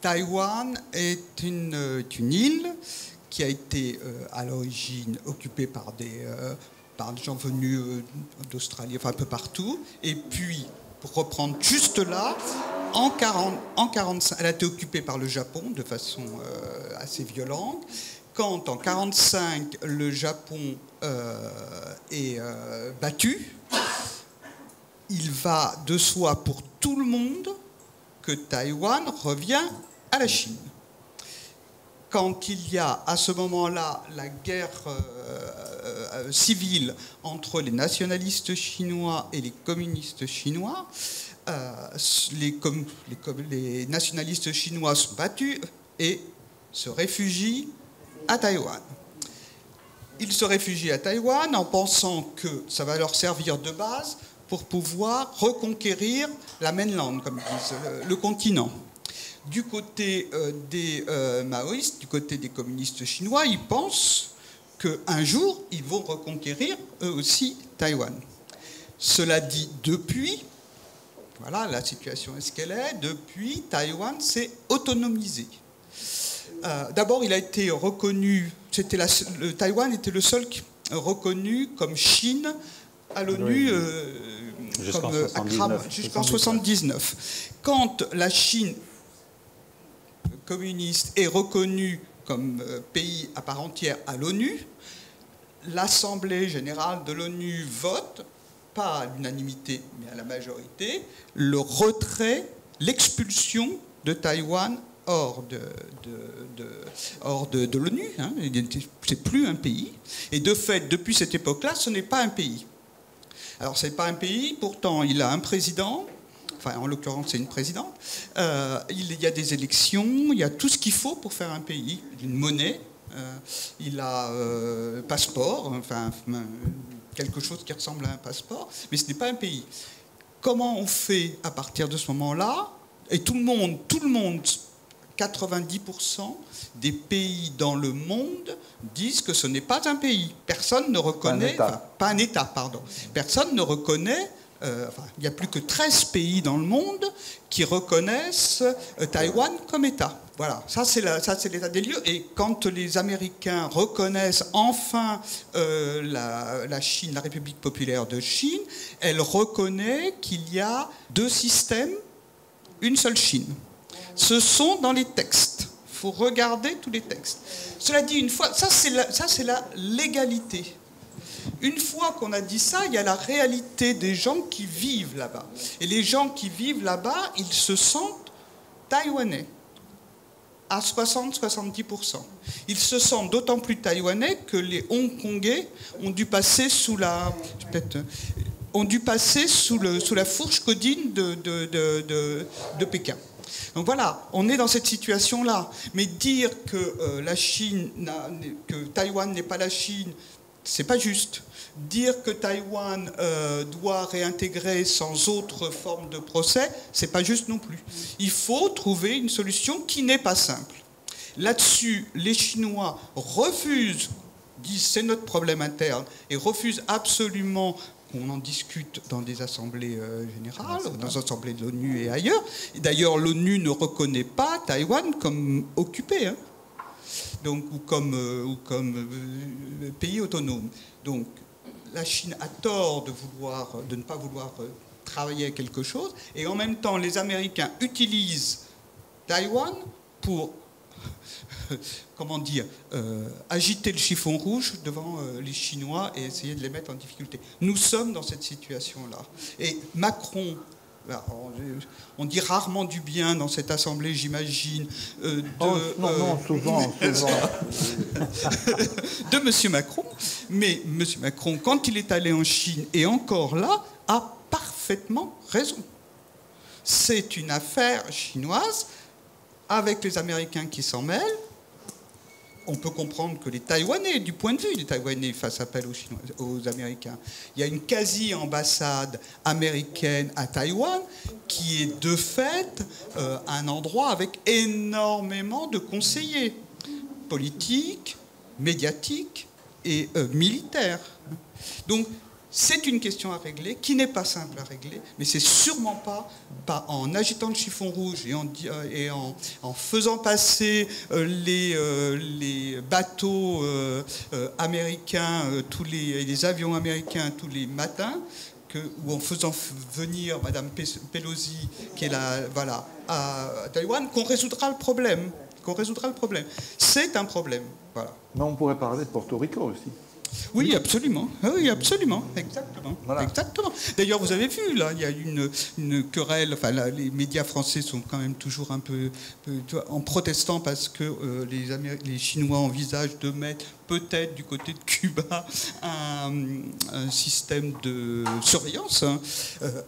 Taïwan est une île qui a été à l'origine occupée par des gens venus d'Australie, enfin un peu partout. Et puis, pour reprendre juste là, en 1945, elle a été occupée par le Japon de façon assez violente. quand en 1945 le Japon est battu, il va de soi pour tout le monde que Taïwan revient à la Chine. Quand il y a à ce moment-là la guerre civile entre les nationalistes chinois et les communistes chinois, les nationalistes chinois sont battus et se réfugient à Taïwan. Ils se réfugient à Taïwan en pensant que ça va leur servir de base pour pouvoir reconquérir la mainland, comme ils disent, le continent. Du côté des maoïstes, du côté des communistes chinois, ils pensent qu'un jour, ils vont reconquérir eux aussi Taïwan. Cela dit, depuis, voilà, la situation est ce qu'elle est, depuis, Taïwan s'est autonomisé. D'abord, il a été reconnu, Taïwan était le seul reconnu comme Chine à l'ONU jusqu'en 1979. Quand la Chine communiste est reconnue comme pays à part entière à l'ONU, l'Assemblée générale de l'ONU vote, pas à l'unanimité, mais à la majorité, le retrait, l'expulsion de Taïwan hors de l'ONU. Hein. C'est plus un pays. Et de fait, depuis cette époque-là, ce n'est pas un pays. Alors, ce n'est pas un pays, pourtant, il a un président. Enfin, en l'occurrence, c'est une présidente. Il y a des élections, il y a tout ce qu'il faut pour faire un pays. Une monnaie, il a passeport, enfin, quelque chose qui ressemble à un passeport, mais ce n'est pas un pays. Comment on fait à partir de ce moment-là? Et tout le monde, 90% des pays dans le monde disent que ce n'est pas un pays. Personne ne reconnaît... Pas un État, pardon. Personne ne reconnaît... il n'y a plus que 13 pays dans le monde qui reconnaissent Taïwan comme État. Voilà, ça c'est l'état des lieux. Et quand les Américains reconnaissent enfin la Chine, la République populaire de Chine, elle reconnaît qu'il y a deux systèmes, une seule Chine. Ce sont dans les textes. Il faut regarder tous les textes. Cela dit, une fois, ça c'est la légalité. Une fois qu'on a dit ça, il y a la réalité des gens qui vivent là-bas. Et les gens qui vivent là-bas, ils se sentent taïwanais à 60-70%. Ils se sentent d'autant plus taïwanais que les Hongkongais ont dû passer sous la fourche caudine de Pékin. Donc voilà, on est dans cette situation-là. Mais dire que que Taïwan n'est pas la Chine, c'est pas juste. Dire que Taïwan doit réintégrer sans autre forme de procès, c'est pas juste non plus. Il faut trouver une solution qui n'est pas simple. Là-dessus, les Chinois refusent, disent c'est notre problème interne, et refusent absolument qu'on en discute dans des assemblées générales, dans des assemblées de l'ONU et ailleurs. Et d'ailleurs, l'ONU ne reconnaît pas Taïwan comme occupé, hein. Donc, ou comme pays autonome. Donc, la Chine a tort de ne pas vouloir travailler à quelque chose, et en même temps, les Américains utilisent Taïwan pour, comment dire, agiter le chiffon rouge devant les Chinois et essayer de les mettre en difficulté. Nous sommes dans cette situation-là. Et Macron... On dit rarement du bien dans cette assemblée, j'imagine, souvent. de M. Macron. Mais M. Macron, quand il est allé en Chine, et encore là, a parfaitement raison. C'est une affaire chinoise, avec les Américains qui s'en mêlent. On peut comprendre que les Taïwanais, du point de vue des Taïwanais, fassent appel aux Américains. Il y a une quasi-ambassade américaine à Taïwan qui est de fait un endroit avec énormément de conseillers politiques, médiatiques et militaires. Donc, c'est une question à régler, qui n'est pas simple à régler, mais c'est sûrement pas en agitant le chiffon rouge et en faisant passer les bateaux américains, les avions américains tous les matins, ou en faisant venir Mme Pelosi, qui est à Taïwan, qu'on résoudra le problème. qu'on résoudra le problème. C'est un problème. Voilà. Mais on pourrait parler de Porto Rico aussi. Oui, absolument. Oui, absolument. Exactement. Voilà. Exactement. D'ailleurs, vous avez vu, là, il y a une querelle. Enfin, là, les médias français sont quand même toujours un peu tu vois, en protestant parce que les Chinois envisagent de mettre peut-être du côté de Cuba un système de surveillance. Hein.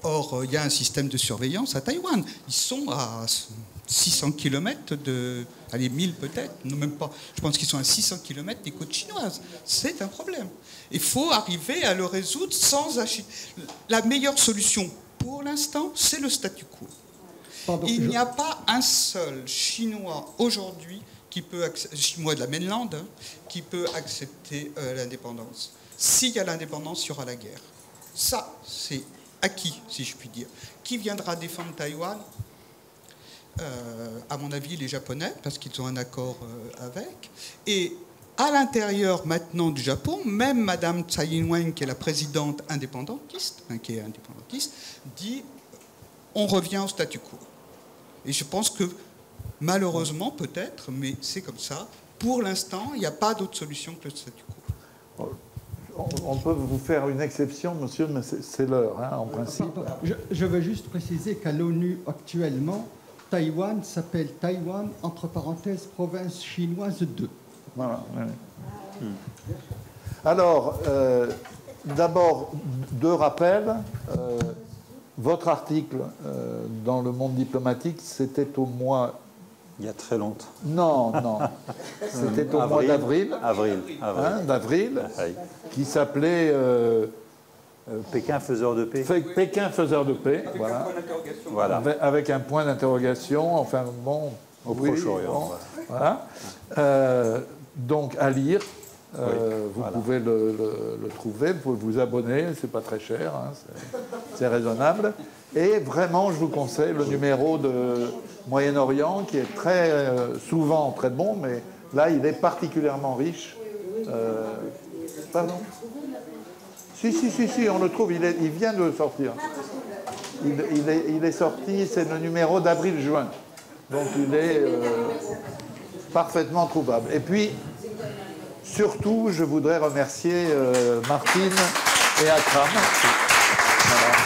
Or, il y a un système de surveillance à Taïwan. Ils sont à 600 km de... Allez, 1000 peut-être, non même pas. Je pense qu'ils sont à 600 km des côtes chinoises. C'est un problème. Il faut arriver à le résoudre sans acheter. La meilleure solution, pour l'instant, c'est le statu quo. Il n'y a pas un seul Chinois aujourd'hui qui peut Chinois de la mainland, hein, qui peut accepter l'indépendance. S'il y a l'indépendance, il y aura la guerre. Ça, c'est acquis, si je puis dire. Qui viendra défendre Taïwan ? À mon avis, les Japonais, parce qu'ils ont un accord avec. Et à l'intérieur maintenant du Japon, même Madame Tsai Ing-wen, qui est la présidente indépendantiste, dit on revient au statu quo. Et je pense que malheureusement, peut-être, mais c'est comme ça, pour l'instant, il n'y a pas d'autre solution que le statu quo. On peut vous faire une exception, monsieur, mais c'est l'heure, hein, en principe. Je veux juste préciser qu'à l'ONU actuellement, Taïwan s'appelle Taïwan, entre parenthèses, province chinoise 2. Voilà. Oui. Alors, d'abord, deux rappels. Votre article dans le Monde diplomatique, c'était au mois... Il y a très longtemps. Non. C'était au mois d'avril. D'avril, Oui. qui s'appelait... Pékin faiseur de paix. Pékin faiseur de paix, voilà. Avec un point d'interrogation, enfin bon... Au Proche-Orient. Voilà. Donc à lire, vous pouvez le trouver, vous pouvez vous abonner, c'est pas très cher, hein, c'est raisonnable. Et vraiment, je vous conseille le numéro de Moyen-Orient, qui est très souvent très bon, mais là, il est particulièrement riche. Pardon ? Si, on le trouve, il vient de sortir. Il est sorti, c'est le numéro d'avril-juin. Donc il est parfaitement trouvable. Et puis, surtout, je voudrais remercier Martine et Akram. Voilà.